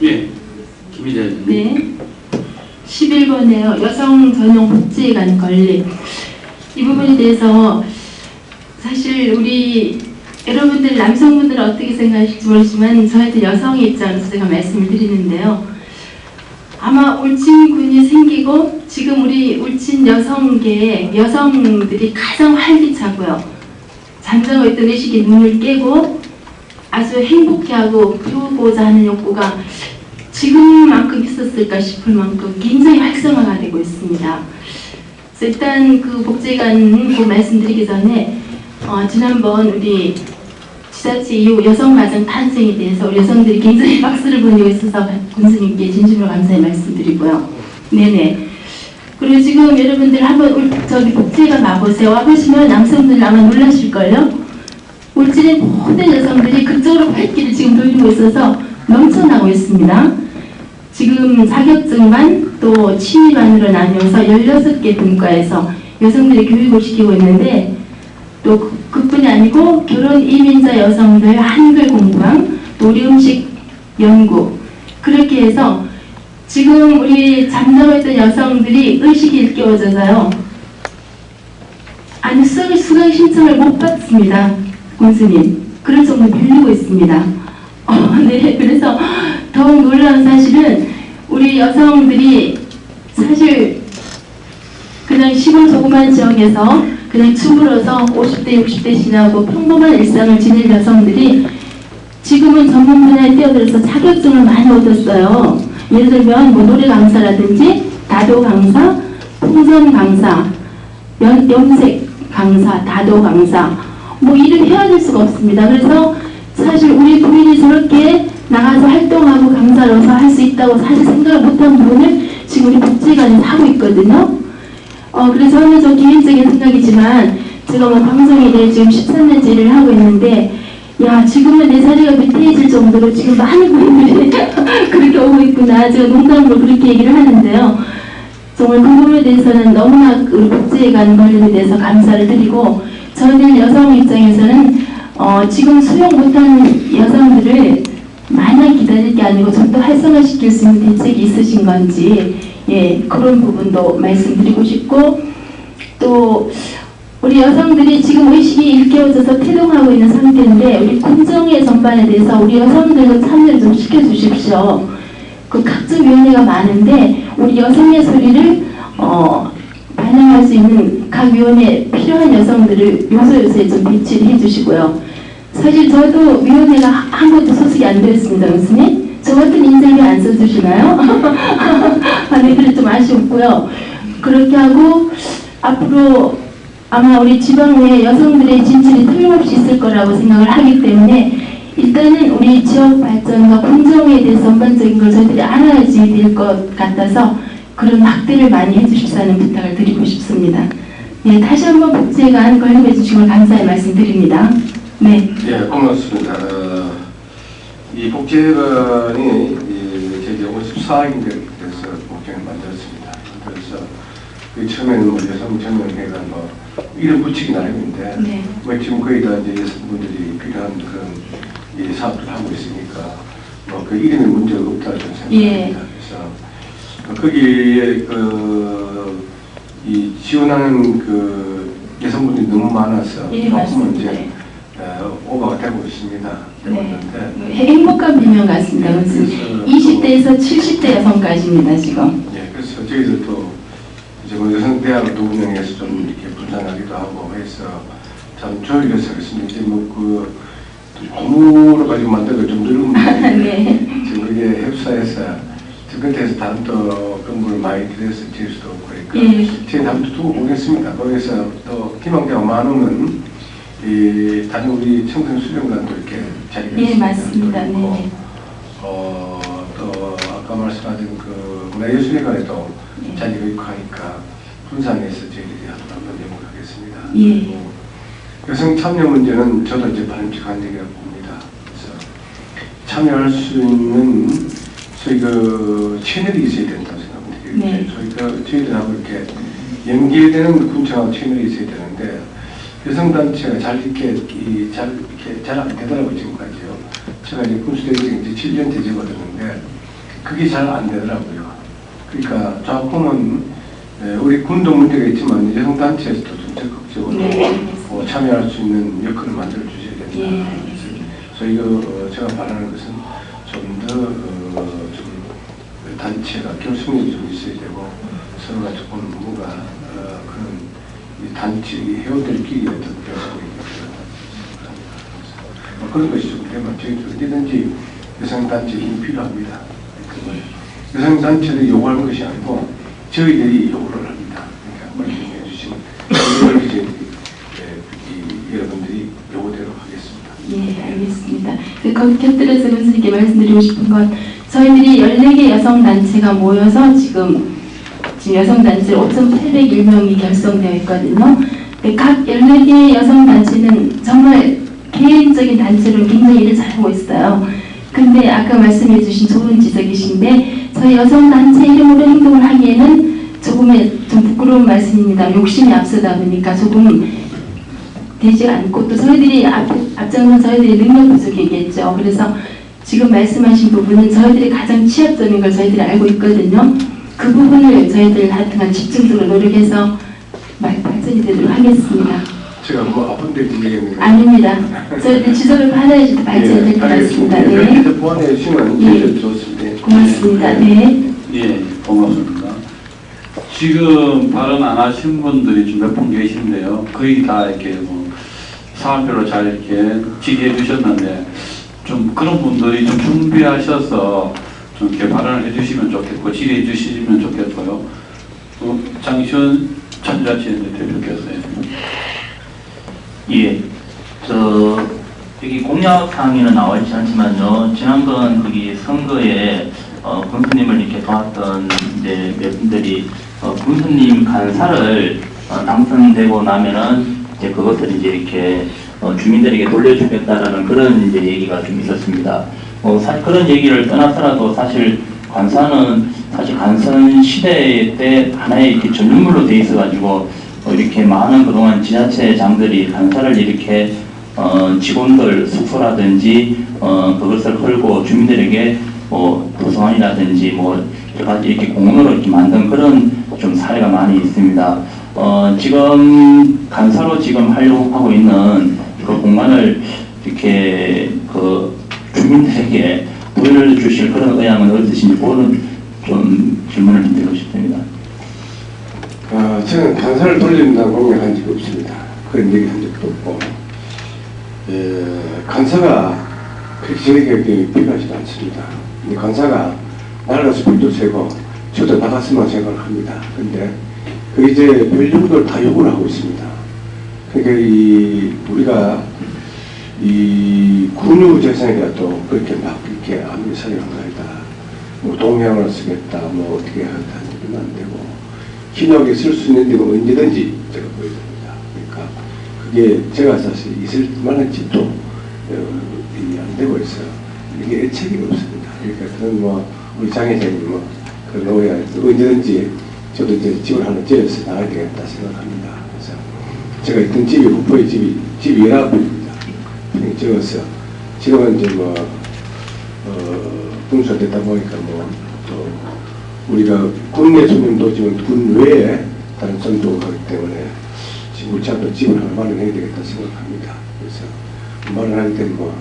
예, 김희재. 네. 11번에요. 여성 전용 복지관 건립. 이 부분에 대해서 사실 우리 여러분들 남성분들은 어떻게 생각하실지 모르지만 저희도 여성의 입장에서 제가 말씀을 드리는데요. 아마 울진군이 생기고 지금 우리 울진 여성계의 여성들이 가장 활기차고요. 잠자고 있던 의식이 눈을 깨고 아주 행복해하고 배우고자 하는 욕구가 지금만큼 있었을까 싶을 만큼 굉장히 활성화가 되고 있습니다. 그래서 일단 그 복지관 그 말씀드리기 전에 지난번 우리 지자체 이후 여성가정 탄생에 대해서 우리 여성들이 굉장히 박수를 보내고 있어서 군수님께 진심으로 감사의 말씀드리고요. 네네. 그리고 지금 여러분들 한번 저기 복지관 와보세요. 와보시면 남성들 아마 놀라실걸요. 울진의 모든 여성들이 그쪽으로 발길을 지금 돌리고 있어서 넘쳐나고 있습니다. 지금 자격증반 또 취미반으로 나뉘어서 16개 분과에서 여성들이 교육을 시키고 있는데 또 그뿐이 아니고 결혼 이민자 여성들 한글 공부랑 또 우리 음식 연구 그렇게 해서 지금 우리 잠잠했던 여성들이 의식이 일깨워져서요. 아니 수강 신청을 못 받습니다. 군수님. 그럴 정도로 밀리고 있습니다. 네, 그래서 더욱 놀라운 사실은 우리 여성들이 사실 그냥 시골 조그만 지역에서 그냥 주물어서 50대, 60대 지나고 평범한 일상을 지낼 여성들이 지금은 전문 분야에 뛰어들어서 자격증을 많이 얻었어요. 예를 들면 뭐 노래 강사라든지 다도 강사, 풍선 강사, 염색 강사, 다도 강사 뭐 이름 헤아릴 수가 없습니다. 그래서 사실 우리 부인이 저렇게 나가서 활동하고 강사로서 할 수 있다고 사실 생각을 못한 부분을 지금 우리 복지관에서 하고 있거든요. 그래서 저는 저 개인적인 생각이지만 제가 뭐 방송에 대해 지금 13년째 일을 하고 있는데 야 지금은 내 자리가 밑에질 정도로 지금 많은 분들이 그렇게 오고 있구나. 제가 농담으로 그렇게 얘기를 하는데요. 정말 그 부분에 대해서는 너무나 우리 복지관 관련에 대해서 감사를 드리고 저는 여성 입장에서는 지금 수용 못한 여성들을 마냥 기다릴 게 아니고 좀 더 활성화시킬 수 있는 대책이 있으신 건지 예 그런 부분도 말씀드리고 싶고 또 우리 여성들이 지금 의식이 일깨워져서 태동하고 있는 상태인데 우리 군정의 전반에 대해서 우리 여성들도 참여를 좀 시켜주십시오. 그 각종 위원회가 많은데 우리 여성의 소리를 반영할 수 있는 각 위원회 필요한 여성들을 요소요소에 좀 배치를 해주시고요. 사실 저도 위원회가 한 번도 소속이 안 되었습니다. 교수님. 저 같은 인생을 안 써주시나요? 네, 그래 좀 아쉽고요. 그렇게 하고 앞으로 아마 우리 지방에 여성들의 진출이 틀림없이 있을 거라고 생각을 하기 때문에 일단은 우리 지역 발전과 군정에 대해서 전반적인 걸 저희들이 알아야지 될 것 같아서 그런 확대를 많이 해주십사는 부탁을 드리고 싶습니다. 예, 다시 한번 복지관 관리해 주신 걸 감사의 말씀드립니다. 네. 예, 고맙습니다. 이 복지관이 저희 54학인들 그래서 복지관을 만들었습니다. 그래서 그 처음에는 뭐 여성 전용회관 뭐 이름 붙이기 나름인데 네. 뭐 지금 거의 다 이제 여성분들이 필요한 그런 이 사업들을 하고 있으니까 뭐 그 이름에 문제가 없다고 저는 생각합니다. 예. 그래서 거기에 이 지원하는 그 여성분들이 너무 많아서 예, 조금은 이제 오버가 되고 있습니다. 네. 행복한 비명 같습니다. 20대에서 70대 여성까지입니다, 지금. 예, 그래서 저희들도 이제 뭐 여성대학을 또 운영해서 좀 이렇게 분산하기도 하고 해서 참 조율해서 그렇습니다. 이제 뭐 그 고무를 가지고 만들고 좀 늙은 분들이 네. 지금 그게 협사해서 저 끝에서 다른 또 건물을 많이 들여서 지을 수도 없고 그러니까 예. 저희 다음부터 두고 보겠습니다. 거기서 또 희망대가 많으면 이 단위 우리 청소년 수련관도 이렇게 자리가 예, 있습니다. 맞습니다. 네. 또 아까 말씀하신 그 문화예술회관에도 자리가 있고 하니까 분산해서 저희들이 한번 연구하겠습니다. 예. 여성 참여 문제는 저도 이제 바람직한 얘기라고 봅니다. 그래서 참여할 수 있는 저희 그 채널이 있어야 된다고 생각합니다. 네. 저희들하고 이렇게 연계되는 군청하고 채널이 있어야 되는데 여성단체가 잘 안 되더라고요, 지금까지요. 제가 이제 군수대회장 이제 7년째 적어줬는데, 그게 잘 안 되더라고요. 그러니까 조금은, 우리 군도 문제가 있지만, 여성단체에서도 좀 적극적으로 참여할 수 있는 여건을 만들어 주셔야 된다. 그래서 이거, 제가 바라는 것은 좀 더, 단체가 결속력이 좀 있어야 되고, 서로가 조금 뭔가, 그런 이 단체, 이 회원들끼리 어떤 결속력이 그런 것이 좀 되면 저희도 언제든지 여성단체 힘이 필요합니다. 거예요. 여성단체들이 요구하는 것이 아니고 저희들이 요구를 합니다. 그러니까 말씀해 주시면 저희들이 여러분들이 요구대로 하겠습니다. 예, 알겠습니다. 거기 곁들여서 교수님께 말씀드리고 싶은 건 저희들이 14개 여성단체가 모여서 지금 여성단체 5,801명이 결성되어 있거든요. 각 14개의 여성단체는 정말 개인적인 단체로 굉장히 일을 잘하고 있어요. 근데 아까 말씀해 주신 좋은 지적이신데 저희 여성단체 이름으로 행동을 하기에는 조금의 좀 부끄러운 말씀입니다. 욕심이 앞서다 보니까 조금 되지 않고 또 저희들이 앞장서는 저희들이 능력 부족이겠죠. 그래서 지금 말씀하신 부분은 저희들이 가장 취약점인 걸 저희들이 알고 있거든요. 그 부분을 저희들 하여튼 집중적으로 노력해서 발전이 되도록 하겠습니다. 제가 뭐 아픈데 얘기했는데 아닙니다. 저희들 지적을 받아야지 발전이 될 것 같습니다. 네. 보완해 주시면 예. 좋습니다. 고맙습니다. 네. 예, 고맙습니다. 지금 발언 안 하신 분들이 좀 몇 분 계신데요. 거의 다 이렇게 뭐 사안별로 잘 이렇게 질의해 주셨는데 좀 그런 분들이 좀 준비하셔서 좀 이렇게 발언을 해주시면 좋겠고 질의해 주시면 좋겠고요. 장시현 전자체연대 대표께서요. 예, 여기 공약사항에는 나와 있지 않지만요. 지난번 거기 선거에 군수님을 이렇게 도왔던 이제 몇 분들이 군수님 간사를 당선되고 나면은 이제 그것을 이제 이렇게 주민들에게 돌려주겠다라는 그런 이제 얘기가 좀 있었습니다. 사실 그런 얘기를 떠나서라도 사실 간사는 사실 간선 시대 때 하나의 이렇게 전유물로 돼 있어가지고 이렇게 많은 그동안 지자체장들이 간사를 이렇게 직원들 숙소라든지 그것을 헐고 주민들에게 뭐 도서관이라든지 뭐 여러 가지 이렇게 공원으로 이렇게 만든 그런 좀 사례가 많이 있습니다. 지금 간사로 지금 하려고 하고 있는 그 공간을 이렇게 그 주민들에게 돌려주실 그런 의향은 어떠신지 그거는 좀 질문을 좀 드리고 싶습니다. 저는 간사를 돌린다고 공약한 적이 없습니다. 그런 얘기 한 적도 없고 간사가 그렇게 저에게 필요하지 않습니다. 간사가 나라에서 별도 세고 저도 나갔으면 생각을 합니다. 근데 그 이제 별 요구를 다 요구를 하고 있습니다. 그러니까 우리가 이 군유 재산이라도 그렇게 막 이렇게 아무리 사용한 거 아니다. 뭐 동양을 쓰겠다, 뭐 어떻게 한다, 이러면 안 되고 기록에 쓸 수 있는 데가 언제든지 제가 보여줍니다. 그러니까 그게 제가 사실 있을 만한 집도 안 되고 있어요. 이게 애착이 없습니다. 그러니까 그런 뭐 우리 장 회장님 뭐 그런 노래 언제든지 저도 이제 집을 하나 지어서 나가야 되겠다 생각합니다. 그래서 제가 있던 집이 후포의 집이 연합입니다. 지어서 지금은 이제 뭐 분수되다 보니까 뭐 또 우리가 국내 손님도 지금 군 외에 다른 선도가 하기 때문에 지금 우리 집도 집을 하나 마련해야 되겠다 생각합니다. 그래서 마련할 때는 뭐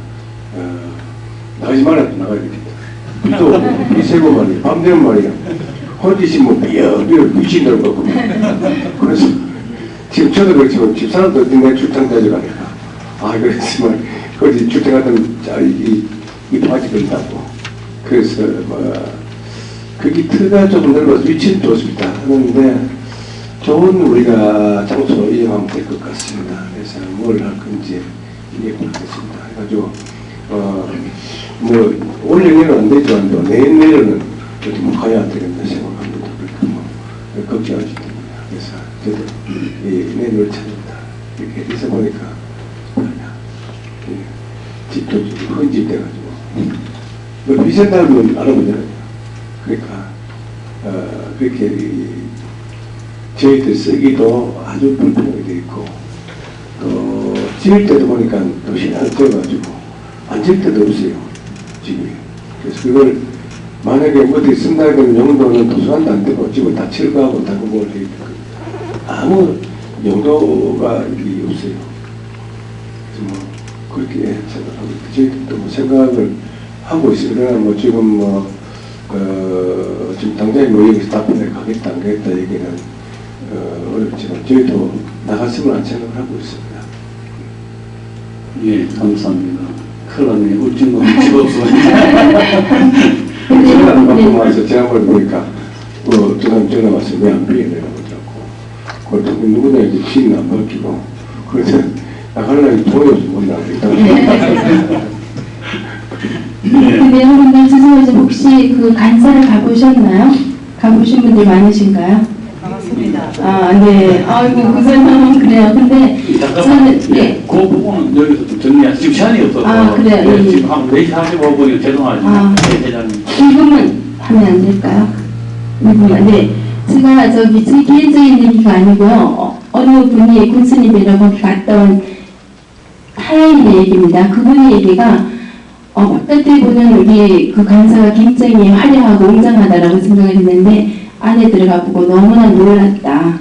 나가지 말아도 나가야 되겠다. 또 이 세고 말이야 밤 되면 말이야 혼자시 뭐 삐어삐어 빛이 넓고 그래서 지금 저도 그렇지만 집사람도 내 출장자리가 아니라 그랬지만 거기 주택하던 이 바지 걸린다고. 그래서 거기 트가 조금 넓어서 위치는 좋습니다. 그런데 좋은 우리가 장소로 이용하면 될 것 같습니다. 그래서 뭘 할 건지 얘기를 하겠습니다. 해가지고 뭐 올 내년은 안 되지만 내년은 어디 뭐 가야 안 되겠다 생각합니다. 그러니까 뭐 걱정하지 됩니다. 그래서 저도 내년을 찾는다. 이렇게 해서 보니까 집도 헌집 돼가지고 뭐 비싼다면 알아보잖아요. 그러니까 그렇게 저희들 쓰기도 아주 불편하게 돼 있고 또 지을 때도 보니까 도시락이 떠가지고 안 지을 때도 없어요. 집이. 그래서 그걸 만약에 어디 쓴다는 용도는 도서관도 안 되고 집을 다 철거하고 다그걸 돼 있고 아무 용도가 이게 없어요. 그래서 뭐 그렇게 생각합니다. 저희들도 뭐 생각을 하고 있어요. 그러나 뭐 지금 뭐 지금 당장에 뭐 여기서 답변을 가겠다 안 가겠다 얘기는 어렵지만 저희도 나갔으면 한 생각을 하고 있습니다. 예, 감사합니다. 큰일 났네. 울진군 집없어. 전화 한 네. 번 와서 전화번호 보니까 저 사람 전화 왔어요. 왜 안 비행해라고 자꾸. 그것도 누구냐 이제 피는 안 바뀌고 그래서 나가려니 돈이 없어 못 나가니까. 근데 여러분들 죄송하지만 혹시 그 간사를 가보셨나요? 가보신 분들 많으신가요? 반갑습니다. 아, 네. 아이고, 그 사람은 그래요. 근데 저는, 네. 그 부분은 여기서 좀 정리하세요. 지금 시간이 없어서. 아, 그래요? 네, 예. 지금 한 4시 45분이 죄송하지만. 아. 네, 대장님. 1분만 하면 안 될까요? 1분만. 네. 제가 저기 제 개인적인 얘기가 아니고요. 어느 분이 군수님이랑 거기 갔다 온 타인의 얘기입니다. 그분의 얘기가 바깥에 보는 우리 그 간사가 굉장히 화려하고 웅장하다라고 생각을 했는데 안에 들어가 보고 너무나 놀랐다.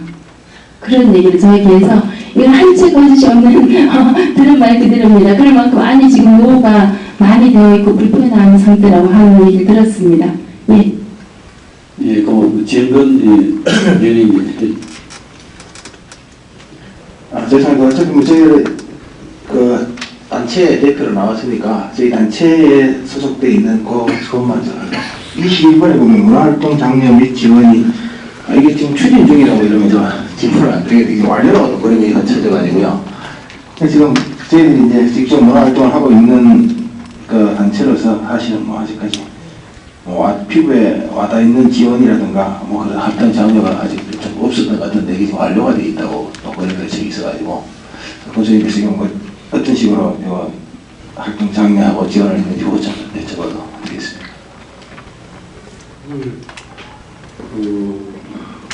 그런 얘기를 저에게 해서 이건 한치 거짓이 없는 들은 말 그대로입니다. 그럴 만큼 안에 지금 노후가 많이 되어 있고 불편한 상태라고 하는 얘기를 들었습니다. 예. 예, 그 지은건 위원님. 죄송합니다. 어차피 뭐 저희 그 단체 대표로 나왔으니까 저희 단체에 소속되어 있는 그것만 22번에 보면 문화활동 장려 및 지원이 이게 지금 추진 중이라고 이러면서 지원을 안 되게 되게 완료라고 그런 얘기가 쳐져가지고요. 지금 저희들이 이제 직접 문화활동을 하고 있는 그 단체로서 사실은 뭐 아직까지 피부에 와닿아 있는 지원이라든가 뭐 그런 활동 장려가 아직 좀 없었던 것 같은데 이게 지금 완료가 되어 있다고 또 그런 것이 있어가지고 교수님께서 지금 뭐 어떤 식으로 활동 장려하고 지원을 했는지 그것 좀 여쭤봐도 되겠습니다.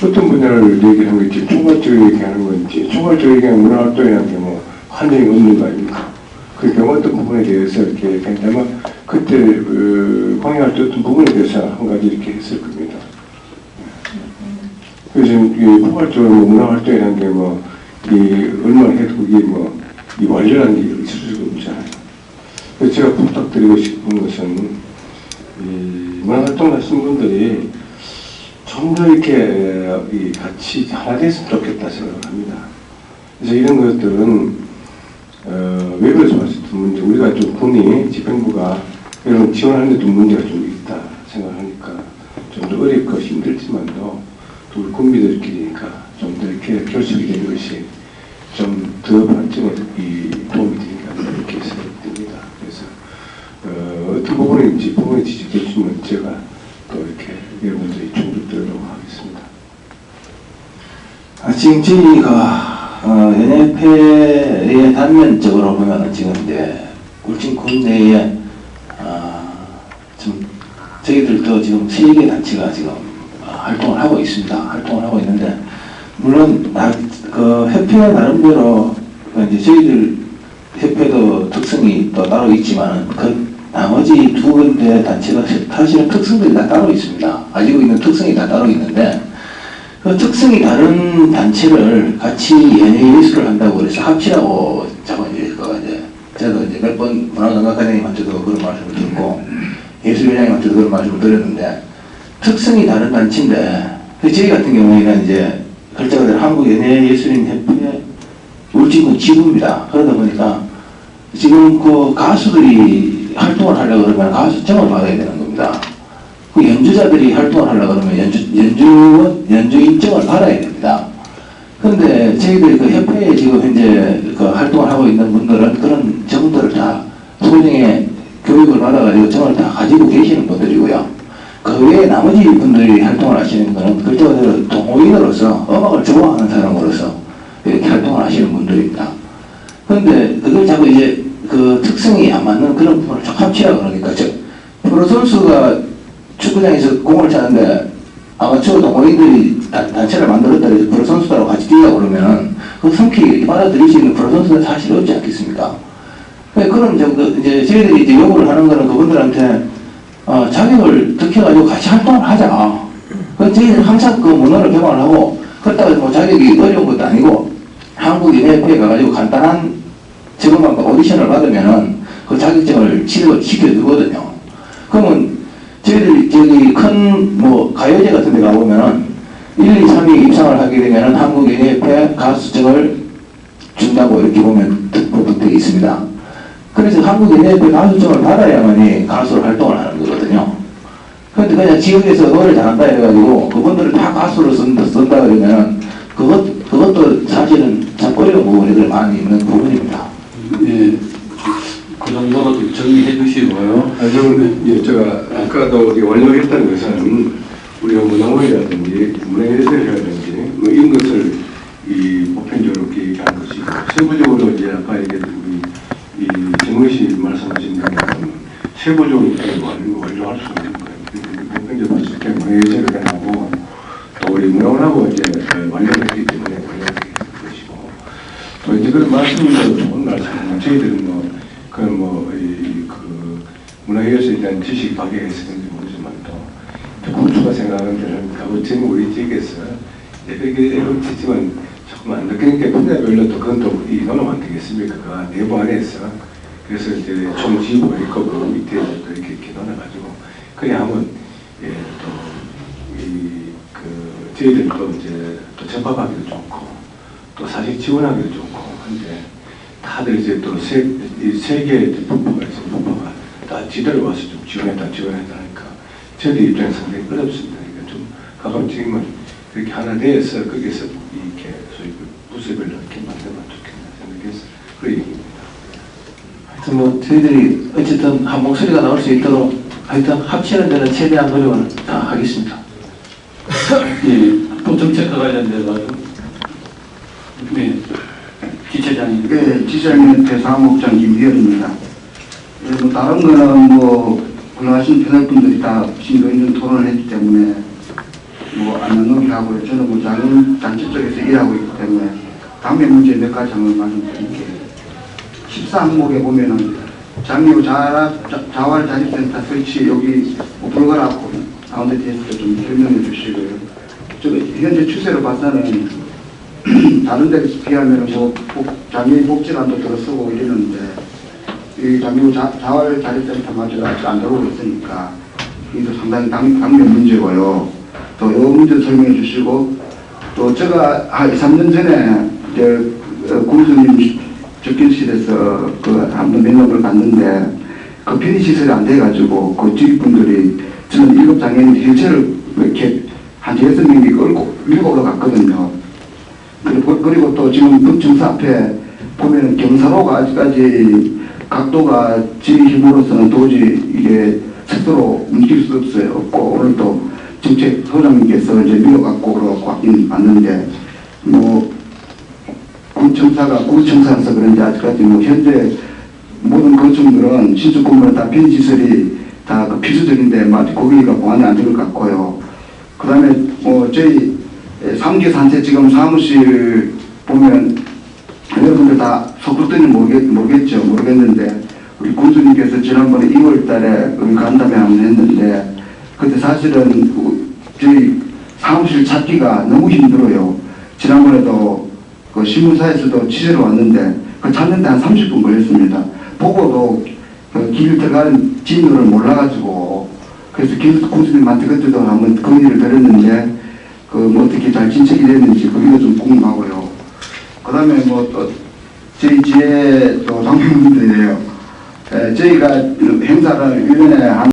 어떤 분야를 얘기하는 건지 총괄적으로 얘기하는 건지 총괄적으로 얘기하는 문화활동이라는 게 뭐 한정이 없는 거 아닙니까? 그 경우 어떤 부분에 대해서 이렇게 얘기한다면 그때 광해할 때 어떤 부분에 대해서 한 가지 이렇게 했을 겁니다. 그래서 지금 포괄적으로 문화활동이라는 게 뭐 얼마나 해도 그게 이 완전한 게 있을 수가 없잖아요. 그래서 제가 부탁드리고 싶은 것은 문화활동 하시는 분들이 좀 더 이렇게 같이 하나 됐으면 좋겠다 생각을 합니다. 그래서 이런 것들은 왜 그래서 말씀드린 문제, 우리가 좀 군이 집행부가 이런 지원하는 데도 문제가 좀 있다 생각하니까 좀 더 어렵고 힘들지만도 또 우리 군비들끼리니까 좀 더 이렇게 결속이 되는 것이 좀 더 발전에 도움이 되니까 이렇게 생각됩니다. 그래서 어떤 부분인지 지적해주시면 제가 또 이렇게 여러분들이 충돌 들으려고 하겠습니다. 지금 저희가 연예회의 단면적으로 보면은 지금 이제 울진군 내에 좀 저희들도 지금 3개 단체가 지금 활동을 하고 있습니다. 활동을 하고 있는데 물론 그 협회 나름대로 이제 저희들 협회도 특성이 또 따로 있지만 그 나머지 2군데 단체가 사실은 특성들이 다 따로 있습니다. 가지고 있는 특성이 다 따로 있는데 그 특성이 다른 단체를 같이 연예예술을 한다고 그래서 합치라고 자꾸 이제 저도 이제 몇 번 문화관광학과장님한테도 그런 말씀을 드렸고 예술위원장님한테도 그런 말씀을 드렸는데 특성이 다른 단체인데 저희 같은 경우에는 이제 글자가 그대로 한국연예예술인협회 울진군 지부입니다. 그러다 보니까 지금 그 가수들이 활동을 하려고 그러면 가수증을 받아야 되는 겁니다. 그 연주자들이 활동을 하려고 그러면 연주 인증을 받아야 됩니다. 그런데 저희들이 그 협회에 지금 현재 그 활동을 하고 있는 분들은 그런 정들을 다 소정의 교육을 받아가지고 정을 다 가지고 계시는 분들이고요. 그 외에 나머지 분들이 활동을 하시는 거는 글자 그대로 동호인으로서 음악을 좋아하는 사람으로서 이렇게 활동을 하시는 분들입니다. 그런데 그걸 자꾸 이제 그 특성이 안 맞는 그런 부분을 좀 합치라 그러니까 프로 선수가 축구장에서 공을 차는데 아마추어 동호인들이 단체를 만들었다 해서 프로 선수들하고 같이 뛰려고 그러면 그 성격이 받아들일 수 있는 프로 선수는 사실 없지 않겠습니까? 그럼 이제 저희들이 이제 요구를 하는 거는 그분들한테 자격을 득해가지고 같이 활동을 하자. 저희들은 항상 그 문화를 개방을 하고 그렇다고 뭐 자격이 어려운 것도 아니고 한국연예협회에 가가지고 간단한 직업만과 오디션을 받으면은 그 자격증을 취득을 시켜주거든요. 그러면 저희들이 저기 큰 뭐 가요제 같은 데 가보면은 1, 2, 3위 입상을 하게 되면은 한국연예협회 가수증을 준다고 이렇게 보면 보통 되어 있습니다. 그래서 한국연예협회 가수증을 받아야만이 가수로 활동을 하는 거거든요. 그런데 그냥 지역에서 노래 잘한다 해가지고 그분들을 다 가수로 쓴다 그러면 그것도 사실은 참고리가 뭐 애들 많이 있는 부분입니다. 예, 그 정도로 좀 정리해 주시고요. 예, 제가 아까도 완료했다는 것은 우리가 문화원이라든지 문화예술이라든지 뭐 이런 것을 보편적으로 얘기한 것이고 세부적으로 이제 아까 얘기했던 우리 정의 씨 말씀하신 대로 세부적으로 완료할 수 있는 거예요. 보편적으로 봤을 때 문화예술을 하고 또 우리 문화원하고 이제 완료했기 때문에 완료하게 된 것이고 또 이제 그 말씀도 좋은 말씀이고 저희들은 문화예술에 대한 지식이 박약했었는지 모르지만 또 국주가 생각하는 데는 지금 우리 지역에서 그렇게 어떻지만 조금 안 그러니까 분야별로 또 그건 또 이거는 안 되겠습니까? 그 내부 안에서 그래서 이제 총지부가 있고 그 밑에 또 이렇게 나눠가지고 그래 하면 저희들도 이제 또 접합하기도 좋고 또 사실 지원하기도 좋고 근데 다들 이제 또 세 개의 분포가 있어요. 분포가 다 지대로 와서 좀 지원했다 하니까 저희들 입장에서 상당히 어렵습니다. 그러니까 좀 가까운 지금은 그렇게 하나 돼서 거기서 이렇게 소위 부서별로 이렇게 만들면 좋겠다 생각해서 그 얘기입니다. 하여튼 뭐 저희들이 어쨌든 한 목소리가 나올 수 있도록 하여튼 합치는 데는 최대한 노력을 다 하겠습니다. 예, 또 정책과 관련돼서 네, 지체장님. 네, 지체장님한테 사무국장 김희열입니다. 뭐 다른 거는 뭐 훌륭하신 패널분들이 다 심도 있는 토론을 했기 때문에 뭐 안 넘기하고요. 저는 뭐 장치 쪽에서 일하고 있기 때문에 다음에 문제 몇 가지 한번 말씀드릴게요. 14항목에 보면은 장애우 자활자립센터 설치 여기 뭐 불가라고 가운데 대해서 좀 설명해 주시고요. 현재 추세로 봐서는 다른 데 비하면 뭐 장애인 복지관도 들어서고 이러는데 이 장애우 자활자립센터마저 아직 안 들어오고 있으니까 이도 상당히 당면 문제고요. 또 이 문제 설명해 주시고 또 제가 한 2, 3년 전에 이제 군수님 접견실에서 그 한번 면접을 갔는데 그 편의시설이 안 돼가지고 그 지휘분들이 저는 7장애인 휠체어를 이렇게 한 6명이 끌고 밀고 갔거든요. 그리고 또 지금 분청사 앞에 보면은 경사로가 아직까지 각도가 제 힘으로서는 도저히 이게 속도로 움직일 수 없고 오늘 또 정책 소장님께서 이제 밀어갖고 그러고 왔긴 왔는데 뭐 구청사라서 그런지 아직까지 뭐 현재 모든 건축물은 신축 건물은 다 편의시설이 다 그 필수적인데 마치 거기가 보완이 안 될 것 같고요. 그 다음에 뭐 저희 3개 산채 지금 사무실 보면 여러분들 다 속속들이 모르겠는데 우리 군수님께서 지난번에 2월 달에 우리 간담회 한번 했는데 그때 사실은 저희 사무실 찾기가 너무 힘들어요. 지난번에도 그 신문사에서도 취재로 왔는데 그 찾는데 한 30분 걸렸습니다. 보고도 그 길 들어가는 진로를 몰라가지고 그래서 군수님한테 그때도 한번 건의를 드렸는데 그 뭐 어떻게 잘 진척이 됐는지 그게 좀 궁금하고요. 그 다음에 뭐 또 저희 지에 또 장병분들이에요. 저희가 행사를 1년에 한